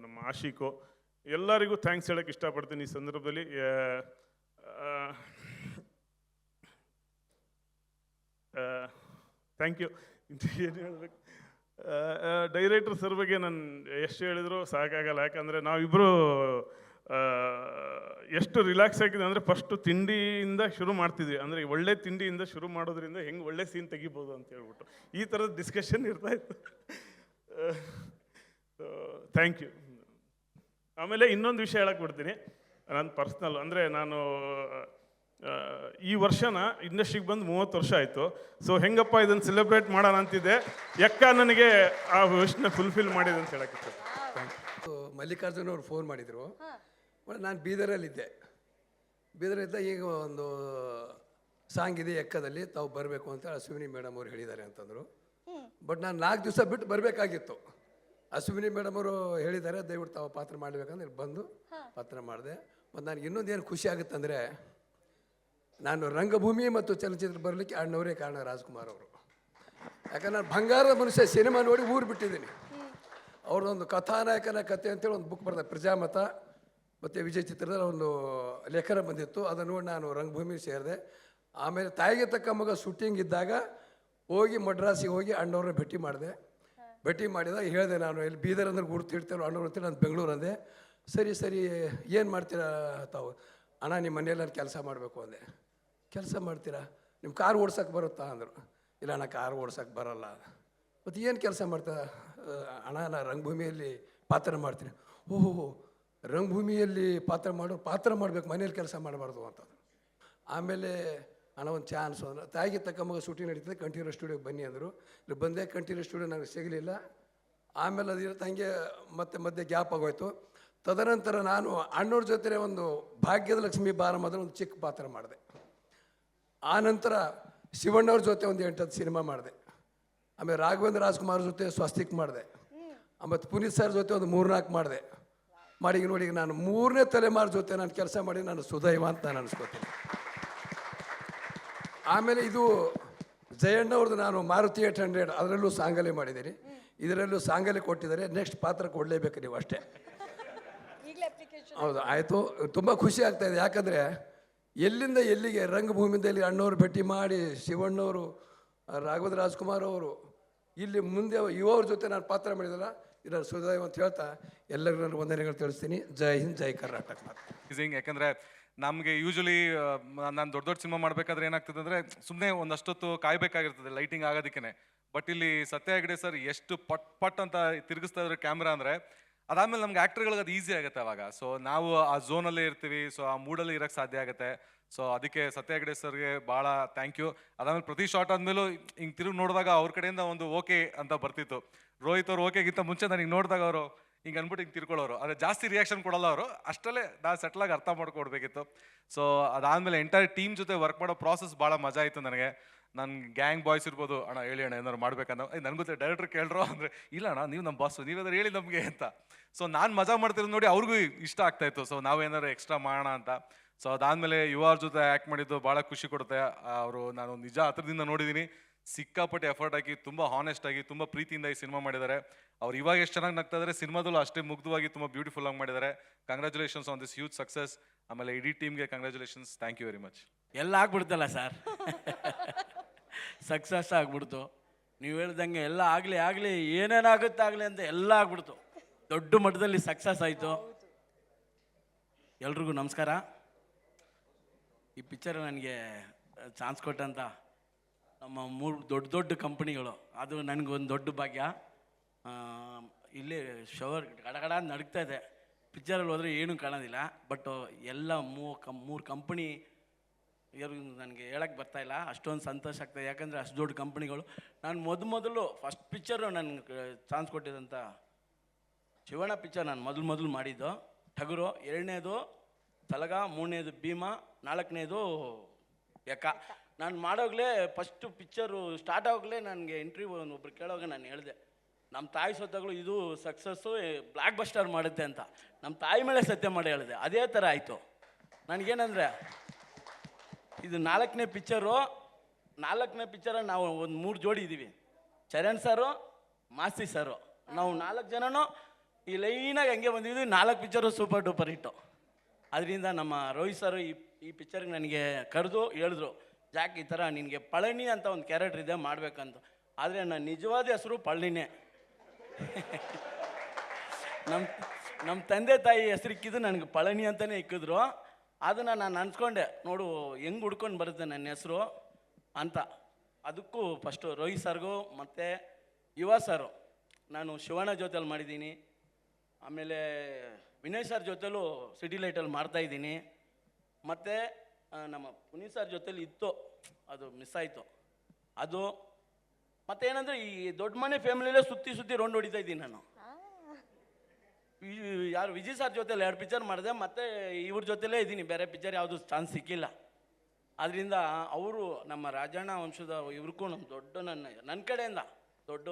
ನಮ್ಮ ಆಶಿಕು, ಎಲ್ಲರಿಗೂ ಥ್ಯಾಂಕ್ಸ್ ಹೇಳೋಕ್ಕೆ ಇಷ್ಟಪಡ್ತೀನಿ ಈ ಸಂದರ್ಭದಲ್ಲಿ. Thank you. ಏನು ಹೇಳಬೇಕು, ಡೈರೆಕ್ಟರ್ ಸರ್ ಬಗ್ಗೆ ನಾನು ಎಷ್ಟು ಹೇಳಿದ್ರು ಸಾಕಾಗಲ್ಲ. ಯಾಕಂದರೆ ನಾವಿಬ್ಬರು ಎಷ್ಟು ರಿಲ್ಯಾಕ್ಸ್ ಆಗಿದೆ ಅಂದರೆ, ಫಸ್ಟು ತಿಂಡಿಯಿಂದ ಶುರು ಮಾಡ್ತಿದ್ವಿ. ಅಂದರೆ ಒಳ್ಳೆ ತಿಂಡಿಯಿಂದ ಶುರು ಮಾಡೋದ್ರಿಂದ ಹೆಂಗೆ ಒಳ್ಳೆ ಸೀನ್ ತೆಗಿಬೋದು ಅಂತ ಹೇಳ್ಬಿಟ್ಟು ಈ ಥರದ ಡಿಸ್ಕಷನ್ ಇರ್ತಾಯಿತ್ತು. Thank you. ಆಮೇಲೆ ಇನ್ನೊಂದು ವಿಷಯ ಹೇಳಕ್ಕೆ ಬಿಡ್ತೀನಿ, ನನ್ನ ಪರ್ಸ್ನಲ್. ಅಂದರೆ ನಾನು ಈ ವರ್ಷನ ಇಂಡಸ್ಟ್ರಿಗೆ ಬಂದು 30 ವರ್ಷ ಆಯಿತು. ಸೊ ಹೆಂಗಪ್ಪ ಇದನ್ನು ಸೆಲೆಬ್ರೇಟ್ ಮಾಡೋಣ ಅಂತಿದ್ದೆ, ಯಕ್ಕ ನನಗೆ ಆ ವಿಶ್ನ ಫುಲ್ಫಿಲ್ ಮಾಡಿದೆ ಅಂತ ಹೇಳಕ್ಕೆ. ಮಲ್ಲಿಕಾರ್ಜುನ್ ಅವ್ರು ಫೋನ್ ಮಾಡಿದರು. ನಾನು ಬೀದರಲ್ಲಿದ್ದೆ. ಈಗ ಒಂದು ಸಾಂಗ್ ಇದೆ ಎಕ್ಕದಲ್ಲಿ, ತಾವು ಬರಬೇಕು ಅಂತ ಅಶ್ವಿನಿ ಮೇಡಮ್ ಅವ್ರು ಹೇಳಿದ್ದಾರೆ ಅಂತಂದರು. ಬಟ್ ನಾನು 4 ದಿವಸ ಬಿಟ್ಟು ಬರಬೇಕಾಗಿತ್ತು. ಅಶ್ವಿನಿ ಮೇಡಮ್ ಅವರು ಹೇಳಿದ್ದಾರೆ, ದಯವಿಟ್ಟು ತಾವು ಪಾತ್ರ ಮಾಡಬೇಕಂದ್ರೆ ಬಂದು ಪಾತ್ರ ಮಾಡಿದೆ. ಮತ್ತು ನನಗೆ ಇನ್ನೊಂದೇನು ಖುಷಿ ಆಗುತ್ತಂದರೆ, ನಾನು ರಂಗಭೂಮಿ ಮತ್ತು ಚಲನಚಿತ್ರ ಬರಲಿಕ್ಕೆ ಅಣ್ಣವರೇ ಕಾರಣ, ರಾಜ್ಕುಮಾರ್ ಅವರು. ಯಾಕಂದ್ರೆ ನಾನು ಬಂಗಾರದ ಮನುಷ್ಯ ಸಿನಿಮಾ ನೋಡಿ ಊರು ಬಿಟ್ಟಿದ್ದೀನಿ. ಅವ್ರದ್ದೊಂದು ಕಥಾನಾಯಕನ ಕಥೆ ಅಂತೇಳಿ ಒಂದು ಬುಕ್ ಬರ್ತದೆ, ಪ್ರಜಾಮತ ಮತ್ತು ವಿಜಯ್ ಚಿತ್ರದ ಒಂದು ಲೇಖನ ಬಂದಿತ್ತು. ಅದನ್ನು ನೋಡಿ ನಾನು ರಂಗಭೂಮಿ ಸೇರಿದೆ. ಆಮೇಲೆ ತಾಯಿಗೆ ತಕ್ಕ ಮಗ ಶೂಟಿಂಗ್ ಇದ್ದಾಗ ಹೋಗಿ ಮಡ್ರಾಸಿಗೆ ಹೋಗಿ ಅಣ್ಣವ್ರನ್ನ ಭೇಟಿ ಮಾಡಿದಾಗ ಹೇಳಿದೆ, ನಾನು ಇಲ್ಲಿ ಬೀದರ್ ಅಂದ್ರೆ ಗುರುತು ಇಡ್ತೇವೆ ಅಣ್ಣವ್ರು ಅಂತೇಳಿ ನಾನು ಬೆಂಗಳೂರು ಅಂದೆ. ಸರಿ ಏನು ಮಾಡ್ತೀರಾ ತಾವು? ಅಣ್ಣ ನಿಮ್ಮ ಮನೆಯಲ್ಲಿ ನಾನು ಕೆಲಸ ಮಾಡಬೇಕು ಅಂದೆ. ಕೆಲಸ ಮಾಡ್ತೀರಾ? ನಿಮ್ಮ ಕಾರ್ ಓಡ್ಸೋಕ್ಕೆ ಬರುತ್ತಾ ಅಂದರು. ಇಲ್ಲ ಅಣ್ಣ, ಕಾರ್ ಓಡ್ಸೋಕ್ಕೆ ಬರಲ್ಲ. ಮತ್ತು ಏನು ಕೆಲಸ ಮಾಡ್ತಾ? ಅಣ್ಣ ನಾನು ರಂಗಭೂಮಿಯಲ್ಲಿ ಪಾತ್ರ ಮಾಡ್ತೀನಿ. ಓಹೋ, ರಂಗಭೂಮಿಯಲ್ಲಿ ಪಾತ್ರ ಮಾಡಬೇಕು, ಮನೇಲಿ ಕೆಲಸ ಮಾಡಬಾರ್ದು ಅಂತಂದು. ಆಮೇಲೆ ಅಣ್ಣ ಒಂದು ಚಾನ್ಸ್ ಅಂದ್ರೆ, ತಾಯಿಗೆ ತಕ್ಕ ಮಗ ಶೂಟಿಂಗ್ ನಡೀತದೆ, ಕಂಠೀರವ ಸ್ಟುಡಿಯೋಗೆ ಬನ್ನಿ ಅಂದರು. ಇಲ್ಲಿ ಬಂದೆ, ಕಂಠೀರವ ಸ್ಟುಡಿಯೋ ನನಗೆ ಸಿಗಲಿಲ್ಲ. ಆಮೇಲೆ ಅದಿರುತ್ತೆ ಹಂಗೆ ಮತ್ತೆ ಮಧ್ಯೆ ಗ್ಯಾಪ್ ಆಗೋಯ್ತು. ತದನಂತರ ನಾನು ಅಣ್ಣವ್ರ ಜೊತೆ ಒಂದು ಭಾಗ್ಯದ ಲಕ್ಷ್ಮಿ ಬಾರಮ್ಮದ ಒಂದು ಚಿಕ್ಕ ಪಾತ್ರ ಮಾಡಿದೆ. ಆ ನಂತರ ಶಿವಣ್ಣವ್ರ ಜೊತೆ ಒಂದು 8-10 ಸಿನಿಮಾ ಮಾಡಿದೆ. ಆಮೇಲೆ ರಾಘವೇಂದ್ರ ರಾಜ್ಕುಮಾರ್ ಜೊತೆ ಸ್ವಸ್ತಿಕ್ ಮಾಡಿದೆ. ಆಮೇಲೆ ಪುನೀತ್ ಸರ್ ಜೊತೆ ಒಂದು 3-4 ಮಾಡಿದೆ. ಈಗ ನೋಡಿ, ನಾನು 3ನೇ ತಲೆಮಾರು ಜೊತೆ ನಾನು ಕೆಲಸ ಮಾಡಿ ನಾನು ಸುದೈವ ಅಂತ ನಾನು ಅನ್ಸ್ಕೊತೀನಿ. ಆಮೇಲೆ ಇದು ಜಯಣ್ಣವ್ರದ್ದು ನಾನು ಮಾರುತಿ 800 ಅದರಲ್ಲೂ ಸಾಂಗಲೆ ಮಾಡಿದ್ದೀನಿ, ಇದರಲ್ಲೂ ಸಾಂಗಲೆ ಕೊಟ್ಟಿದ್ದಾರೆ. ನೆಕ್ಸ್ಟ್ ಪಾತ್ರ ಕೊಡಲೇಬೇಕು ನೀವು ಅಷ್ಟೇ. ಹೌದು, ಆಯಿತು. ತುಂಬ ಖುಷಿ ಆಗ್ತಾಯಿದೆ. ಯಾಕಂದರೆ ಎಲ್ಲಿಂದ ಎಲ್ಲಿಗೆ ರಂಗಭೂಮಿಯಿಂದ ಇಲ್ಲಿ ಅಣ್ಣವ್ರು ಭೇಟಿ ಮಾಡಿ, ಶಿವಣ್ಣವರು, ರಾಘವೇಂದ್ರ ರಾಜ್ಕುಮಾರ್ ಅವರು, ಇಲ್ಲಿ ಮುಂದೆ ಯುವವ್ರ ಜೊತೆ ನಾನು ಪಾತ್ರ ಮಾಡಿದಲ್ಲ, ಇದರ ಸುದೈವ ಅಂತ ಹೇಳ್ತಾ ಎಲ್ಲರಿಗೂ ನಾನು ವಂದನೆಗಳು ತಿಳಿಸ್ತೀನಿ. ಜೈ ಹಿಂದ್, ಜೈ ಕರ್ನಾಟಕ. ಯಾಕಂದರೆ ನಮಗೆ ಯೂಶ್ವಲಿ ನಾನು ದೊಡ್ಡ ಸಿನಿಮಾ ಮಾಡಬೇಕಾದ್ರೆ ಏನಾಗ್ತದೆ ಅಂದರೆ, ಸುಮ್ಮನೆ ಒಂದಷ್ಟೊತ್ತು ಕಾಯಬೇಕಾಗಿರ್ತದೆ ಲೈಟಿಂಗ್ ಆಗೋದಕ್ಕೆ. ಬಟ್ ಇಲ್ಲಿ ಸತ್ಯ ಹೆಗ್ಡೆ ಸರ್ ಎಷ್ಟು ಪಟ್ ಅಂತ ತಿರುಗಿಸ್ತಾ ಇದ್ರೆ ಕ್ಯಾಮ್ರಾ ಅಂದರೆ, ಅದಾದಮೇಲೆ ನಮ್ಗೆ ಆ್ಯಕ್ಟರ್ಗಳಿಗೆ ಅದು ಈಸಿ ಆಗುತ್ತೆ ಅವಾಗ. ಸೊ ನಾವು ಆ ಝೋನಲ್ಲೇ ಇರ್ತೀವಿ, ಸೊ ಆ ಮೂಡಲ್ಲಿ ಇರೋಕ್ಕೆ ಸಾಧ್ಯ ಆಗುತ್ತೆ. ಸೊ ಅದಕ್ಕೆ ಸತ್ಯ ಹೆಗ್ಡೆ ಸರ್ಗೆ ಭಾಳ ಥ್ಯಾಂಕ್ ಯು. ಅದಾದಮೇಲೆ ಪ್ರತಿ ಶಾರ್ಟ್ ಆದಮೇಲೂ ಹಿಂಗೆ ತಿರುಗಿ ನೋಡಿದಾಗ ಅವ್ರ ಕಡೆಯಿಂದ ಒಂದು ಓಕೆ ಅಂತ ಬರ್ತಿತ್ತು. ರೋಹಿತ್ ಅವ್ರು ಓಕೆಗಿಂತ ಮುಂಚೆ ನನಗೆ ನೋಡಿದಾಗ ಅವರು ಹಿಂಗೆ ಅಂದ್ಬಿಟ್ಟು ಹಿಂಗೆ ತಿರ್ಕೊಳ್ಳೋರು, ಆದರೆ ಜಾಸ್ತಿ ರಿಯಾಕ್ಷನ್ ಕೊಡಲ್ಲ ಅವರು. ಅಷ್ಟಲ್ಲೇ ನಾನು ಸೆಟ್ಲಾಗಿ ಅರ್ಥ ಮಾಡ್ಕೊಡ್ಬೇಕಿತ್ತು. ಸೊ ಅದಾದಮೇಲೆ ಎಂಟೈರ್ ಟೀಮ್ ಜೊತೆ ವರ್ಕ್ ಮಾಡೋ ಪ್ರಾಸೆಸ್ ಭಾಳ ಮಜಾ ಆಯಿತು ನನಗೆ. ನನ್ನ ಗ್ಯಾಂಗ್ ಬಾಯ್ಸ್ ಇರ್ಬೋದು, ಅಣ್ಣ ಹೇಳಿ ಅಣ್ಣ ಏನಾದ್ರು ಮಾಡ್ಬೇಕನ್ನೋ, ನನಗೆ ಗೊತ್ತಿಲ್ಲ ಡೈರೆಕ್ಟ್ರ್ ಕೇಳ್ರೋ ಅಂದರೆ, ಇಲ್ಲ ಅಣ್ಣ ನೀವು ನಮ್ಮ ಬಾಸು, ನೀವೇನಾದ್ರು ಹೇಳಿ ನಮಗೆ ಅಂತ. ಸೊ ನಾನು ಮಜಾ ಮಾಡ್ತಿರೋದು ನೋಡಿ ಅವ್ರಿಗೂ ಇಷ್ಟ ಆಗ್ತಾಯಿತ್ತು. ಸೊ ನಾವೇನಾದ್ರು ಎಕ್ಸ್ಟ್ರಾ ಮಾಡೋಣ ಅಂತ. ಸೊ ಅದಾದಮೇಲೆ ಯುವರ ಜೊತೆ ಆ್ಯಕ್ಟ್ ಮಾಡಿದ್ದು ಭಾಳ ಖುಷಿ ಕೊಡುತ್ತೆ. ಅವರು ನಾನು ನಿಜ ಹತ್ರದಿಂದ ನೋಡಿದ್ದೀನಿ, ಸಿಕ್ಕಾಪಟ್ಟೆ ಎಫರ್ಟ್ ಹಾಕಿ, ತುಂಬ ಹಾನೆಸ್ಟ್ ಆಗಿ, ತುಂಬ ಪ್ರೀತಿಯಿಂದ ಈ ಸಿನಿಮಾ ಮಾಡಿದ್ದಾರೆ. ಅವ್ರು ಇವಾಗ ಎಷ್ಟು ಚೆನ್ನಾಗಿ ನಗ್ತಾ ಇದ್ದಾರೆ, ಸಿನಿಮಾದಲ್ಲೂ ಅಷ್ಟೇ ಮುಗ್ಧವಾಗಿ ತುಂಬ ಬ್ಯೂಟಿಫುಲ್ ಆಗಿ ಮಾಡಿದ್ದಾರೆ. Congratulations on this huge success. ಆಮೇಲೆ ಇಡೀ ಟೀಮ್ಗೆ congratulations. Thank you very much. ಎಲ್ಲ ಆಗ್ಬಿಡ್ತಲ್ಲ ಸರ್, ಸಕ್ಸಸ್ ಆಗ್ಬಿಡ್ತು. ನೀವು ಹೇಳ್ದಂಗೆ ಎಲ್ಲ ಆಗಲಿ ಏನೇನಾಗುತ್ತಾಗಲಿ ಅಂತ ಎಲ್ಲ ಆಗ್ಬಿಡ್ತು. ದೊಡ್ಡ ಮಟ್ಟದಲ್ಲಿ ಸಕ್ಸಸ್ ಆಯಿತು. ಎಲ್ರಿಗೂ ನಮಸ್ಕಾರ. ಈ ಪಿಕ್ಚರ್ ನನಗೆ ಚಾನ್ಸ್ ಕೊಟ್ಟಂತ ನಮ್ಮ 3 ದೊಡ್ಡ ಕಂಪ್ನಿಗಳು, ಅದು ನನಗೊಂದು ದೊಡ್ಡ ಭಾಗ್ಯ. ಇಲ್ಲಿ ಶವರ್ ಗಡಗಡ ನಡುಗ್ತಾ ಇದೆ. ಪಿಕ್ಚರಲ್ಲಿ ಹೋದರೆ ಏನೂ ಕಾಣೋದಿಲ್ಲ. ಬಟ್ ಎಲ್ಲ ಮೂರು ಕಂಪ್ನಿ ಇವರು ನನಗೆ ಹೇಳಕ್ಕೆ ಬರ್ತಾಯಿಲ್ಲ, ಅಷ್ಟೊಂದು ಸಂತೋಷ ಆಗ್ತಾಯಿದೆ. ಯಾಕಂದರೆ ಅಷ್ಟು ದೊಡ್ಡ ಕಂಪ್ನಿಗಳು. ನಾನು ಮೊದಲು ಫಸ್ಟ್ ಪಿಕ್ಚರು ನನಗೆ ಚಾನ್ಸ್ ಕೊಟ್ಟಿದ್ದಂಥ ಶಿವಣ್ಣ ಪಿಕ್ಚರ್ ನಾನು ಮೊದಲು ಮಾಡಿದ್ದು ಟಗರು, 2ನೇದು ತಲಗ, 3ನೇದು ಭೀಮ, 4ನೇದು ಯಕ. ನಾನು ಮಾಡೋಗ್ಲೇ ಫಸ್ಟು ಪಿಕ್ಚರು ಸ್ಟಾರ್ಟ್ ಆಗೋಗ್ಲೇ ನನಗೆ ಇಂಟರ್ವ್ಯೂ ಒಬ್ರು ಕೇಳೋವಾಗ ನಾನು ಹೇಳಿದೆ, ನಮ್ಮ ತಾಯಿ ಸತ್ತಾಗಲೂ ಇದು ಸಕ್ಸಸ್ಸು ಬ್ಲಾಕ್ ಬಸ್ಟರ್ ಮಾಡುತ್ತೆ ಅಂತ. ನಮ್ಮ ತಾಯಿ ಮೇಲೆ ಸತ್ಯ ಮಾಡಿ ಹೇಳಿದೆ. ಅದೇ ಥರ ಆಯಿತು. ನನಗೇನಂದರೆ ಇದು 4ನೇ ಪಿಕ್ಚರು. 4ನೇ ಪಿಕ್ಚರಲ್ಲಿ ನಾವು ಒಂದು 3 ಜೋಡಿ ಇದ್ದೀವಿ. ಚರಣ್ ಸರು, ಮಾಸ್ತಿ ಸರು, ನಾವು 4 ಜನನೂ ಈ ಲೈನಾಗಿ ಹಂಗೆ ಬಂದಿದ್ವಿ. 4 ಪಿಕ್ಚರು ಸೂಪರ್ ಡೂಪರ್ ಹಿಟ್ಟು. ಅದರಿಂದ ನಮ್ಮ ರೋಹಿತ್ ಸರು ಈ ಪಿಕ್ಚರ್ಗೆ ನನಗೆ ಕರೆದು ಹೇಳಿದ್ರು, ಜಾಕ್ ಈ ಥರ ನಿನಗೆ ಪಳನಿ ಅಂತ ಒಂದು ಕ್ಯಾರೆಕ್ಟರ್ ಇದೆ ಮಾಡಬೇಕಂತ. ಆದರೆ ನನ್ನ ನಿಜವಾದ ಹೆಸರು ಪಳನಿನೇ. ನಮ್ಮ ತಂದೆ ತಾಯಿ ಹೆಸರಿಕ್ಕಿದ್ದು ನನಗೆ ಪಳನಿ ಅಂತಲೇ ಇಕ್ಕಿದ್ರು. ಅದನ್ನು ನಾನು ಅನ್ಸ್ಕೊಂಡೆ, ನೋಡು ಹೆಂಗೆ ಹುಡ್ಕೊಂಡು ಬರುತ್ತೆ ನನ್ನ ಹೆಸರು ಅಂತ. ಅದಕ್ಕೂ ಫಸ್ಟು ರೋಹಿತ್ ಸರ್ಗೂ ಮತ್ತು ಯುವ ಸರು ನಾನು ಶಿವಣ್ಣ ಜೊತೆಲಿ ಮಾಡಿದ್ದೀನಿ. ಆಮೇಲೆ ವಿನಯ್ ಸರ್ ಜೊತೆಲೂ ಸಿಟಿ ಲೈಟಲ್ಲಿ ಮಾಡ್ತಾಯಿದ್ದೀನಿ. ಮತ್ತು ನಮ್ಮ ಪುನೀತ್ ಸರ್ ಜೊತೆಲಿ ಇತ್ತು, ಅದು ಮಿಸ್ ಆಯಿತು. ಅದು ಮತ್ತೇನಂದರೆ ಈ ದೊಡ್ಡ ಮನೆ ಫ್ಯಾಮಿಲಿಯಲ್ಲೇ ಸುತ್ತಿ ರೌಂಡ್ ಹೊಡಿತಾ ಇದ್ದೀನಿ ನಾನು. ಯಾರು ವಿಜಯ್ ಸರ್ ಜೊತೆಲಿ 2 ಪಿಕ್ಚರ್ ಮಾಡಿದೆ, ಮತ್ತು ಇವ್ರ ಜೊತೆಲೇ ಇದ್ದೀನಿ. ಬೇರೆ ಪಿಕ್ಚರ್ ಯಾವುದು ಚಾನ್ಸ್ ಸಿಕ್ಕಿಲ್ಲ. ಆದ್ದರಿಂದ ಅವರು ನಮ್ಮ ರಾಜಣ್ಣ ವಂಶದ ಇವ್ರಿಗೂ ದೊಡ್ಡ ನನ್ನ ಕಡೆಯಿಂದ ದೊಡ್ಡ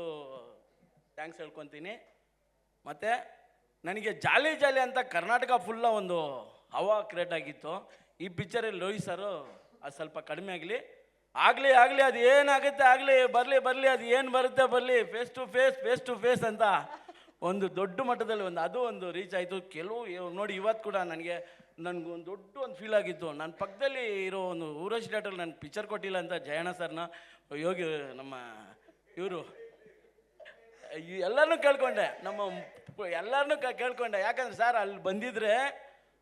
ಥ್ಯಾಂಕ್ಸ್ ಹೇಳ್ಕೊತೀನಿ. ಮತ್ತು ನನಗೆ ಜಾಲಿ ಅಂತ ಕರ್ನಾಟಕ ಫುಲ್ಲ ಒಂದು ಹವಾ ಕ್ರಿಯೇಟ್ ಆಗಿತ್ತು. ಈ ಪಿಕ್ಚರಲ್ಲಿ ರೋಹಿತ್ ಸರು ಅದು ಸ್ವಲ್ಪ ಕಡಿಮೆ ಆಗಲಿ ಅದು ಏನಾಗುತ್ತೆ ಆಗಲಿ, ಬರಲಿ ಅದು ಏನು ಬರುತ್ತೆ ಬರಲಿ, ಫೇಸ್ ಟು ಫೇಸ್ ಅಂತ ಒಂದು ದೊಡ್ಡ ಮಟ್ಟದಲ್ಲಿ ಅದು ಒಂದು ರೀಚ್ ಆಯಿತು. ಕೆಲವು ನೋಡಿ ಇವತ್ತು ಕೂಡ ನನಗೊಂದು ದೊಡ್ಡ ಒಂದು ಫೀಲ್ ಆಗಿತ್ತು. ನನ್ನ ಪಕ್ಕದಲ್ಲಿ ಇರೋ ಒಂದು ಊರ್ವಶಿ ಥಿಯೇಟ್ರಲ್ಲಿ ನನಗೆ ಪಿಕ್ಚರ್ ಕೊಟ್ಟಿಲ್ಲ ಅಂತ ಜಯಣ್ಣ ಸರ್ನ, ಯೋಗಿ ನಮ್ಮ ಇವರು ಎಲ್ಲರನ್ನೂ ಕೇಳ್ಕೊಂಡೆ, ಎಲ್ಲರನ್ನೂ ಕೇಳ್ಕೊಂಡೆ. ಯಾಕಂದ್ರೆ ಸರ್ ಅಲ್ಲಿ ಬಂದಿದ್ರೆ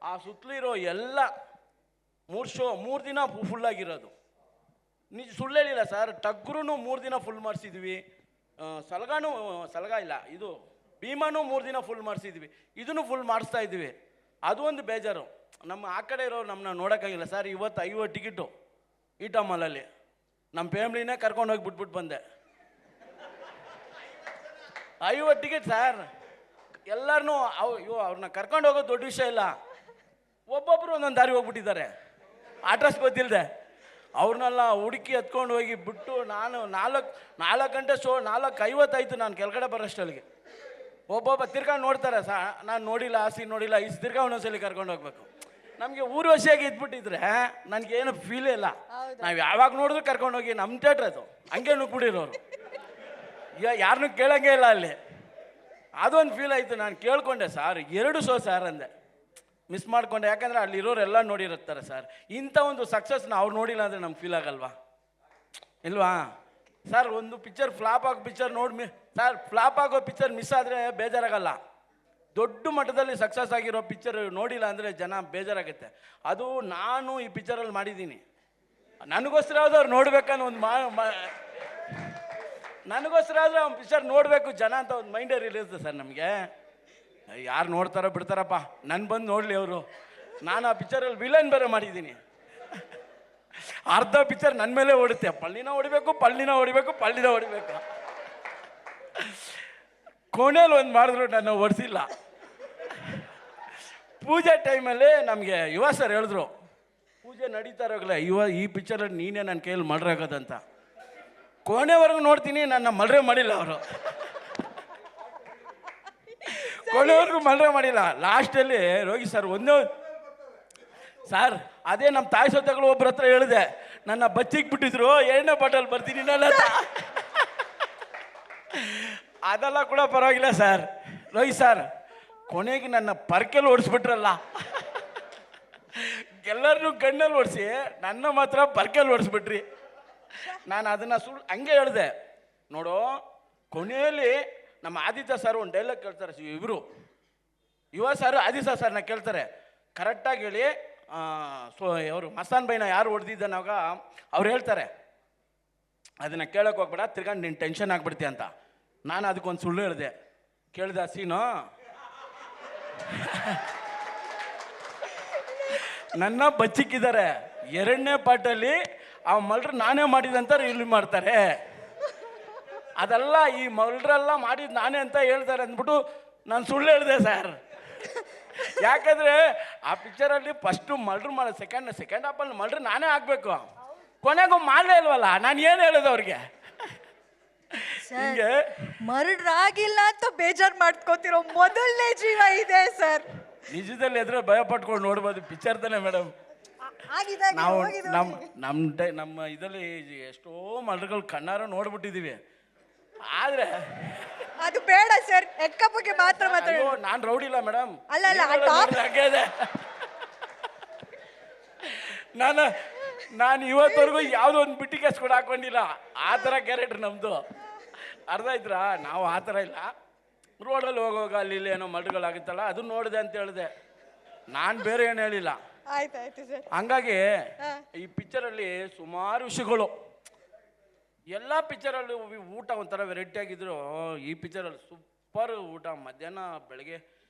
ಆ ಸುತ್ತಲಿರೋ ಎಲ್ಲ 3 ದಿನ ಫುಲ್ಲಾಗಿರೋದು. ಸುಳ್ಳು ಹೇಳಿಲ್ಲ ಸರ್. ಟಗ್ರೂ 3 ದಿನ ಫುಲ್ ಮಾಡಿಸಿದ್ವಿ. ಸಲಗ ಇಲ್ಲ, ಇದು ಭೀಮಾನು 3 ದಿನ ಫುಲ್ ಮಾಡಿಸಿದ್ವಿ. ಇದನ್ನು ಫುಲ್ ಮಾಡಿಸ್ತಾ ಇದ್ವಿ. ಅದು ಒಂದು ಬೇಜಾರು. ನಮ್ಮ ಆ ಕಡೆ ಇರೋರು ನಮ್ಮನ್ನ ನೋಡೋಕ್ಕಾಗಿಲ್ಲ ಸರ್. ಇವತ್ತು 50 ಟಿಕೆಟು ಈಟಾ ಮಾಲಲ್ಲಿ ನಮ್ಮ ಫ್ಯಾಮ್ಲಿನೇ ಕರ್ಕೊಂಡು ಹೋಗಿ ಬಿಟ್ಬಿಟ್ಟು ಬಂದೆ. 50 ಟಿಕೆಟ್ ಸರ್. ಎಲ್ಲರನ್ನೂ ಅವ್ರನ್ನ ಕರ್ಕೊಂಡು ಹೋಗೋದು ದೊಡ್ಡ ವಿಷಯ ಇಲ್ಲ. ಒಬ್ಬೊಬ್ಬರು ಒಂದೊಂದು ದಾರಿ ಹೋಗ್ಬಿಟ್ಟಿದ್ದಾರೆ, ಅಡ್ರೆಸ್ ಗೊತ್ತಿಲ್ಲದೆ. ಅವ್ರನ್ನೆಲ್ಲ ಹುಡುಕಿ ಎತ್ಕೊಂಡು ಹೋಗಿ ಬಿಟ್ಟು ನಾನು 4 ಗಂಟೆ ಶೋ 4:50 ನಾನು ಕೆಳಗಡೆ ಬರೋಷ್ಟಲ್ಲಿಗೆ ಒಬ್ಬೊಬ್ಬ ತಿರ್ಕೊಂಡು ನೋಡ್ತಾರೆ ನಾನು ನೋಡಿಲ್ಲ, ನೋಡಿಲ್ಲ, ತಿರ್ಗಾ ಒಂದೊಂದ್ಸಲಿ ಕರ್ಕೊಂಡು ಹೋಗ್ಬೇಕು. ನಮಗೆ ಊರ್ವಶಿಯಾಗಿ ಇದ್ಬಿಟ್ಟಿದ್ರೆ ನನಗೇನು ಫೀಲೇ ಇಲ್ಲ. ನಾವು ಯಾವಾಗ ನೋಡಿದ್ರು ಕರ್ಕೊಂಡು ಹೋಗಿ ನಮ್ಮ ಥಿಯೇಟ್ರ್ ಅದು ಹಂಗೆ ನುಗ್ಬಿಟ್ಟಿರೋರು. ಯಾರನ್ನೂ ಕೇಳೋಂಗೇ ಇಲ್ಲ ಅಲ್ಲಿ. ಅದೊಂದು ಫೀಲ್ ಆಯಿತು. ನಾನು ಕೇಳ್ಕೊಂಡೆ ಸರ್ 2 ಶೋ ಸರ್ ಅಂದೆ, ಮಿಸ್ ಮಾಡಿಕೊಂಡೆ. ಯಾಕಂದರೆ ಅಲ್ಲಿರೋರೆಲ್ಲ ನೋಡಿರುತ್ತಾರೆ ಸರ್. ಇಂಥ ಒಂದು ಸಕ್ಸಸ್ನ ಅವ್ರು ನೋಡಿಲ್ಲ ಅಂದರೆ ನಮ್ಗೆ ಫೀಲ್ ಆಗಲ್ವಾ ಇಲ್ವಾ ಸರ್? ಒಂದು ಪಿಕ್ಚರ್ ಫ್ಲಾಪ್ ಆಗೋ ಪಿಕ್ಚರ್ ಫ್ಲಾಪ್ ಆಗೋ ಪಿಕ್ಚರ್ ಮಿಸ್ ಆದರೆ ಬೇಜಾರಾಗಲ್ಲ. ದೊಡ್ಡ ಮಟ್ಟದಲ್ಲಿ ಸಕ್ಸಸ್ ಆಗಿರೋ ಪಿಕ್ಚರ್ ನೋಡಿಲ್ಲ ಅಂದರೆ ಜನ ಬೇಜಾರಾಗುತ್ತೆ. ಅದು ನಾನು ಈ ಪಿಕ್ಚರಲ್ಲಿ ಮಾಡಿದ್ದೀನಿ. ನನಗೋಸ್ಕರ ಆದರೂ ಅವ್ರು ನೋಡ್ಬೇಕನ್ನೋ ಒಂದು ನನಗೋಸ್ಕರ ಆದರೆ ಅವ್ನು ಪಿಕ್ಚರ್ ನೋಡಬೇಕು ಜನ ಅಂತ ಒಂದು ಮೈಂಡಲ್ಲಿ ಇರುತ್ತೆ ಸರ್ ನಮಗೆ. ಯಾರು ನೋಡ್ತಾರೋ ಬಿಡ್ತಾರಪ್ಪ, ಬಂದು ನೋಡಲಿ ಅವರು. ನಾನು ಆ ಪಿಕ್ಚರಲ್ಲಿ ವಿಲನ್ ಬೇರೆ ಮಾಡಿದ್ದೀನಿ. ಅರ್ಧ ಪಿಕ್ಚರ್ ನನ್ನ ಮೇಲೆ ಓಡುತ್ತೆ. ಪಳ್ಳಿನ ಹೊಡಿಬೇಕು. ಕೊನೆಯಲ್ಲಿ ಒಂದು ಮಾಡಿದ್ರು ನನ್ನ ಓಡಿಸಿಲ್ಲ. ಪೂಜೆ ಟೈಮಲ್ಲಿ ನಮಗೆ ಯುವ ಸರ್ ಹೇಳಿದ್ರು, ಪೂಜೆ ನಡೀತಾ ಇರೋಗ್ಲ ಈ ಪಿಕ್ಚರಲ್ಲಿ ನೀನೇ ನನ್ನ ಕೈಯಲ್ಲಿ ಮಡ್ರಾಗೋದಂತ. ಕೊನೆವರೆಗೂ ನೋಡ್ತೀನಿ, ನನ್ನ ಮಲ್ರೆ ಮಾಡಿಲ್ಲ ಅವರು. ಕೊನೆವರೆಗೂ ಮಲ್ರೆ ಮಾಡಿಲ್ಲ. ಲಾಸ್ಟಲ್ಲಿ ರೋಗಿ ಸರ್ ಸರ್ ಅದೇ ನಮ್ಮ ತಾಯಿ ಸೊತ್ತಗಳು ಒಬ್ಬರ ಹತ್ರ ಹೇಳಿದೆ, ನನ್ನ ಬಚ್ಚಿಗೆ ಬಿಟ್ಟಿದ್ರು 2ನೇ ಬಾಟಲ್ ಬರ್ತೀನಿ ಅದೆಲ್ಲ ಕೂಡ ಪರವಾಗಿಲ್ಲ ಸರ್. ರೋಹಿತ್ ಸರ್ ಕೊನೆಗೆ ನನ್ನ ಪರ್ಕೆಲ್ಲಿ ಓಡಿಸ್ಬಿಟ್ರಲ್ಲ. ಎಲ್ಲರನ್ನೂ ಗಣ್ಣಲ್ಲಿ ಓಡಿಸಿ ನನ್ನ ಮಾತ್ರ ಪರ್ಕೆಲ್ಲಿ ಓಡಿಸ್ಬಿಟ್ರಿ. ನಾನು ಅದನ್ನು ಹಂಗೆ ಹೇಳಿದೆ. ನೋಡು, ಕೊನೆಯಲ್ಲಿ ನಮ್ಮ ಆದಿತ್ಯ ಸರ್ ಒಂದು ಡೈಲಾಗ್ ಕೇಳ್ತಾರೆ. ಇವರು ಯುವ ಸರ್ ಆದಿತ್ಯ ಸರ್ನ ಕೇಳ್ತಾರೆ, ಕರೆಕ್ಟಾಗಿ ಹೇಳಿ ಅವರು ಮಸ್ತಾನ್ ಬೈನ ಯಾರು ಹೊಡೆದಿದ್ದಾನಾಗ ಅವ್ರು ಹೇಳ್ತಾರೆ, ಅದನ್ನು ಕೇಳೋಕೆ ಹೋಗ್ಬೇಡ, ತಿರ್ಗಾ ನೀನು ಟೆನ್ಷನ್ ಆಗ್ಬಿಡ್ತಿ ಅಂತ. ನಾನು ಅದಕ್ಕೊಂದು ಸುಳ್ಳು ಹೇಳಿದೆ. ಕೇಳ್ದ ಸೀನು ನನ್ನ ಬಚ್ಚಿಕ್ಕಿದ್ದಾರೆ. 2ನೇ ಪಾರ್ಟಲ್ಲಿ ಆ ಮಲ್ಡ್ರು ನಾನೇ ಮಾಡಿದಂತ ರಿಲೀವ್ ಮಾಡ್ತಾರೆ. ಅದೆಲ್ಲ ಈ ಮಲ್ಡ್ರೆಲ್ಲ ಮಾಡಿದ್ದು ನಾನೇ ಅಂತ ಹೇಳ್ತಾರೆ ಅಂದ್ಬಿಟ್ಟು ನಾನು ಸುಳ್ಳು ಹೇಳಿದೆ ಸರ್. ಯಾಕಂದರೆ ಆ ಪಿಕ್ಚರಲ್ಲಿ ಫಸ್ಟು ಮಲ್ಡ್ರ್ ಮಾಡಿ ಸೆಕೆಂಡ್ ಹಾಫಲ್ಲಿ ಮಲ್ಡ್ರ್ ನಾನೇ ಆಗಬೇಕು. ಕೊನೆಗೂ ಮಾಡಲೇ ಇಲ್ವಲ್ಲ, ನಾನು ಏನು ಹೇಳೋದು ಅವ್ರಿಗೆ? ಹಿಂಗೆ ಮರ್ಡರ್ ಆಗಿಲ್ಲ ಅಂತ ಬೇಜಾರು ಮಾಡ್ಕೋತಿರೋ ಮೊದಲನೇ ಜೀವ ಇದೆ ಸರ್. ನಿಜದಲ್ಲಿ ಎದುರು ಭಯ ಪಟ್ಕೊಂಡು ನೋಡ್ಬೋದು ಪಿಕ್ಚರ್ ತಾನೆ ಮೇಡಮ್. ನಾವು ನಮ್ಮ ಇದರಲ್ಲಿ ಎಷ್ಟೋ ಮಲ್ಡ್ರ್ಗಳು ಕಣ್ಣಾರ ನೋಡ್ಬಿಟ್ಟಿದ್ದೀವಿ. ಆದರೆ ಅದು ಬೇಡ ಸರ್, ಎಕ್ಕಪ್ಪಗೆ ಮಾತ್ರ ಮಾತಾಡಿ. ನಾನು ರೌಡಿಲ್ಲ ಮೇಡಮ್. ಅಲ್ಲ, ನಾನು ಇವತ್ತವರೆಗೂ ಯಾವುದೋ ಒಂದು ಬಿಟ್ಟಿ ಕೇಸ್ ಕೂಡ ಹಾಕೊಂಡಿಲ್ಲ. ಆ ಥರ ಕ್ಯಾರೆಕ್ಟರ್ ನಮ್ಮದು. ಅರ್ಥ ಆಯ್ತಾ? ನಾವು ಆ ಥರ ಇಲ್ಲ. ರೋಡಲ್ಲಿ ಹೋಗುವಾಗ ಅಲ್ಲಿ ಇಲ್ಲಿ ಏನೋ ಮಲ್ಡ್ಗಳಾಗುತ್ತಲ್ಲ ಅದು ನೋಡಿದೆ ಅಂತ ಹೇಳಿದೆ, ನಾನು ಬೇರೆ ಏನು ಹೇಳಿಲ್ಲ. ಆಯ್ತಾಯ್ತು ಸರ್. ಹಂಗಾಗಿ ಈ ಪಿಕ್ಚರಲ್ಲಿ ಸುಮಾರು ವಿಷಯಗಳು, ಎಲ್ಲ ಪಿಕ್ಚರಲ್ಲಿ ಊಟ ಒಂಥರ ವೆರೈಟಿ ಆಗಿದ್ರು. ಈ ಪಿಕ್ಚರಲ್ಲಿ ಸೂಪರ್ ಊಟ. ಮಧ್ಯಾಹ್ನ ಬೆಳಗ್ಗೆ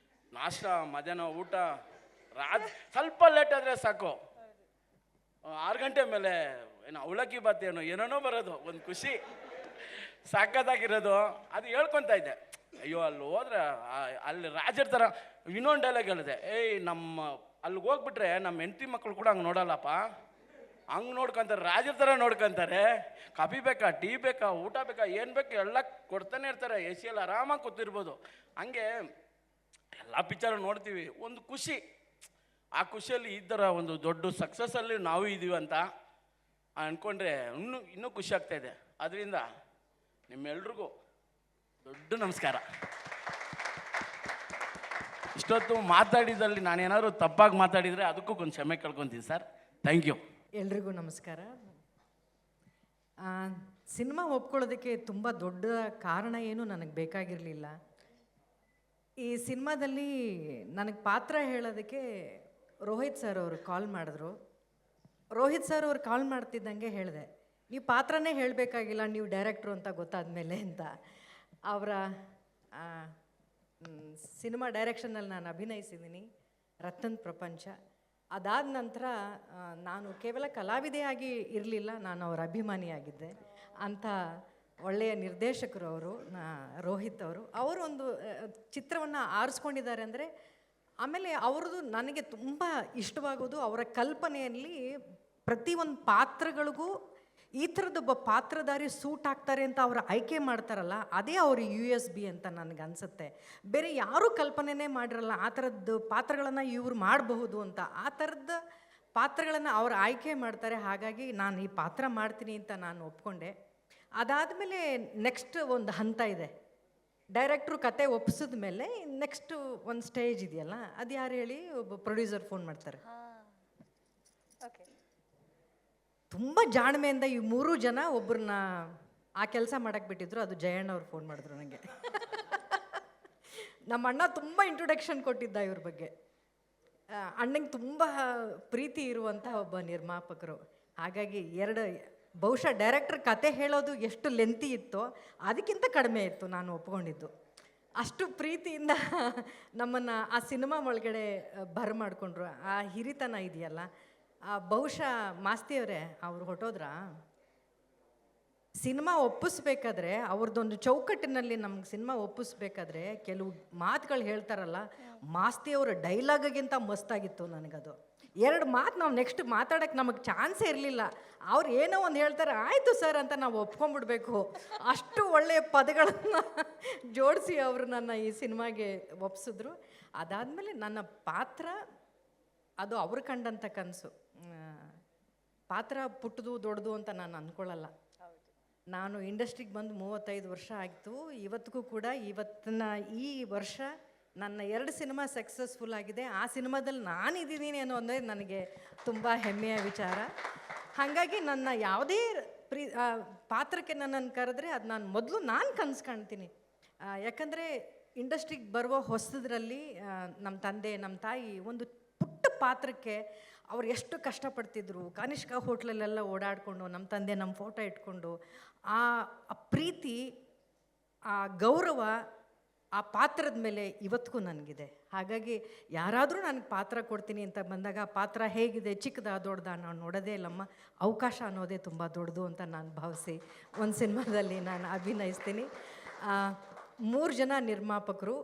ನಾಷ್ಟ, ಮಧ್ಯಾಹ್ನ ಊಟ, ಸ್ವಲ್ಪ ಲೇಟ್ ಆದರೆ ಸಾಕು 6 ಗಂಟೆ ಮೇಲೆ ಏನೋ ಅವಲಕ್ಕಿ ಬಾತ್ ಏನೇನೋ ಬರೋದು, ಒಂದು ಖುಷಿ ಸಾಕತ್ತಾಗಿರೋದು. ಅದು ಹೇಳ್ಕೊತಾ ಇದ್ದೆ. ಅಯ್ಯೋ ಅಲ್ಲಿ ಹೋದ್ರೆ ಅಲ್ಲಿ ರಾಜರ ಥರ ಇನ್ನೊಂದು ಡೈಲಾಗ್ ಹೇಳಿದೆ, ನಮ್ಮ ಅಲ್ಲಿಗೆ ಹೋಗ್ಬಿಟ್ರೆ ನಮ್ಮ ಹೆಂಡತಿ ಮಕ್ಕಳು ಕೂಡ ಹಂಗೆ ನೋಡಲ್ಲಪ್ಪ, ಹಂಗೆ ನೋಡ್ಕೊತಾರೆ, ರಾಜರ ಥರ ನೋಡ್ಕೊತಾರೆ. ಕಾಫಿ ಬೇಕಾ, ಟೀ ಬೇಕಾ, ಊಟ ಬೇಕಾ, ಏನು ಬೇಕು ಎಲ್ಲ ಕೊಡ್ತಾನೆ ಇರ್ತಾರೆ. ಎ ಸಿಯಲ್ಲಿ ಆರಾಮಾಗಿ ಕೂತಿರ್ಬೋದು. ಹಂಗೆ ಎಲ್ಲ ಪಿಕ್ಚರ್ ನೋಡ್ತೀವಿ, ಒಂದು ಖುಷಿ. ಆ ಖುಷಿಯಲ್ಲಿ ಈ ಥರ ಒಂದು ದೊಡ್ಡ ಸಕ್ಸಸ್ಸಲ್ಲಿ ನಾವು ಇದ್ದೀವಿ ಅಂತ ಅಂದ್ಕೊಂಡ್ರೆ ಇನ್ನೂ ಖುಷಿ ಆಗ್ತಾಯಿದೆ. ಅದರಿಂದ ನಿಮ್ಮೆಲ್ರಿಗೂ ದೊಡ್ಡ ನಮಸ್ಕಾರ. ಇಷ್ಟೊತ್ತು ಮಾತಾಡಿದಲ್ಲಿ ನಾನೇನಾದ್ರು ತಪ್ಪಾಗಿ ಮಾತಾಡಿದರೆ ಅದಕ್ಕೂ ಒಂದು ಕ್ಷಮೆ ಕೇಳ್ಕೊತೀನಿ ಸರ್. Thank you. ಎಲ್ರಿಗೂ ನಮಸ್ಕಾರ. ಸಿನಿಮಾ ಒಪ್ಕೊಳ್ಳೋದಕ್ಕೆ ತುಂಬ ದೊಡ್ಡ ಕಾರಣ ಏನು ನನಗೆ ಬೇಕಾಗಿರಲಿಲ್ಲ. ಈ ಸಿನಿಮಾದಲ್ಲಿ ನನಗೆ ಪಾತ್ರ ಹೇಳೋದಕ್ಕೆ ರೋಹಿತ್ ಸರ್ ಅವರು ಕಾಲ್ ಮಾಡಿದ್ರು. ರೋಹಿತ್ ಸರ್ ಅವ್ರು ಕಾಲ್ ಮಾಡ್ತಿದ್ದಂಗೆ ಹೇಳಿದೆ, ನೀವು ಪಾತ್ರನೇ ಹೇಳಬೇಕಾಗಿಲ್ಲ, ನೀವು ಡೈರೆಕ್ಟ್ರು ಅಂತ ಗೊತ್ತಾದ ಮೇಲೆ ಅಂತ. ಅವರ ಸಿನಿಮಾ ಡೈರೆಕ್ಷನಲ್ಲಿ ನಾನು ಅಭಿನಯಿಸಿದ್ದೀನಿ, ರತನ್ ಪ್ರಪಂಚ. ಅದಾದ ನಂತರ ನಾನು ಕೇವಲ ಕಲಾವಿದೆಯಾಗಿ ಇರಲಿಲ್ಲ, ನಾನು ಅವರ ಅಭಿಮಾನಿಯಾಗಿದ್ದೆ. ಅಂಥ ಒಳ್ಳೆಯ ನಿರ್ದೇಶಕರು ಅವರು, ರೋಹಿತ್ ಅವರು ಒಂದು ಚಿತ್ರವನ್ನು ಆರಿಸ್ಕೊಂಡಿದ್ದಾರೆ ಅಂದರೆ, ಆಮೇಲೆ ಅವ್ರದ್ದು ನನಗೆ ತುಂಬ ಇಷ್ಟವಾಗೋದು ಅವರ ಕಲ್ಪನೆಯಲ್ಲಿ ಪ್ರತಿಯೊಂದು ಪಾತ್ರಗಳಿಗೂ ಈ ಥರದೊಬ್ಬ ಪಾತ್ರಧಾರಿ ಸೂಟ್ ಆಗ್ತಾರೆ ಅಂತ ಅವರು ಆಯ್ಕೆ ಮಾಡ್ತಾರಲ್ಲ, ಅದೇ ಅವ್ರ USB ಅಂತ ನನಗೆ ಅನಿಸುತ್ತೆ. ಬೇರೆ ಯಾರೂ ಕಲ್ಪನೆನೇ ಮಾಡಿರಲ್ಲ ಆ ಥರದ್ದು ಪಾತ್ರಗಳನ್ನು ಇವ್ರು ಮಾಡಬಹುದು ಅಂತ. ಆ ಥರದ ಪಾತ್ರಗಳನ್ನು ಅವ್ರು ಆಯ್ಕೆ ಮಾಡ್ತಾರೆ. ಹಾಗಾಗಿ ನಾನು ಈ ಪಾತ್ರ ಮಾಡ್ತೀನಿ ಅಂತ ನಾನು ಒಪ್ಕೊಂಡೆ. ಅದಾದಮೇಲೆ ನೆಕ್ಸ್ಟ್ ಒಂದು ಹಂತ ಇದೆ. ಡೈರೆಕ್ಟ್ರು ಕತೆ ಒಪ್ಸಿದ ಮೇಲೆ ನೆಕ್ಸ್ಟು ಒಂದು ಸ್ಟೇಜ್ ಇದೆಯಲ್ಲ, ಅದು ಯಾರು ಹೇಳಿ, ಒಬ್ಬ ಪ್ರೊಡ್ಯೂಸರ್ ಫೋನ್ ಮಾಡ್ತಾರೆ. ತುಂಬ ಜಾಣ್ಮೆಯಿಂದ ಈ 3 ಜನ ಒಬ್ಬರನ್ನ ಆ ಕೆಲಸ ಮಾಡಕ್ಕೆ ಬಿಟ್ಟಿದ್ರು. ಅದು ಜಯಣ್ಣ ಅವ್ರು ಫೋನ್ ಮಾಡಿದ್ರು ನನಗೆ. ನಮ್ಮ ಅಣ್ಣ ತುಂಬ ಇಂಟ್ರೊಡಕ್ಷನ್ ಕೊಟ್ಟಿದ್ದ ಇವ್ರ ಬಗ್ಗೆ. ಅಣ್ಣಂಗೆ ತುಂಬ ಪ್ರೀತಿ ಇರುವಂಥ ಒಬ್ಬ ನಿರ್ಮಾಪಕರು. ಹಾಗಾಗಿ ಬಹುಶಃ ಡೈರೆಕ್ಟರ್ ಕತೆ ಹೇಳೋದು ಎಷ್ಟು ಲೆಂತಿ ಇತ್ತೋ ಅದಕ್ಕಿಂತ ಕಡಿಮೆ ಇತ್ತು ನಾನು ಒಪ್ಕೊಂಡಿದ್ದು. ಅಷ್ಟು ಪ್ರೀತಿಯಿಂದ ನಮ್ಮನ್ನು ಆ ಸಿನಿಮಾ ಒಳಗಡೆ ಬರಮಾಡ್ಕೊಂಡ್ರು. ಆ ಹಿರಿತನ ಇದೆಯಲ್ಲ, ಬಹುಶಃ ಮಾಸ್ತಿಯವರೇ ಅವ್ರು ಹೊಟ್ಟೋದ್ರ ಸಿನಿಮಾ ಒಪ್ಪಿಸ್ಬೇಕಾದ್ರೆ ಅವ್ರದ್ದೊಂದು ಚೌಕಟ್ಟಿನಲ್ಲಿ ನಮ್ಗೆ ಸಿನಿಮಾ ಒಪ್ಪಿಸ್ಬೇಕಾದ್ರೆ ಕೆಲವು ಮಾತುಗಳು ಹೇಳ್ತಾರಲ್ಲ, ಮಾಸ್ತಿಯವರ ಡೈಲಾಗಿಗಿಂತ ಮಸ್ತಾಗಿತ್ತು ನನಗದು. 2 ಮಾತು ನಾವು ನೆಕ್ಸ್ಟ್ ಮಾತಾಡೋಕ್ಕೆ ನಮಗೆ ಚಾನ್ಸೇ ಇರಲಿಲ್ಲ. ಅವ್ರು ಏನೋ ಒಂದು ಹೇಳ್ತಾರೆ, ಆಯಿತು ಸರ್ ಅಂತ ನಾವು ಒಪ್ಕೊಂಡ್ಬಿಡ್ಬೇಕು. ಅಷ್ಟು ಒಳ್ಳೆಯ ಪದಗಳನ್ನು ಜೋಡಿಸಿ ಅವರು ನನ್ನ ಈ ಸಿನಿಮಾಗೆ ಒಪ್ಸಿದ್ರು. ಅದಾದಮೇಲೆ ನನ್ನ ಪಾತ್ರ ಅದು ಅವ್ರು ಕಂಡಂಥ ಕನಸು. ಪಾತ್ರ ಪುಟ್ಟದು ದೊಡ್ಡದು ಅಂತ ನಾನು ಅಂದ್ಕೊಳ್ಳಲ್ಲ. ನಾನು ಇಂಡಸ್ಟ್ರಿಗೆ ಬಂದು 35 ವರ್ಷ ಆಯಿತು. ಇವತ್ತಿಗೂ ಕೂಡ ಇವತ್ತಿನ ಈ ವರ್ಷ ನನ್ನ 2 ಸಿನಿಮಾ ಸಕ್ಸಸ್ಫುಲ್ ಆಗಿದೆ. ಆ ಸಿನಿಮಾದಲ್ಲಿ ನಾನಿದ್ದೀನಿ ಅನ್ನೋದೇ ನನಗೆ ತುಂಬ ಹೆಮ್ಮೆಯ ವಿಚಾರ. ಹಾಗಾಗಿ ನನ್ನ ಯಾವುದೇ ಪಾತ್ರಕ್ಕೆ ನನ್ನನ್ನು ಕರೆದ್ರೆ ಅದು ನಾನು ಕನಸು ಕಾಣ್ತೀನಿ. ಯಾಕಂದರೆ ಇಂಡಸ್ಟ್ರಿಗೆ ಬರುವ ಹೊಸದ್ರಲ್ಲಿ ನಮ್ಮ ತಂದೆ ನಮ್ಮ ತಾಯಿ ಒಂದು ಪುಟ್ಟ ಪಾತ್ರಕ್ಕೆ ಅವ್ರು ಎಷ್ಟು ಕಷ್ಟಪಡ್ತಿದ್ರು. ಕನಿಷ್ಕ ಹೋಟ್ಲಲ್ಲೆಲ್ಲ ಓಡಾಡಿಕೊಂಡು ನಮ್ಮ ತಂದೆ ನಮ್ಮ ಫೋಟೋ ಇಟ್ಕೊಂಡು ಆ ಪ್ರೀತಿ, ಆ ಗೌರವ ಆ ಪಾತ್ರದ ಮೇಲೆ ಇವತ್ತಿಗೂ ನನಗಿದೆ. ಹಾಗಾಗಿ ಯಾರಾದರೂ ನನಗೆ ಪಾತ್ರ ಕೊಡ್ತೀನಿ ಅಂತ ಬಂದಾಗ ಆ ಪಾತ್ರ ಹೇಗಿದೆ, ಚಿಕ್ಕದ ದೊಡ್ಡದ ನಾವು ನೋಡೋದೇ ಇಲ್ಲಮ್ಮ, ಅವಕಾಶ ಅನ್ನೋದೇ ತುಂಬ ದೊಡ್ಡದು ಅಂತ ನಾನು ಭಾವಿಸಿ ಒಂದು ಸಿನಿಮಾದಲ್ಲಿ ನಾನು ಅಭಿನಯಿಸ್ತೀನಿ. 3 ಜನ ನಿರ್ಮಾಪಕರು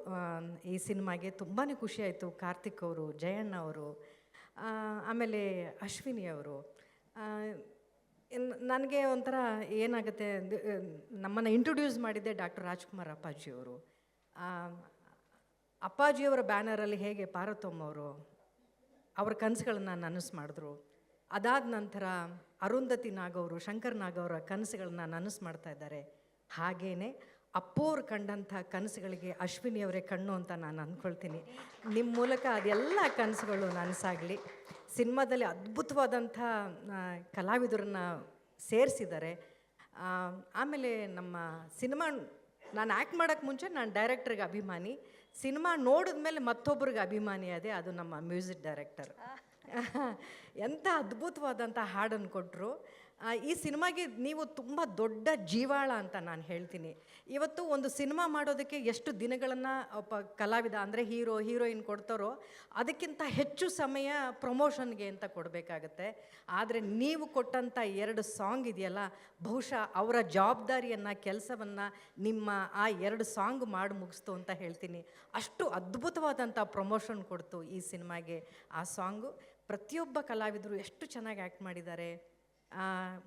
ಈ ಸಿನಿಮಾಗೆ ತುಂಬಾ ಖುಷಿಯಾಯಿತು. ಕಾರ್ತಿಕ್ ಅವರು, ಜಯಣ್ಣ ಅವರು, ಆಮೇಲೆ ಅಶ್ವಿನಿ ಅವರು. ನನಗೆ ಒಂಥರ ಏನಾಗುತ್ತೆ, ನಮ್ಮನ್ನು ಇಂಟ್ರೊಡ್ಯೂಸ್ ಮಾಡಿದ್ದೆ ಡಾಕ್ಟರ್ ರಾಜ್ಕುಮಾರ್ ಅಪ್ಪಾಜಿಯವರು. ಅಪ್ಪಾಜಿಯವರ ಬ್ಯಾನರಲ್ಲಿ ಹೇಗೆ ಪಾರ್ವತಮ್ಮ ಅವರು ಅವ್ರ ಕನಸುಗಳನ್ನ ನನಸು ಮಾಡಿದ್ರು, ಅದಾದ ನಂತರ ಅರುಂಧತಿ ನಾಗ್ ಅವರು, ಶಂಕರ್ ನಾಗ್ ಅವರ ಕನಸುಗಳನ್ನ ನನಸು ಮಾಡ್ತಾ ಇದ್ದಾರೆ. ಹಾಗೇ ಅಪ್ಪೋರು ಕಂಡಂಥ ಕನಸುಗಳಿಗೆ ಅಶ್ವಿನಿಯವರೇ ಕಣ್ಣು ಅಂತ ನಾನು ಅಂದ್ಕೊಳ್ತೀನಿ. ನಿಮ್ಮ ಮೂಲಕ ಅದೆಲ್ಲ ಕನಸುಗಳು ನನಸಾಗಲಿ. ಸಿನಿಮಾದಲ್ಲಿ ಅದ್ಭುತವಾದಂಥ ಕಲಾವಿದರನ್ನ ಸೇರಿಸಿದ್ದಾರೆ. ಆಮೇಲೆ ನಮ್ಮ ಸಿನಿಮಾ ನಾನು ಆ್ಯಕ್ಟ್ ಮಾಡೋಕ್ಕೆ ಮುಂಚೆ ನಾನು ಡೈರೆಕ್ಟ್ರಿಗೆ ಅಭಿಮಾನಿ, ಸಿನಿಮಾ ನೋಡಿದ ಮೇಲೆ ಮತ್ತೊಬ್ರಿಗೆ ಅಭಿಮಾನಿ ಅದೇ, ಅದು ನಮ್ಮ ಮ್ಯೂಸಿಕ್ ಡೈರೆಕ್ಟರ್. ಎಂಥ ಅದ್ಭುತವಾದಂಥ ಹಾಡನ್ನು ಕೊಟ್ಟರು. ಈ ಸಿನಿಮಾಗೆ ನೀವು ತುಂಬ ದೊಡ್ಡ ಜೀವಾಳ ಅಂತ ನಾನು ಹೇಳ್ತೀನಿ. ಇವತ್ತು ಒಂದು ಸಿನಿಮಾ ಮಾಡೋದಕ್ಕೆ ಎಷ್ಟು ದಿನಗಳನ್ನು ಒಬ್ಬ ಕಲಾವಿದ ಅಂದರೆ ಹೀರೋ ಹೀರೋಯಿನ್ ಕೊಡ್ತಾರೋ ಅದಕ್ಕಿಂತ ಹೆಚ್ಚು ಸಮಯ ಪ್ರಮೋಷನ್ಗೆ ಅಂತ ಕೊಡಬೇಕಾಗತ್ತೆ. ಆದರೆ ನೀವು ಕೊಟ್ಟಂಥ 2 ಸಾಂಗ್ ಇದೆಯಲ್ಲ, ಬಹುಶಃ ಅವರ ಜವಾಬ್ದಾರಿಯನ್ನು, ಕೆಲಸವನ್ನು ನಿಮ್ಮ ಆ 2 ಸಾಂಗ್ ಮಾಡಿ ಮುಗಿಸ್ತು ಅಂತ ಹೇಳ್ತೀನಿ. ಅಷ್ಟು ಅದ್ಭುತವಾದಂಥ ಪ್ರಮೋಷನ್ ಕೊಡ್ತು ಈ ಸಿನಿಮಾಗೆ ಆ ಸಾಂಗು. ಪ್ರತಿಯೊಬ್ಬ ಕಲಾವಿದರು ಎಷ್ಟು ಚೆನ್ನಾಗಿ ಆ್ಯಕ್ಟ್ ಮಾಡಿದ್ದಾರೆ.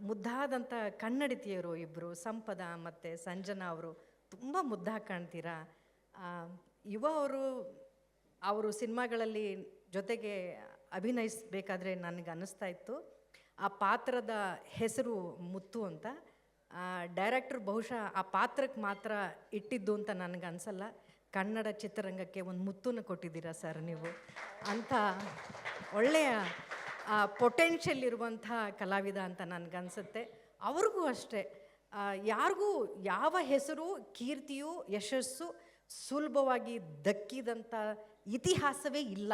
ಮುದ್ದಾದಂಥ ಕನ್ನಡತಿಯರು ಇಬ್ಬರು, ಸಂಪದ ಮತ್ತು ಸಂಜನಾ ಅವರು ತುಂಬ ಮುದ್ದಾಗಿ ಕಾಣ್ತೀರಾ. ಯುವ ಅವರು ಸಿನಿಮಾಗಳಲ್ಲಿ ಜೊತೆಗೆ ಅಭಿನಯಿಸಬೇಕಾದ್ರೆ ನನಗೆ ಅನ್ನಿಸ್ತಾ ಇತ್ತು, ಆ ಪಾತ್ರದ ಹೆಸರು ಮುತ್ತು ಅಂತ. ಡೈರೆಕ್ಟ್ರ್ ಬಹುಶಃ ಆ ಪಾತ್ರಕ್ಕೆ ಮಾತ್ರ ಇಟ್ಟಿದ್ದು ಅಂತ ನನಗೆ ಅನಿಸಲ್ಲ, ಕನ್ನಡ ಚಿತ್ರರಂಗಕ್ಕೆ ಒಂದು ಮುತ್ತನ್ನು ಕೊಟ್ಟಿದ್ದೀರಾ ಸರ್ ನೀವು. ಅಂಥ ಒಳ್ಳೆಯ ಪೊಟೆನ್ಷಿಯಲ್ ಇರುವಂಥ ಕಲಾವಿದ ಅಂತ ನನಗನ್ಸುತ್ತೆ. ಅವ್ರಿಗೂ ಅಷ್ಟೇ, ಯಾರಿಗೂ ಯಾವ ಹೆಸರು, ಕೀರ್ತಿಯು, ಯಶಸ್ಸು ಸುಲಭವಾಗಿ ದಕ್ಕಿದಂಥ ಇತಿಹಾಸವೇ ಇಲ್ಲ.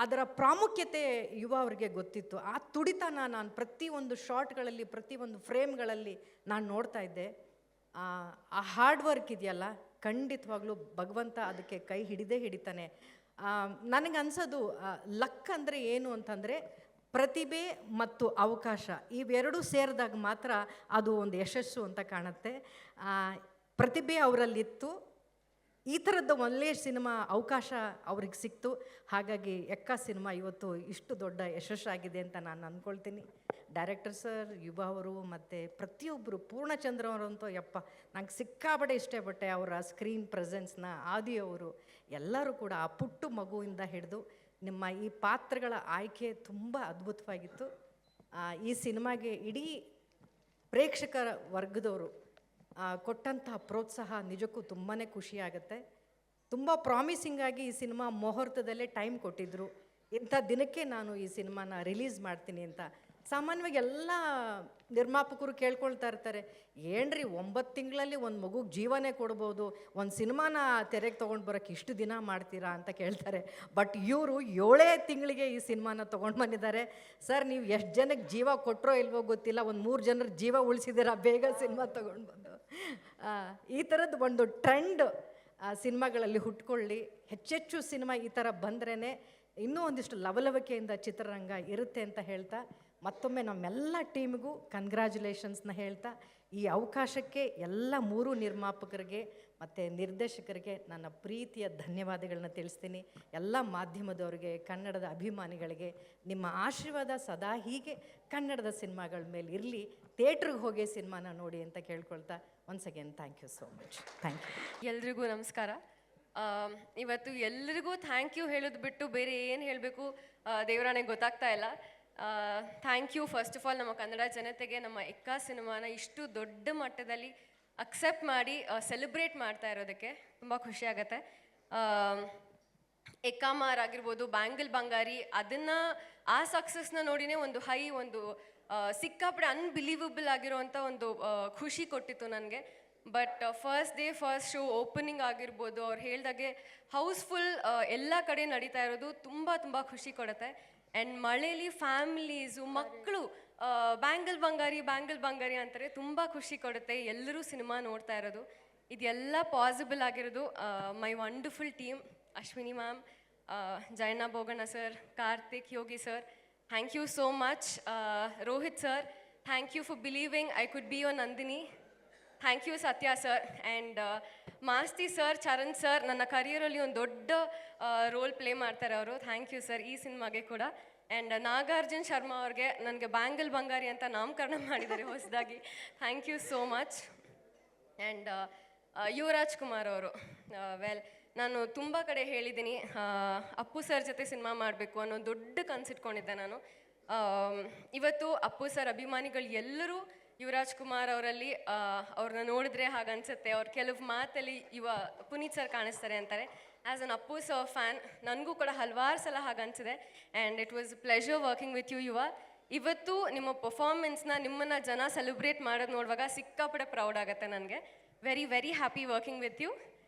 ಅದರ ಪ್ರಾಮುಖ್ಯತೆ ಯುವ ಅವ್ರಿಗೆ ಗೊತ್ತಿತ್ತು. ಆ ತುಡಿತನ ನಾನು ಪ್ರತಿಯೊಂದು ಶಾರ್ಟ್ಗಳಲ್ಲಿ, ಪ್ರತಿಯೊಂದು ಫ್ರೇಮ್ಗಳಲ್ಲಿ ನಾನು ನೋಡ್ತಾ ಇದ್ದೆ. ಆ ಹಾರ್ಡ್ ವರ್ಕ್ ಇದೆಯಲ್ಲ, ಖಂಡಿತವಾಗ್ಲೂ ಭಗವಂತ ಅದಕ್ಕೆ ಕೈ ಹಿಡಿತಾನೆ. ನನಗನ್ಸೋದು ಲಕ್ ಅಂದರೆ ಏನು ಅಂತಂದರೆ ಪ್ರತಿಭೆ ಮತ್ತು ಅವಕಾಶ ಇವೆರಡೂ ಸೇರಿದಾಗ ಮಾತ್ರ ಅದು ಒಂದು ಯಶಸ್ಸು ಅಂತ ಕಾಣುತ್ತೆ. ಪ್ರತಿಭೆ ಅವರಲ್ಲಿತ್ತು, ಈ ಥರದ ಒಳ್ಳೆಯ ಸಿನಿಮಾ ಅವಕಾಶ ಅವ್ರಿಗೆ ಸಿಕ್ತು. ಹಾಗಾಗಿ ಎಕ್ಕ ಸಿನಿಮಾ ಇವತ್ತು ಇಷ್ಟು ದೊಡ್ಡ ಯಶಸ್ಸಾಗಿದೆ ಅಂತ ನಾನು ಅಂದ್ಕೊಳ್ತೀನಿ. ಡೈರೆಕ್ಟರ್ ಸರ್, ಯುವ ಅವರು ಮತ್ತು ಪ್ರತಿಯೊಬ್ಬರು, ಪೂರ್ಣಚಂದ್ರ ಅವರಂತೂ ಯಪ್ಪ ನಂಗೆ ಸಿಕ್ಕಾಪಟ್ಟೆ ಇಷ್ಟಪಟ್ಟೆ ಅವರ ಸ್ಕ್ರೀನ್ ಪ್ರೆಸೆನ್ಸ್ನ. ಆದಿ ಅವರು ಎಲ್ಲರೂ ಕೂಡ ಆ ಪುಟ್ಟು ಮಗುವಿಂದ ಹಿಡಿದು ನಿಮ್ಮ ಈ ಪಾತ್ರಗಳ ಆಯ್ಕೆ ತುಂಬ ಅದ್ಭುತವಾಗಿತ್ತು. ಈ ಸಿನಿಮಾಗೆ ಇಡೀ ಪ್ರೇಕ್ಷಕರ ವರ್ಗದವರು ಕೊಟ್ಟಂಥ ಪ್ರೋತ್ಸಾಹ ನಿಜಕ್ಕೂ ತುಂಬಾ ಖುಷಿಯಾಗುತ್ತೆ. ತುಂಬ ಪ್ರಾಮಿಸಿಂಗಾಗಿ ಈ ಸಿನಿಮಾ ಮುಹೂರ್ತದಲ್ಲೇ ಟೈಮ್ ಕೊಟ್ಟಿದ್ದರು, ಇಂಥ ದಿನಕ್ಕೆ ನಾನು ಈ ಸಿನಿಮಾನ ರಿಲೀಸ್ ಮಾಡ್ತೀನಿ ಅಂತ. ಸಾಮಾನ್ಯವಾಗಿ ಎಲ್ಲ ನಿರ್ಮಾಪಕರು ಕೇಳ್ಕೊಳ್ತಾ ಇರ್ತಾರೆ, ಏನ್ರಿ 9 ತಿಂಗಳಲ್ಲಿ ಒಂದು ಮಗುಗೆ ಜೀವನೇ ಕೊಡ್ಬೋದು, ಒಂದು ಸಿನಿಮಾನ ತೆರೆಗೆ ತೊಗೊಂಡು ಬರೋಕ್ಕೆ ಇಷ್ಟು ದಿನ ಮಾಡ್ತೀರಾ ಅಂತ ಕೇಳ್ತಾರೆ. ಬಟ್ ಇವರು 7 ತಿಂಗಳಿಗೆ ಈ ಸಿನಿಮಾನ ತೊಗೊಂಡು ಬಂದಿದ್ದಾರೆ. ಸರ್, ನೀವು ಎಷ್ಟು ಜನಕ್ಕೆ ಜೀವ ಕೊಟ್ಟರೋ ಇಲ್ವೋ ಗೊತ್ತಿಲ್ಲ, ಒಂದು 3 ಜನರ ಜೀವ ಉಳಿಸಿದ್ದೀರಾ ಬೇಗ ಸಿನಿಮಾ ತೊಗೊಂಡು ಬಂದು. ಈ ಥರದ್ದು ಒಂದು ಟ್ರೆಂಡ್ ಸಿನಿಮಾಗಳಲ್ಲಿ ಹುಟ್ಕೊಳ್ಳಿ. ಹೆಚ್ಚೆಚ್ಚು ಸಿನಿಮಾ ಈ ಥರ ಬಂದ್ರೇ ಇನ್ನೂ ಒಂದಿಷ್ಟು ಲವಲವಿಕೆಯಿಂದ ಚಿತ್ರರಂಗ ಇರುತ್ತೆ ಅಂತ ಹೇಳ್ತಾ, ಮತ್ತೊಮ್ಮೆ ನಮ್ಮೆಲ್ಲ ಟೀಮಿಗೂ ಕಂಗ್ರ್ಯಾಚುಲೇಷನ್ಸ್ನ ಹೇಳ್ತಾ, ಈ ಅವಕಾಶಕ್ಕೆ ಎಲ್ಲ 3 ನಿರ್ಮಾಪಕರಿಗೆ ಮತ್ತು ನಿರ್ದೇಶಕರಿಗೆ ನನ್ನ ಪ್ರೀತಿಯ ಧನ್ಯವಾದಗಳನ್ನ ತಿಳಿಸ್ತೀನಿ. ಎಲ್ಲ ಮಾಧ್ಯಮದವರಿಗೆ, ಕನ್ನಡದ ಅಭಿಮಾನಿಗಳಿಗೆ ನಿಮ್ಮ ಆಶೀರ್ವಾದ ಸದಾ ಹೀಗೆ ಕನ್ನಡದ ಸಿನಿಮಾಗಳ ಮೇಲೆ ಇರಲಿ. ಥಿಯೇಟ್ರಿಗೆ ಹೋಗಿ ಸಿನಿಮಾನ ನೋಡಿ ಅಂತ ಕೇಳ್ಕೊಳ್ತಾ, once again thank you so much. Thank you. ಎಲ್ರಿಗೂ ನಮಸ್ಕಾರ. ಇವತ್ತು ಎಲ್ರಿಗೂ ಥ್ಯಾಂಕ್ ಯು ಹೇಳೋದು ಬಿಟ್ಟು ಬೇರೆ ಏನು ಹೇಳಬೇಕು ದೇವರಾಣೆಗೆ ಗೊತ್ತಾಗ್ತಾ ಇಲ್ಲ. Thank you first of all ನಮ್ಮ ಕನ್ನಡ ಜನತೆಗೆ ನಮ್ಮ ಎಕ್ಕ ಸಿನಿಮಾನ ಇಷ್ಟು ದೊಡ್ಡ ಮಟ್ಟದಲ್ಲಿ ಅಕ್ಸೆಪ್ಟ್ ಮಾಡಿ ಸೆಲೆಬ್ರೇಟ್ ಮಾಡ್ತಾ ಇರೋದಕ್ಕೆ ತುಂಬ ಖುಷಿ ಆಗುತ್ತೆ. ಎಕ್ಕಾಮಾರ್ ಆಗಿರ್ಬೋದು, ಬ್ಯಾಂಗಲ್ ಬಂಗಾರಿ, ಅದನ್ನು ಆ ಸಕ್ಸಸ್ನ ನೋಡಿನೇ ಒಂದು ಸಿಕ್ಕಾಪಡೆ ಅನ್ಬಿಲೀವಬಲ್ ಆಗಿರೋವಂಥ ಒಂದು ಖುಷಿ ಕೊಟ್ಟಿತ್ತು ನನಗೆ. But first day first show opening ಆಗಿರ್ಬೋದು, ಅವ್ರು ಹೇಳ್ದಾಗೆ ಹೌಸ್ಫುಲ್ ಎಲ್ಲ ಕಡೆ ನಡೀತಾ ಇರೋದು ತುಂಬ ತುಂಬ ಖುಷಿ ಕೊಡುತ್ತೆ. ಆ್ಯಂಡ್ ಮಳೇಲಿ ಫ್ಯಾಮಿಲೀಸು, ಮಕ್ಕಳು ಬ್ಯಾಂಗಲ್ ಬಂಗಾರಿ ಅಂತಾರೆ, ತುಂಬ ಖುಷಿ ಕೊಡುತ್ತೆ ಎಲ್ಲರೂ ಸಿನಿಮಾ ನೋಡ್ತಾ ಇರೋದು. ಇದೆಲ್ಲ ಪಾಸಿಬಲ್ ಆಗಿರೋದು my wonderful team, Ashwini ma'am, Jayanna Boganna sir, Karthik, Yogi sir, thank you so much. Rohit sir, thank you for believing I could be your Nandini. Thank you Satya sir. And Masti sir, Charan sir, ನನ್ನ ಕರಿಯರಲ್ಲಿ ಒಂದು ದೊಡ್ಡ ರೋಲ್ ಪ್ಲೇ ಮಾಡ್ತಾರೆ ಅವರು. ಥ್ಯಾಂಕ್ ಯು ಸರ್ ಈ ಸಿನಿಮಾಗೆ ಕೂಡ. ಆ್ಯಂಡ್ ನಾಗಾರ್ಜುನ್ ಶರ್ಮಾ ಅವ್ರಿಗೆ ನನಗೆ ಬ್ಯಾಂಗಲ್ ಬಂಗಾರಿ ಅಂತ ನಾಮಕರಣ ಮಾಡಿದ್ದಾರೆ ಹೊಸದಾಗಿ. Thank you so much. And Yuvaraj Kumar ಅವರು, ನಾನು ತುಂಬ ಕಡೆ ಹೇಳಿದ್ದೀನಿ, ಅಪ್ಪು ಸರ್ ಜೊತೆ ಸಿನಿಮಾ ಮಾಡಬೇಕು ಅನ್ನೋ ದೊಡ್ಡ ಕನಸಿಟ್ಕೊಂಡಿದ್ದೆ ನಾನು. ಇವತ್ತು ಅಪ್ಪು ಸರ್ ಅಭಿಮಾನಿಗಳು ಎಲ್ಲರೂ ಯುವರಾಜ್ ಕುಮಾರ್ ಅವರಲ್ಲಿ ಅವ್ರನ್ನ ನೋಡಿದ್ರೆ ಹಾಗನ್ಸುತ್ತೆ. ಅವ್ರ ಕೆಲವು ಮಾತಲ್ಲಿ ಪುನೀತ್ ಸರ್ ಕಾಣಿಸ್ತಾರೆ ಅಂತಾರೆ. As an Appu sir fan ನನಗೂ ಕೂಡ ಹಲವಾರು ಸಲ ಹಾಗನ್ಸಿದೆ. And it was pleasure working with you. ಇವತ್ತು ನಿಮ್ಮ ಪರ್ಫಾರ್ಮೆನ್ಸ್ನ ನಿಮ್ಮನ್ನು ಜನ ಸೆಲೆಬ್ರೇಟ್ ಮಾಡೋದು ನೋಡುವಾಗ ಸಿಕ್ಕಾಪಟ್ಟೆ ಪ್ರೌಡ್ ಆಗುತ್ತೆ ನನಗೆ. Very very happy working with you.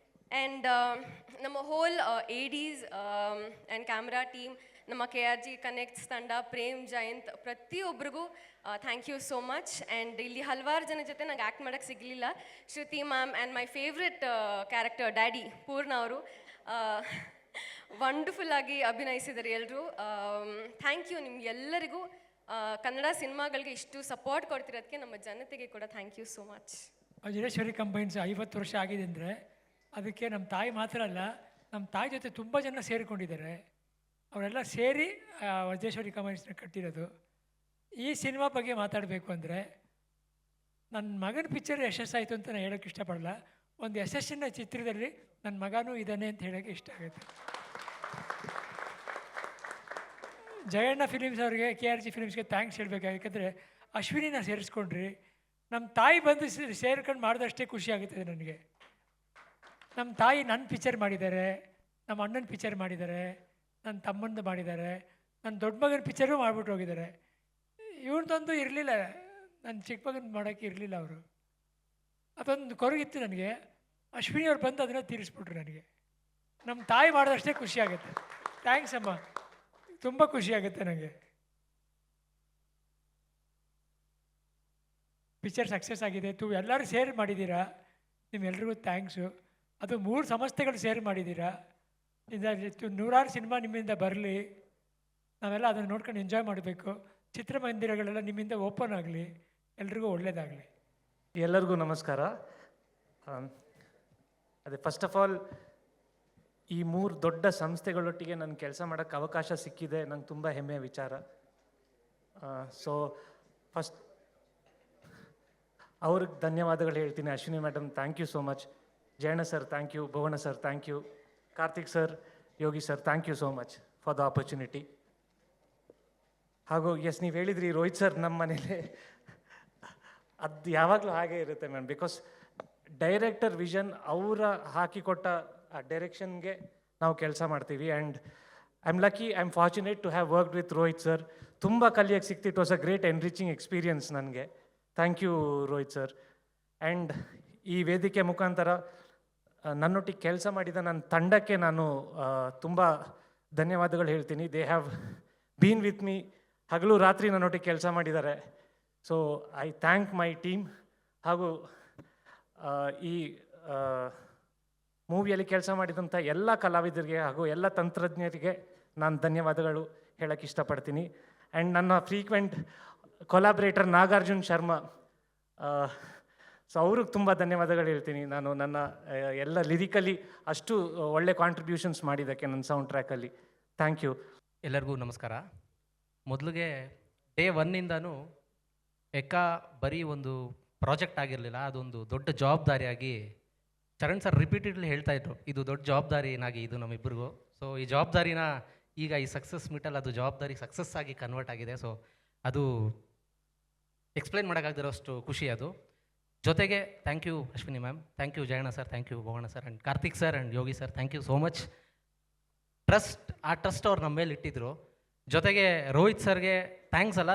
And ನಮ್ಮ whole ADs and camera team, ನಮ್ಮ KRG ಕನೆಕ್ಟ್ಸ್ ತಂಡ, ಪ್ರೇಮ್, ಜಯಂತ್, ಪ್ರತಿಯೊಬ್ಬರಿಗೂ thank you so much. And ಇಲ್ಲಿ ಹಲವಾರು ಜನ ಜೊತೆ ನಂಗೆ ಆ್ಯಕ್ಟ್ ಮಾಡೋಕ್ಕೆ ಸಿಗಲಿಲ್ಲ. Shruti ma'am and my favourite character daddy Poorna ಅವರು ವಂಡರ್ಫುಲ್ ಆಗಿ ಅಭಿನಯಿಸಿದ್ದಾರೆ ಎಲ್ಲರೂ. ಥ್ಯಾಂಕ್ ಯು ನಿಮ್ಗೆಲ್ಲರಿಗೂ. ಕನ್ನಡ ಸಿನಿಮಾಗಳಿಗೆ ಇಷ್ಟು ಸಪೋರ್ಟ್ ಕೊಡ್ತಿರೋದಕ್ಕೆ ನಮ್ಮ ಜನತೆಗೆ ಕೂಡ thank you so much. Vajreshwari combines 50 ವರ್ಷ ಆಗಿದೆ ಅಂದರೆ ಅದಕ್ಕೆ ನಮ್ಮ ತಾಯಿ ಮಾತ್ರ ಅಲ್ಲ, ನಮ್ಮ ತಾಯಿ ಜೊತೆ ತುಂಬ ಜನ ಸೇರಿಕೊಂಡಿದ್ದಾರೆ. ಅವರೆಲ್ಲ ಸೇರಿ ವಜ್ರೇಶ್ವರಿ ಕಂಬೈನ್ಸ್ನ ಕಟ್ಟಿರೋದು. ಈ ಸಿನಿಮಾ ಬಗ್ಗೆ ಮಾತಾಡಬೇಕು ಅಂದರೆ, ನನ್ನ ಮಗನ ಪಿಕ್ಚರ್ ಯಶಸ್ಸಾಯಿತು ಅಂತ ನಾನು ಹೇಳೋಕ್ಕೆ ಇಷ್ಟಪಡಲ್ಲ. ಒಂದು ಯಶಸ್ಸಿನ ಚಿತ್ರದಲ್ಲಿ ನನ್ನ ಮಗನೂ ಇದ್ದಾನೆ ಅಂತ ಹೇಳೋಕ್ಕೆ ಇಷ್ಟ ಆಗುತ್ತೆ. ಜಯಣ್ಣ ಫಿಲಿಮ್ಸ್ ಅವ್ರಿಗೆ, KRG ಫಿಲಿಮ್ಸ್ಗೆ ಥ್ಯಾಂಕ್ಸ್ ಹೇಳಬೇಕು. ಯಾಕಂದರೆ ಅಶ್ವಿನಿನ ಸೇರಿಸ್ಕೊಂಡ್ರಿ. ನಮ್ಮ ತಾಯಿ ಬಂದು ಸೇರ್ಕೊಂಡು ಮಾಡಿದಷ್ಟೇ ಖುಷಿ ಆಗುತ್ತದೆ ನನಗೆ. ನಮ್ಮ ತಾಯಿ ನನ್ನ ಪಿಕ್ಚರ್ ಮಾಡಿದ್ದಾರೆ, ನಮ್ಮ ಅಣ್ಣನ ಪಿಕ್ಚರ್ ಮಾಡಿದ್ದಾರೆ, ನನ್ನ ತಮ್ಮಂದು ಮಾಡಿದ್ದಾರೆ, ನನ್ನ ದೊಡ್ಡ ಮಗನ ಪಿಕ್ಚರು ಮಾಡಿಬಿಟ್ಟು ಹೋಗಿದ್ದಾರೆ. ಇವ್ರದ್ದೊಂದು ಇರಲಿಲ್ಲ, ನನ್ನ ಚಿಕ್ಕ ಮಗನ ಮಾಡೋಕ್ಕೆ ಇರಲಿಲ್ಲ ಅವರು. ಅದೊಂದು ಕೊರಗಿತ್ತು ನನಗೆ. ಅಶ್ವಿನಿ ಅವ್ರು ಬಂದು ಅದನ್ನು ತೀರಿಸ್ಬಿಟ್ರು ನನಗೆ. ನಮ್ಮ ತಾಯಿ ಮಾಡಿದಷ್ಟೇ ಖುಷಿ ಆಗುತ್ತೆ. ಥ್ಯಾಂಕ್ಸ್ ಅಮ್ಮ, ತುಂಬ ಖುಷಿ ಆಗುತ್ತೆ ನನಗೆ. ಪಿಕ್ಚರ್ ಸಕ್ಸಸ್ ಆಗಿದೆ. ಎಲ್ಲರೂ ಸೇರ್ ಮಾಡಿದ್ದೀರಾ, ನಿಮ್ಮೆಲ್ರಿಗೂ ಥ್ಯಾಂಕ್ಸು. ಅದು 3 ಸಂಸ್ಥೆಗಳು ಸೇರ್ ಮಾಡಿದ್ದೀರಾ. ನೂರಾರು ಸಿನಿಮಾ ನಿಮ್ಮಿಂದ ಬರಲಿ, ನಾವೆಲ್ಲ ಅದನ್ನು ನೋಡ್ಕೊಂಡು ಎಂಜಾಯ್ ಮಾಡಬೇಕು. ಚಿತ್ರಮಂದಿರಗಳೆಲ್ಲ ನಿಮ್ಮಿಂದ ಓಪನ್ ಆಗಲಿ, ಎಲ್ರಿಗೂ ಒಳ್ಳೆಯದಾಗಲಿ. ಎಲ್ಲರಿಗೂ ನಮಸ್ಕಾರ. ಅದೇ ಫಸ್ಟ್ ಆಫ್ ಆಲ್ ಈ 3 ದೊಡ್ಡ ಸಂಸ್ಥೆಗಳೊಟ್ಟಿಗೆ ನನಗೆ ಕೆಲಸ ಮಾಡೋಕ್ಕೆ ಅವಕಾಶ ಸಿಕ್ಕಿದೆ, ನಂಗೆ ತುಂಬ ಹೆಮ್ಮೆಯ ವಿಚಾರ. ಸೊ ಫಸ್ಟ್ ಅವ್ರಿಗೆ ಧನ್ಯವಾದಗಳು ಹೇಳ್ತೀನಿ. Ashwini madam thank you so much. Jayanna sir thank you. Bhuvana sir thank you. Karthik sir, Yogi sir thank you so much for the opportunity. ಹಾಗೂ ಎಸ್, ನೀವು ಹೇಳಿದ್ರಿ ರೋಹಿತ್ ಸರ್ ನಮ್ಮ ಮನೇಲಿ, ಅದು ಯಾವಾಗಲೂ ಹಾಗೆ ಇರುತ್ತೆ ಮ್ಯಾಮ್. ಬಿಕಾಸ್ ಡೈರೆಕ್ಟರ್ ವಿಷನ್ ಅವರ ಹಾಕಿಕೊಟ್ಟ ಆ ಡೈರೆಕ್ಷನ್ಗೆ ನಾವು ಕೆಲಸ ಮಾಡ್ತೀವಿ. And I am lucky, I am fortunate to have worked with Rohit sir. ತುಂಬ ಕಲಿಯೋಕ್ಕೆ ಸಿಕ್ತು. It was a great enriching experience ನನಗೆ. Thank you Rohit sir. And ಈ ವೇದಿಕೆ ಮುಖಾಂತರ ನನ್ನೊಟ್ಟಿಗೆ ಕೆಲಸ ಮಾಡಿದ ನನ್ನ ತಂಡಕ್ಕೆ ನಾನು ತುಂಬ ಧನ್ಯವಾದಗಳು ಹೇಳ್ತೀನಿ. They have been with me, ಹಗಲು ರಾತ್ರಿ ನನ್ನೊಟ್ಟಿಗೆ ಕೆಲಸ ಮಾಡಿದ್ದಾರೆ. So I thank my team. ಹಾಗೂ ಈ ಮೂವಿಯಲ್ಲಿ ಕೆಲಸ ಮಾಡಿದಂಥ ಎಲ್ಲ ಕಲಾವಿದರಿಗೆ ಹಾಗೂ ಎಲ್ಲ ತಂತ್ರಜ್ಞರಿಗೆ ನಾನು ಧನ್ಯವಾದಗಳು ಹೇಳೋಕ್ಕೆ ಇಷ್ಟಪಡ್ತೀನಿ. ಆ್ಯಂಡ್ ನನ್ನ ಫ್ರೀಕ್ವೆಂಟ್ ಕೊಲಾಬ್ರೇಟರ್ ನಾಗಾರ್ಜುನ್ ಶರ್ಮಾ, ಸೊ ಅವ್ರಿಗೆ ತುಂಬ ಧನ್ಯವಾದಗಳು ಹೇಳ್ತೀನಿ. ನಾನು ನನ್ನ ಎಲ್ಲ ಲಿರಿಕಲಿ ಅಷ್ಟು ಒಳ್ಳೆ ಕಾಂಟ್ರಿಬ್ಯೂಷನ್ಸ್ ಮಾಡಿದ್ದಕ್ಕೆ ನನ್ನ ಸೌಂಡ್ ಟ್ರ್ಯಾಕಲ್ಲಿ. Thank you. ಎಲ್ಲರಿಗೂ ನಮಸ್ಕಾರ. ಮೊದಲಿಗೆ ಡೇ 1ನಿಂದನೂ ಬರೀ ಒಂದು ಪ್ರಾಜೆಕ್ಟ್ ಆಗಿರಲಿಲ್ಲ, ಅದೊಂದು ದೊಡ್ಡ ಜವಾಬ್ದಾರಿಯಾಗಿ ಚರಣ್ ಸರ್ ರಿಪೀಟೆಡ್ಲಿ ಹೇಳ್ತಾಯಿದ್ರು, ಇದು ದೊಡ್ಡ ಜವಾಬ್ದಾರಿನಾಗಿ ಇದು ನಮ್ಮಿಬ್ಬರಿಗೂ. ಸೊ ಈ ಜವಾಬ್ದಾರಿನ ಈಗ ಈ ಸಕ್ಸಸ್ ಮೀಟಲ್ಲಿ ಅದು ಜವಾಬ್ದಾರಿ ಸಕ್ಸಸ್ ಆಗಿ ಕನ್ವರ್ಟ್ ಆಗಿದೆ. ಸೊ ಅದು ಎಕ್ಸ್ಪ್ಲೈನ್ ಮಾಡೋಕ್ಕಾಗದಿರೋಷ್ಟು ಖುಷಿ ಅದು. ಜೊತೆಗೆ thank you Ashwini ma'am, thank you Jayanna sir, thank you Bhuvana sir and Karthik sir and Yogi sir, thank you so much. ಆ ಟ್ರಸ್ಟ್ ಅವ್ರು ನಮ್ಮ ಮೇಲೆ ಇಟ್ಟಿದ್ರು. ಜೊತೆಗೆ ರೋಹಿತ್ ಸರ್ಗೆ ಥ್ಯಾಂಕ್ಸ್ ಅಲ್ಲ,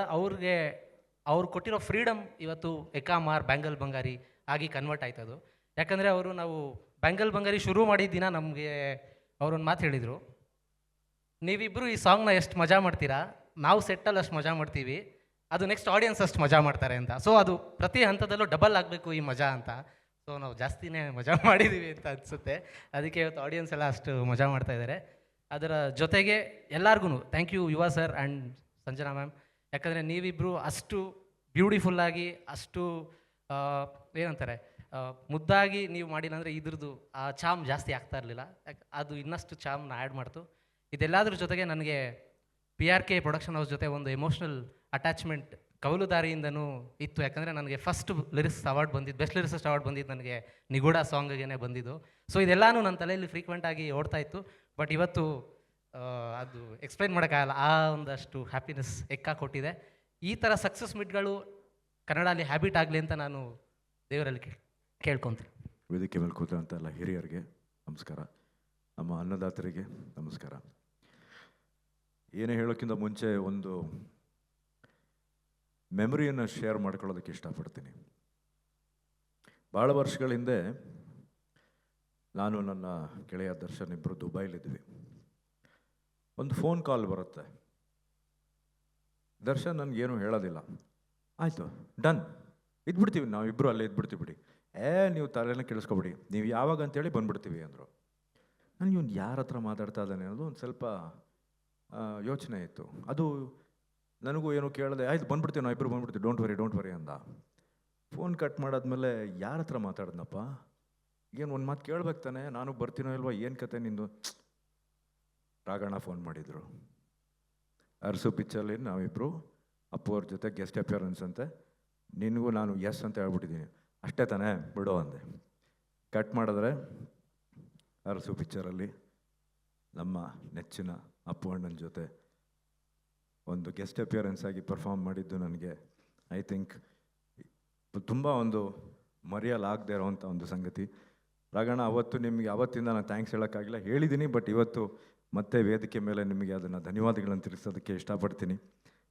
ಅವ್ರು ಕೊಟ್ಟಿರೋ ಫ್ರೀಡಮ್ ಇವತ್ತು ಎಕಾಮಾರ್ ಬ್ಯಾಂಗಲ್ ಬಂಗಾರಿ ಆಗಿ ಕನ್ವರ್ಟ್ ಆಯ್ತದು. ಯಾಕಂದರೆ ನಾವು ಬ್ಯಾಂಗಲ್ ಬಂಗಾರಿ ಶುರು ಮಾಡಿದ ದಿನ ನಮಗೆ ಅವರೊಂದು ಮಾತು ಹೇಳಿದರು, ನೀವಿಬ್ಬರು ಈ ಸಾಂಗ್ನ ಎಷ್ಟು ಮಜಾ ಮಾಡ್ತೀರಾ, ನಾವು ಸೆಟ್ಟಲ್ಲಿ ಅಷ್ಟು ಮಜಾ ಮಾಡ್ತೀವಿ, ಅದು ನೆಕ್ಸ್ಟ್ ಆಡಿಯನ್ಸ್ ಅಷ್ಟು ಮಜಾ ಮಾಡ್ತಾರೆ ಅಂತ. ಸೊ ಅದು ಪ್ರತಿ ಹಂತದಲ್ಲೂ ಡಬಲ್ ಆಗಬೇಕು ಈ ಮಜಾ ಅಂತ. ಸೊ ನಾವು ಜಾಸ್ತಿನೇ ಮಜಾ ಮಾಡಿದ್ದೀವಿ ಅಂತ ಅನಿಸುತ್ತೆ. ಅದಕ್ಕೆ ಇವತ್ತು ಆಡಿಯನ್ಸ್ ಎಲ್ಲ ಅಷ್ಟು ಮಜಾ ಮಾಡ್ತಾ ಇದ್ದಾರೆ. ಅದರ ಜೊತೆಗೆ ಎಲ್ಲರಿಗೂ ಥ್ಯಾಂಕ್ ಯು ಯುವ ಸರ್ ಆ್ಯಂಡ್ ಸಂಜನಾ ಮ್ಯಾಮ್. ಯಾಕಂದರೆ ನೀವಿಬ್ಬರು ಅಷ್ಟು ಬ್ಯೂಟಿಫುಲ್ಲಾಗಿ ಅಷ್ಟು ಏನಂತಾರೆ ಮುದ್ದಾಗಿ ನೀವು ಮಾಡಿಲ್ಲ ಅಂದರೆ ಇದ್ರದ್ದು ಆ ಚಾಮ್ ಜಾಸ್ತಿ ಆಗ್ತಾ ಇರಲಿಲ್ಲ. ಅದು ಇನ್ನಷ್ಟು ಚಾಮ್ನ ಆ್ಯಡ್ ಮಾಡ್ತು. ಇದೆಲ್ಲದ್ರ ಜೊತೆಗೆ ನನಗೆ PRK ಪ್ರೊಡಕ್ಷನ್ ಹೌಸ್ ಜೊತೆ ಒಂದು ಎಮೋಷ್ನಲ್ ಅಟ್ಯಾಚ್ಮೆಂಟ್ ಕವಲುದಾರಿಯಿಂದನೂ ಇತ್ತು. ಯಾಕಂದರೆ ನನಗೆ ಫಸ್ಟ್ ಲಿರಿಕ್ಸ್ ಅವಾರ್ಡ್ ಬಂದಿದ್ದು, ಬೆಸ್ಟ್ ಲಿರಿಕ್ಸ್ಟ್ ಅವಾರ್ಡ್ ಬಂದಿದ್ದು ನನಗೆ ನಿಗೂಢ ಸಾಂಗಿಗೆ ಬಂದಿದ್ದು. ಸೊ ಇದೆಲ್ಲನೂ ನನ್ನ ತಲೆಯಲ್ಲಿ ಫ್ರೀಕ್ವೆಂಟಾಗಿ ಓಡ್ತಾ ಇತ್ತು. ಬಟ್ ಇವತ್ತು ಅದು ಎಕ್ಸ್ಪ್ಲೈನ್ ಮಾಡೋಕ್ಕಾಗಲ್ಲ, ಆ ಒಂದಷ್ಟು ಹ್ಯಾಪಿನೆಸ್ ಎಕ್ಕ ಕೊಟ್ಟಿದೆ. ಈ ಥರ ಸಕ್ಸಸ್ ಮೀಟ್ಗಳು ಕನ್ನಡಲ್ಲಿ ಹ್ಯಾಬಿಟ್ ಆಗಲಿ ಅಂತ ನಾನು ದೇವರಲ್ಲಿ ಕೇಳ್ಕೊತೀನಿ. ವೇದಿಕೆ ಮೇಲೆ ಕೂತಂಥ ಎಲ್ಲ ಹಿರಿಯರಿಗೆ ನಮಸ್ಕಾರ, ನಮ್ಮ ಅನ್ನದಾತರಿಗೆ ನಮಸ್ಕಾರ. ಏನೇ ಹೇಳೋಕ್ಕಿಂತ ಮುಂಚೆ ಒಂದು ಮೆಮೊರಿಯನ್ನು ಶೇರ್ ಮಾಡ್ಕೊಳ್ಳೋದಕ್ಕೆ ಇಷ್ಟಪಡ್ತೀನಿ. ಭಾಳ ವರ್ಷಗಳ ಹಿಂದೆ ನಾನು ನನ್ನ ಗೆಳೆಯ ದರ್ಶನ್ ಇಬ್ಬರು ದುಬೈಲಿದ್ವಿ. ಒಂದು ಫೋನ್ ಕಾಲ್ ಬರುತ್ತೆ. ದರ್ಶನ್ ನನಗೇನು ಹೇಳೋದಿಲ್ಲ, ಆಯಿತು ಡನ್ ಇದ್ಬಿಡ್ತೀವಿ, ನಾವಿಬ್ಬರು ಅಲ್ಲೇ ಇದ್ಬಿಡ್ತೀವಿ ಬಿಡಿ, ನೀವು ತಲೆನ ಕೇಳಿಸ್ಕೊಬಿಡಿ, ನೀವು ಯಾವಾಗ ಅಂತೇಳಿ ಬಂದ್ಬಿಡ್ತೀವಿ ಅಂದರು. ನನಗೆ ಇವ್ನು ಯಾರ ಹತ್ರ ಮಾತಾಡ್ತಾ ಇದ್ದಾನೆ ಅನ್ನೋದು ಒಂದು ಸ್ವಲ್ಪ ಯೋಚನೆ ಇತ್ತು. ಅದು ನನಗೂ ಏನೋ ಕೇಳಿದೆ, ಆಯ್ತು ಬಂದ್ಬಿಡ್ತೀವಿ, ನಾವು ಇಬ್ಬರು ಬಂದ್ಬಿಡ್ತೀವಿ, ಡೋಂಟ್ ವರಿ ಅಂದ. ಫೋನ್ ಕಟ್ ಮಾಡಾದ್ಮೇಲೆ ಯಾರ ಹತ್ರ ಮಾತಾಡ್ದನಪ್ಪ, ಏನು ಒಂದು ಮಾತು ಕೇಳ್ಬೇಕು ತಾನೆ, ನಾನು ಬರ್ತೀನೋ ಇಲ್ವಾ, ಏನು ಕತೆ ನಿಂದು. ರಾಘಣ್ಣ ಫೋನ್ ಮಾಡಿದರು, ಅರಸು ಪಿಚ್ಚಲ್ಲಿ ನಾವಿಬ್ಬರು ಅಪ್ಪು ಅವ್ರ ಜೊತೆ ಗೆಸ್ಟ್ ಅಪಿಯರೆನ್ಸ್ ಅಂತೆ, ನಿನಗೂ ನಾನು ಎಸ್ ಅಂತ ಹೇಳ್ಬಿಟ್ಟಿದ್ದೀನಿ, ಅಷ್ಟೇ ತಾನೇ ಬಿಡೋ ಅಂದೆ. ಕಟ್ ಮಾಡಿದ್ರೆ ಅರಸು ಪಿಕ್ಚರಲ್ಲಿ ನಮ್ಮ ನೆಚ್ಚಿನ ಅಪ್ಪು ಅಣ್ಣನ ಜೊತೆ ಒಂದು ಗೆಸ್ಟ್ ಅಪಿಯರೆನ್ಸ್ ಆಗಿ ಪರ್ಫಾರ್ಮ್ ಮಾಡಿದ್ದು ನನಗೆ ಐ ಥಿಂಕ್ ತುಂಬ ಒಂದು ಮರೆಯಲಾಗದೇ ಇರೋವಂಥ ಒಂದು ಸಂಗತಿ. ರಾಘಣ್ಣ ಅವತ್ತು ನಿಮಗೆ ಅವತ್ತಿಂದ ನಾನು ಥ್ಯಾಂಕ್ಸ್ ಹೇಳೋಕ್ಕಾಗಿಲ್ಲ, ಹೇಳಿದ್ದೀನಿ, ಬಟ್ ಇವತ್ತು ಮತ್ತೆ ವೇದಿಕೆ ಮೇಲೆ ನಿಮಗೆ ಅದನ್ನು ಧನ್ಯವಾದಗಳನ್ನು ತಿಳಿಸೋದಕ್ಕೆ ಇಷ್ಟಪಡ್ತೀನಿ.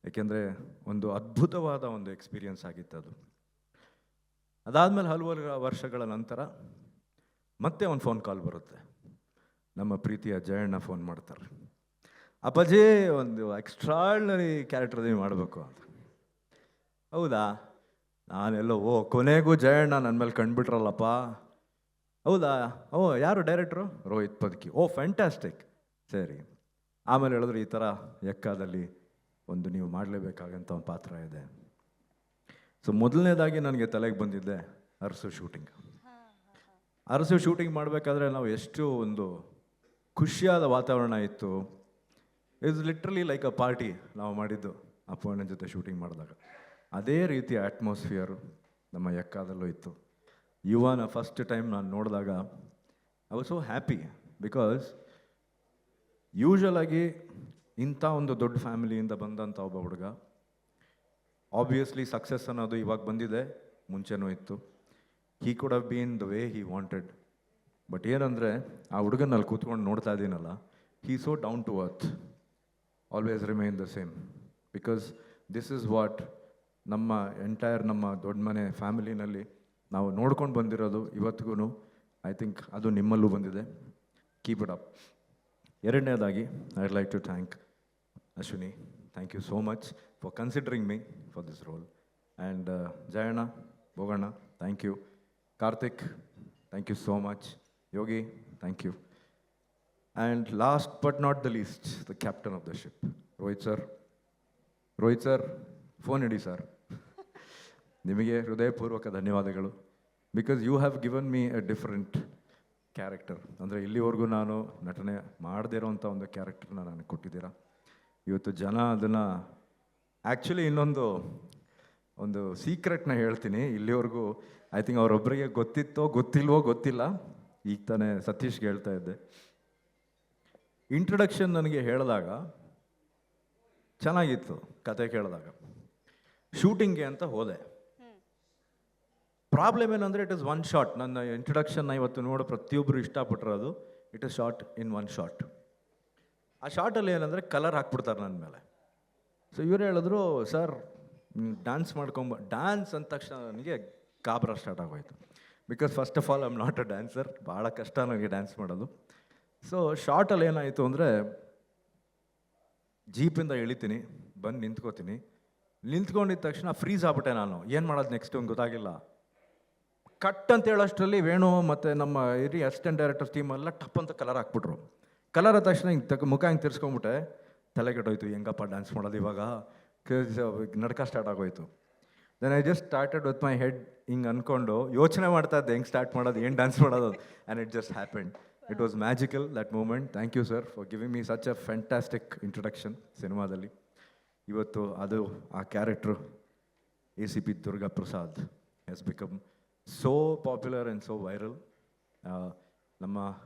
ಏಕೆಂದರೆ ಒಂದು ಅದ್ಭುತವಾದ ಒಂದು ಎಕ್ಸ್ಪೀರಿಯನ್ಸ್ ಆಗಿತ್ತು ಅದು. ಅದಾದಮೇಲೆ ಹಲವಾರು ವರ್ಷಗಳ ನಂತರ ಮತ್ತೆ ಒಂದು ಫೋನ್ ಕಾಲ್ ಬರುತ್ತೆ. ನಮ್ಮ ಪ್ರೀತಿಯ ಜಯಣ್ಣ ಫೋನ್ ಮಾಡ್ತಾರೆ, ಅಪ್ಪಾಜಿ ಒಂದು ಎಕ್ಸ್ಟ್ರಾರ್ಡಿನರಿ ಕ್ಯಾರೆಕ್ಟರ್ ನೀವು ಮಾಡಬೇಕು ಅಂತ. ಹೌದಾ, ನಾನೆಲ್ಲೋ ಕೊನೆಗೂ ಜಯಣ್ಣ ನನ್ನ ಮೇಲೆ ಕಂಡುಬಿಟ್ರಲ್ಲಪ್ಪ. ಹೌದಾ, ಯಾರು ಡೈರೆಕ್ಟ್ರು? ರೋಹಿತ್ ಪದ್ಕಿ. ಫ್ಯಾಂಟಾಸ್ಟಿಕ್, ಸರಿ. ಆಮೇಲೆ ಹೇಳಿದ್ರು ಈ ಥರ ಎಕ್ಕಾದಲ್ಲಿ ಒಂದು ನೀವು ಮಾಡಲೇಬೇಕಾಗಂಥ ಒಂದು ಪಾತ್ರ ಇದೆ. ಸೊ ಮೊದಲನೇದಾಗಿ ನನಗೆ ತಲೆಗೆ ಬಂದಿದ್ದೆ ಅರಸು ಶೂಟಿಂಗ್. ಅರಸು ಶೂಟಿಂಗ್ ಮಾಡಬೇಕಾದ್ರೆ ನಾವು ಎಷ್ಟು ಒಂದು ಖುಷಿಯಾದ ವಾತಾವರಣ ಇತ್ತು. It's literally like a party ನಾವು ಮಾಡಿದ್ದು ಅಪ್ಪು ಅಣ್ಣನ ಜೊತೆ ಶೂಟಿಂಗ್ ಮಾಡಿದಾಗ. ಅದೇ ರೀತಿಯ ಅಟ್ಮಾಸ್ಫಿಯರು ನಮ್ಮ ಎಕ್ಕಾದಲ್ಲೂ ಇತ್ತು. ಯುವನ ಫಸ್ಟ್ ಟೈಮ್ ನಾನು ನೋಡಿದಾಗ I was so happy, because ಯೂಶ್ವಲಾಗಿ ಇಂಥ ಒಂದು ದೊಡ್ಡ ಫ್ಯಾಮಿಲಿಯಿಂದ ಬಂದಂಥ ಒಬ್ಬ ಹುಡುಗ, ಆಬ್ವಿಯಸ್ಲಿ ಸಕ್ಸಸ್ ಅನ್ನೋದು ಇವಾಗ ಬಂದಿದೆ, ಮುಂಚೆನೂ ಇತ್ತು. He could have been the way he wanted. But ಏನಂದರೆ ಆ ಹುಡುಗನಲ್ಲಿ ಕೂತ್ಕೊಂಡು ನೋಡ್ತಾ ಇದ್ದೀನಲ್ಲ, he so down to earth, always remain the same. Because this is what ನಮ್ಮ ಎಂಟೈರ್ ನಮ್ಮ ದೊಡ್ಡ ಮನೆ ಫ್ಯಾಮಿಲಿನಲ್ಲಿ ನಾವು ನೋಡ್ಕೊಂಡು ಬಂದಿರೋದು ಇವತ್ತಿಗೂ. ಐ ಥಿಂಕ್ ಅದು ನಿಮ್ಮಲ್ಲೂ ಬಂದಿದೆ. Keep it up. ಎರಡನೇದಾಗಿ I'd like to thank Ashwini. Thank you so much for considering me for this role. And Jayanna, Bhoganna, thank you. Karthik, thank you so much. Yogi, thank you. And last but not the least, the captain of the ship, Rohit sir, phone ಇಡಿ sir. ನಿಮಗೆ ಹೃದಯಪೂರ್ವಕ ಧನ್ಯವಾದಗಳು. Because you have given me a different character. ಅಂದರೆ ಇಲ್ಲಿವರೆಗೂ ನಾನು ನಟನೆ ಮಾಡದೇ ಇರೋವಂಥ ಒಂದು ಕ್ಯಾರೆಕ್ಟರ್ನ ನನಗೆ ಕೊಟ್ಟಿದ್ದೀರಾ. ಇವತ್ತು ಜನ ಅದನ್ನು ಆ್ಯಕ್ಚುಲಿ ಒಂದು ಸೀಕ್ರೆಟ್ನ ಹೇಳ್ತೀನಿ. ಇಲ್ಲಿವರೆಗೂ ಐ ಥಿಂಕ್ ಅವರೊಬ್ಬರಿಗೆ ಗೊತ್ತಿತ್ತೋ ಗೊತ್ತಿಲ್ವೋ ಗೊತ್ತಿಲ್ಲ, ಈಗ ತಾನೇ ಸತೀಶ್ಗೆ ಹೇಳ್ತಾ ಇದ್ದೆ. ಇಂಟ್ರಡಕ್ಷನ್ ನನಗೆ ಹೇಳಿದಾಗ ಚೆನ್ನಾಗಿತ್ತು, ಕತೆ ಕೇಳಿದಾಗ. ಶೂಟಿಂಗ್ಗೆ ಅಂತ ಹೋದೆ. ಪ್ರಾಬ್ಲಮ್ ಏನಂದರೆ ಇಟ್ ಇಸ್ ಒನ್ ಶಾಟ್. ನನ್ನ ಇಂಟ್ರಡಕ್ಷನ್ನ ಇವತ್ತು ನೋಡೋ ಪ್ರತಿಯೊಬ್ಬರು ಇಷ್ಟಪಟ್ಟಿರೋದು it is shot in one shot. ಆ ಶಾರ್ಟಲ್ಲಿ ಏನಂದರೆ ಕಲರ್ ಹಾಕ್ಬಿಡ್ತಾರೆ ನನ್ನ ಮೇಲೆ. ಸೊ ಇವರು ಹೇಳಿದ್ರು, ಸರ್ ಡ್ಯಾನ್ಸ್ ಡ್ಯಾನ್ಸ್ ಅಂದ ತಕ್ಷಣ ನನಗೆ ಗಾಬರ ಸ್ಟಾರ್ಟ್ ಆಗೋಯ್ತು. Because first of all I am not a dancer, ಭಾಳ ಕಷ್ಟ ನನಗೆ ಡ್ಯಾನ್ಸ್ ಮಾಡೋದು. ಸೊ ಶಾರ್ಟಲ್ಲಿ ಏನಾಯಿತು ಅಂದರೆ, ಜೀಪಿಂದ ಇಳಿತೀನಿ, ಬಂದು ನಿಂತ್ಕೋತೀನಿ. ನಿಂತ್ಕೊಂಡಿದ್ದ ತಕ್ಷಣ ಫ್ರೀಸ್ ಆಗ್ಬಿಟ್ಟೆ ನಾನು. ಏನು ಮಾಡೋದು ನೆಕ್ಸ್ಟ್ ಒಂದು ಗೊತ್ತಾಗಿಲ್ಲ. ಕಟ್ ಅಂತ ಹೇಳೋಷ್ಟರಲ್ಲಿ ವೇಣು ಮತ್ತು ನಮ್ಮ ಹಿರಿಯ ಅಸಿಸ್ಟೆಂಟ್ ಡೈರೆಕ್ಟರ್ ಟೀಮ್ ಎಲ್ಲ ಟಪ್ ಅಂತ ಕಲರ್ ಹಾಕ್ಬಿಟ್ರು. ಕಲರ್ ಆದ ತಕ್ಷಣ ಹಿಂಗೆ ಮುಖ ಹಿಂಗೆ ತಿರ್ಸ್ಕೊಂಬಿಟ್ಟೆ, ತಲೆ ಕೆಟ್ಟೋಯ್ತು, ಹೆಂಗಪ್ಪ ಡ್ಯಾನ್ಸ್ ಮಾಡೋದು ಇವಾಗ, ನಡ್ಕ ಸ್ಟಾರ್ಟ್ ಆಗೋಯ್ತು. Then I just started with my head ಹಿಂಗೆ ಅಂದ್ಕೊಂಡು ಯೋಚನೆ ಮಾಡ್ತಾ ಇದ್ದೆ ಹೆಂಗೆ ಸ್ಟಾರ್ಟ್ ಮಾಡೋದು, ಏನು ಡ್ಯಾನ್ಸ್ ಮಾಡೋದು, and it just happened. It was magical that moment. Thank you sir for giving me such a fantastic introduction ಸಿನಿಮಾದಲ್ಲಿ. ಇವತ್ತು ಅದು ಆ character ACP Durga Prasad has become so popular and so viral. ನಮ್ಮ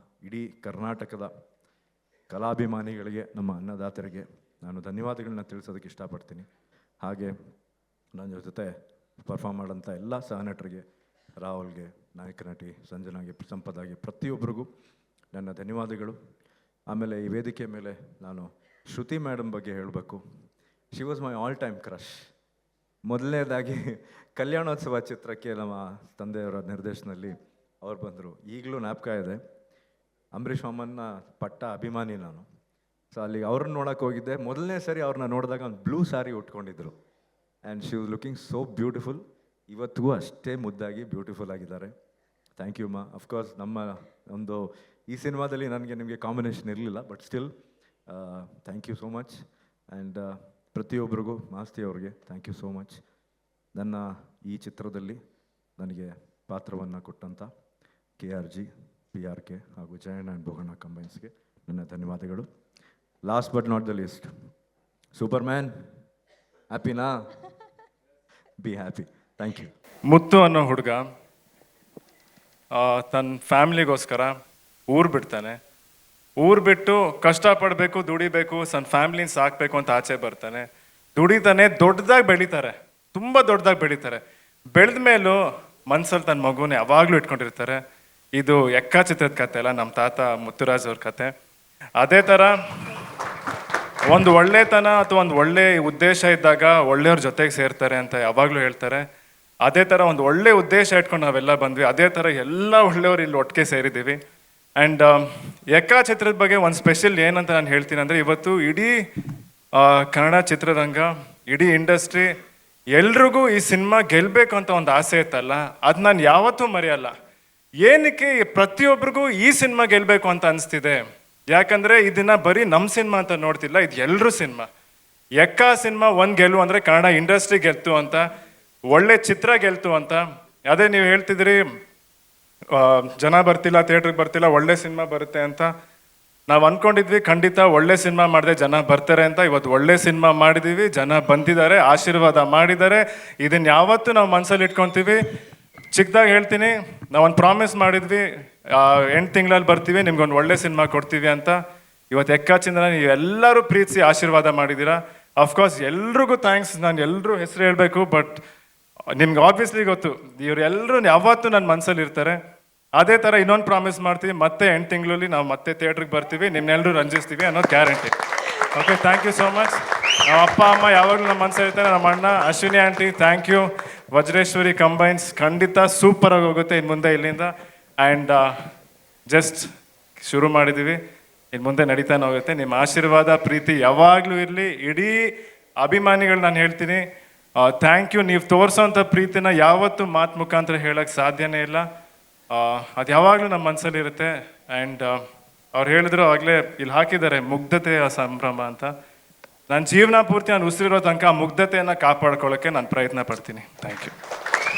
ಇಡೀ ಕರ್ನಾಟಕದ ಕಲಾಭಿಮಾನಿಗಳಿಗೆ, ನಮ್ಮ ಅನ್ನದಾತರಿಗೆ ನಾನು ಧನ್ಯವಾದಗಳನ್ನ ತಿಳಿಸೋದಕ್ಕೆ ಇಷ್ಟಪಡ್ತೀನಿ. ಹಾಗೆ ನನ್ನ ಜೊತೆ ಪರ್ಫಾರ್ಮ್ ಮಾಡೋಂಥ ಎಲ್ಲ ಸಹನಟರಿಗೆ, ರಾಹುಲ್ಗೆ, ನಾಯಕ ನಟಿ ಸಂಜನಾಗೆ, ಸಂಪದಾಗೆ, ಪ್ರತಿಯೊಬ್ಬರಿಗೂ ನನ್ನ ಧನ್ಯವಾದಗಳು. ಆಮೇಲೆ ಈ ವೇದಿಕೆ ಮೇಲೆ ನಾನು ಶ್ರುತಿ ಮೇಡಮ್ ಬಗ್ಗೆ ಹೇಳಬೇಕು. She was my all time crush. ಮೊದಲನೇದಾಗಿ ಕಲ್ಯಾಣೋತ್ಸವ ಚಿತ್ರಕ್ಕೆ ನಮ್ಮ ತಂದೆಯವರ ನಿರ್ದೇಶನದಲ್ಲಿ ಅವ್ರು ಬಂದರು. ಈಗಲೂ ಜ್ಞಾಪಕ ಇದೆ. ಅಂಬರೀಷ್ ಮಾಮನ್ನ ಪಟ್ಟ ಅಭಿಮಾನಿ ನಾನು. ಸೊ ಅಲ್ಲಿಗೆ ಅವ್ರನ್ನ ನೋಡೋಕೆ ಹೋಗಿದ್ದೆ. ಮೊದಲನೇ ಸರಿ ಅವ್ರನ್ನ ನೋಡಿದಾಗ ಒಂದು ಬ್ಲೂ ಸಾರಿ ಉಟ್ಕೊಂಡಿದ್ರು. And she was looking so beautiful. ಇವತ್ತಿಗೂ ಅಷ್ಟೇ ಮುದ್ದಾಗಿ ಬ್ಯೂಟಿಫುಲ್ ಆಗಿದ್ದಾರೆ. ಥ್ಯಾಂಕ್ ಯು ಮಾ. ಅಫ್ಕೋರ್ಸ್ ನಮ್ಮ ಒಂದು ಈ ಸಿನಿಮಾದಲ್ಲಿ ನನಗೆ ನಿಮಗೆ ಕಾಂಬಿನೇಷನ್ ಇರಲಿಲ್ಲ, but still thank you so much. And ಪ್ರತಿಯೊಬ್ಬರಿಗೂ, ಮಾಸ್ತಿ ಅವ್ರಿಗೆ ಥ್ಯಾಂಕ್ ಯು ಸೋ ಮಚ್. ನನ್ನ ಈ ಚಿತ್ರದಲ್ಲಿ ನನಗೆ ಪಾತ್ರವನ್ನು ಕೊಟ್ಟಂಥ KRG, PRK ಹಾಗೂ ಜಯಣ್ಣ ಆ್ಯಂಡ್ ಬೋಗಣ್ಣ ಕಂಬೈನ್ಸ್ಗೆ ನನ್ನ ಧನ್ಯವಾದಗಳು. Last but not the least, superman, ಹ್ಯಾಪಿನಾ? Be happy. Thank you. Muthu ಅನ್ನೋ ಹುಡುಗ ತನ್ನ ಫ್ಯಾಮ್ಲಿಗೋಸ್ಕರ ಊರು ಬಿಡ್ತಾನೆ. ಊರು ಬಿಟ್ಟು ಕಷ್ಟಪಡಬೇಕು, ದುಡಿಬೇಕು, ತನ್ನ ಫ್ಯಾಮ್ಲಿನ ಸಾಕಬೇಕು ಅಂತ ಆಚೆ ಬರ್ತಾನೆ. ದುಡಿತಾನೆ, ದೊಡ್ಡದಾಗಿ ಬೆಳೀತಾರೆ, ತುಂಬ ದೊಡ್ಡದಾಗಿ ಬೆಳೀತಾರೆ. ಬೆಳೆದ ಮೇಲೂ ಮನ್ಸಲ್ಲಿ ತನ್ನ ಮಗುನ ಯಾವಾಗಲೂ ಇಟ್ಕೊಂಡಿರ್ತಾರೆ. ಇದು ಎಕ್ಕ ಚಿತ್ರದ ಕತೆ ಅಲ್ಲ, ನಮ್ಮ ತಾತ ಮುತ್ತುರಾಜ್ ಅವ್ರ ಕತೆ. ಅದೇ ಥರ ಒಂದು ಒಳ್ಳೆತನ ಅಥವಾ ಒಂದು ಒಳ್ಳೆ ಉದ್ದೇಶ ಇದ್ದಾಗ ಒಳ್ಳೆಯವ್ರ ಜೊತೆಗೆ ಸೇರ್ತಾರೆ ಅಂತ ಯಾವಾಗಲೂ ಹೇಳ್ತಾರೆ. ಅದೇ ಥರ ಒಂದು ಒಳ್ಳೆ ಉದ್ದೇಶ ಇಟ್ಕೊಂಡು ನಾವೆಲ್ಲ ಬಂದ್ವಿ. ಅದೇ ಥರ ಎಲ್ಲ ಒಳ್ಳೆಯವ್ರು ಇಲ್ಲಿ ಒಟ್ಟಿಗೆ ಸೇರಿದ್ದೀವಿ. ಆ್ಯಂಡ್ ಎಕ್ಕ ಚಿತ್ರದ ಬಗ್ಗೆ ಒಂದು ಸ್ಪೆಷಲ್ ಏನಂತ ನಾನು ಹೇಳ್ತೀನಿ ಅಂದರೆ, ಇವತ್ತು ಇಡೀ ಕನ್ನಡ ಚಿತ್ರರಂಗ, ಇಡೀ ಇಂಡಸ್ಟ್ರಿ ಎಲ್ರಿಗೂ ಈ ಸಿನಿಮಾ ಗೆಲ್ಲಬೇಕು ಅಂತ ಒಂದು ಆಸೆ ಇತ್ತಲ್ಲ, ಅದು ನಾನು ಯಾವತ್ತೂ ಮರೆಯಲ್ಲ. ಏನಕ್ಕೆ ಪ್ರತಿಯೊಬ್ಬರಿಗೂ ಈ ಸಿನಿಮಾ ಗೆಲ್ಲಬೇಕು ಅಂತ ಅನಿಸ್ತಿದೆ? ಯಾಕಂದರೆ ಇದನ್ನು ಬರೀ ನಮ್ಮ ಸಿನಿಮಾ ಅಂತ ನೋಡ್ತಿಲ್ಲ, ಇದು ಎಲ್ಲರೂ ಸಿನಿಮಾ. ಎಕ್ಕ ಸಿನಿಮಾ ಒಂದು ಗೆಲ್ಲು ಅಂದರೆ ಕನ್ನಡ ಇಂಡಸ್ಟ್ರಿ ಗೆಲ್ತು ಅಂತ, ಒಳ್ಳೆ ಚಿತ್ರ ಗೆಲ್ತು ಅಂತ. ಅದೇ ನೀವು ಹೇಳ್ತಿದ್ರಿ ಜನ ಬರ್ತಿಲ್ಲ, ಥಿಯೇಟ್ರಿಗೆ ಬರ್ತಿಲ್ಲ, ಒಳ್ಳೆ ಸಿನಿಮಾ ಬರುತ್ತೆ ಅಂತ. ನಾವು ಅಂದ್ಕೊಂಡಿದ್ವಿ ಖಂಡಿತ ಒಳ್ಳೆ ಸಿನಿಮಾ ಮಾಡಿದೆ ಜನ ಬರ್ತಾರೆ ಅಂತ. ಇವತ್ತು ಒಳ್ಳೆ ಸಿನಿಮಾ ಮಾಡಿದ್ದೀವಿ, ಜನ ಬಂದಿದ್ದಾರೆ, ಆಶೀರ್ವಾದ ಮಾಡಿದ್ದಾರೆ. ಇದನ್ನು ಯಾವತ್ತೂ ನಾವು ಮನಸ್ಸಲ್ಲಿ ಇಟ್ಕೊತೀವಿ. ಚಿಕ್ಕದಾಗಿ ಹೇಳ್ತೀನಿ, ನಾವೊಂದು ಪ್ರಾಮಿಸ್ ಮಾಡಿದ್ವಿ, 8 ತಿಂಗಳಲ್ಲಿ ಬರ್ತೀವಿ, ನಿಮ್ಗೊಂದು ಒಳ್ಳೆ ಸಿನಿಮಾ ಕೊಡ್ತೀವಿ ಅಂತ. ಇವತ್ತು ಎಕ್ಕಾಚಿಂದ ನೀವೆಲ್ಲರೂ ಪ್ರೀತಿಸಿ ಆಶೀರ್ವಾದ ಮಾಡಿದ್ದೀರಾ. ಅಫ್ಕೋರ್ಸ್ ಎಲ್ರಿಗೂ ಥ್ಯಾಂಕ್ಸ್. ನಾನು ಎಲ್ಲರೂ ಹೆಸರು ಹೇಳಬೇಕು, ಬಟ್ ನಿಮ್ಗೆ ಆಬ್ವಿಯಸ್ಲಿ ಗೊತ್ತು, ಇವರೆಲ್ಲರೂ ಯಾವತ್ತೂ ನನ್ನ ಮನಸ್ಸಲ್ಲಿ ಇರ್ತಾರೆ. ಅದೇ ಥರ ಇನ್ನೊಂದು ಪ್ರಾಮಿಸ್ ಮಾಡ್ತೀವಿ, ಮತ್ತೆ 8 ತಿಂಗಳಲ್ಲಿ ನಾವು ಮತ್ತೆ ಥಿಯೇಟ್ರಿಗೆ ಬರ್ತೀವಿ, ನಿಮ್ನೆಲ್ಲರೂ ರಂಜಿಸ್ತೀವಿ ಅನ್ನೋದು guarantee. Okay, thank you so much. ನಮ್ಮ ಅಪ್ಪ ಅಮ್ಮ ಯಾವಾಗಲೂ ನಮ್ಮ ಮನಸ್ಸಲ್ಲಿ ಇರ್ತಾರೆ. ನಮ್ಮ ಅಣ್ಣ Ashwini aunty, thank you. Vajreshwari combines ಖಂಡಿತ ಸೂಪರಾಗಿ ಹೋಗುತ್ತೆ ಇನ್ನು ಮುಂದೆ ಇಲ್ಲಿಂದ. ಆ್ಯಂಡ್ ಜಸ್ಟ್ ಶುರು ಮಾಡಿದ್ದೀವಿ, ಇನ್ನು ಮುಂದೆ ನಡೀತಾನೆ ಹೋಗುತ್ತೆ. ನಿಮ್ಮ ಆಶೀರ್ವಾದ, ಪ್ರೀತಿ ಯಾವಾಗಲೂ ಇರಲಿ. ಇಡೀ ಅಭಿಮಾನಿಗಳು ನಾನು ಹೇಳ್ತೀನಿ, ಥ್ಯಾಂಕ್ ಯು. ನೀವು ತೋರಿಸೋಂಥ ಪ್ರೀತಿನ ಯಾವತ್ತೂ ಮಾತು ಮುಖಾಂತರ ಹೇಳೋಕ್ಕೆ ಸಾಧ್ಯನೇ ಇಲ್ಲ. ಅದು ಯಾವಾಗಲೂ ನಮ್ಮ ಮನಸ್ಸಲ್ಲಿ ಇರುತ್ತೆ. ಆ್ಯಂಡ್ ಅವ್ರು ಹೇಳಿದ್ರು ಆಗಲೇ ಇಲ್ಲಿ ಹಾಕಿದ್ದಾರೆ, ಮುಗ್ಧತೆಯ ಸಂಭ್ರಮ ಅಂತ. ನನ್ನ ಜೀವನ ಪೂರ್ತಿ ನಾನು ಉಸಿರಿರೋ ತನಕ ಆ ಮುಗ್ಧತೆಯನ್ನು ಕಾಪಾಡ್ಕೊಳ್ಳೋಕ್ಕೆ ನಾನು ಪ್ರಯತ್ನ ಪಡ್ತೀನಿ. Thank you.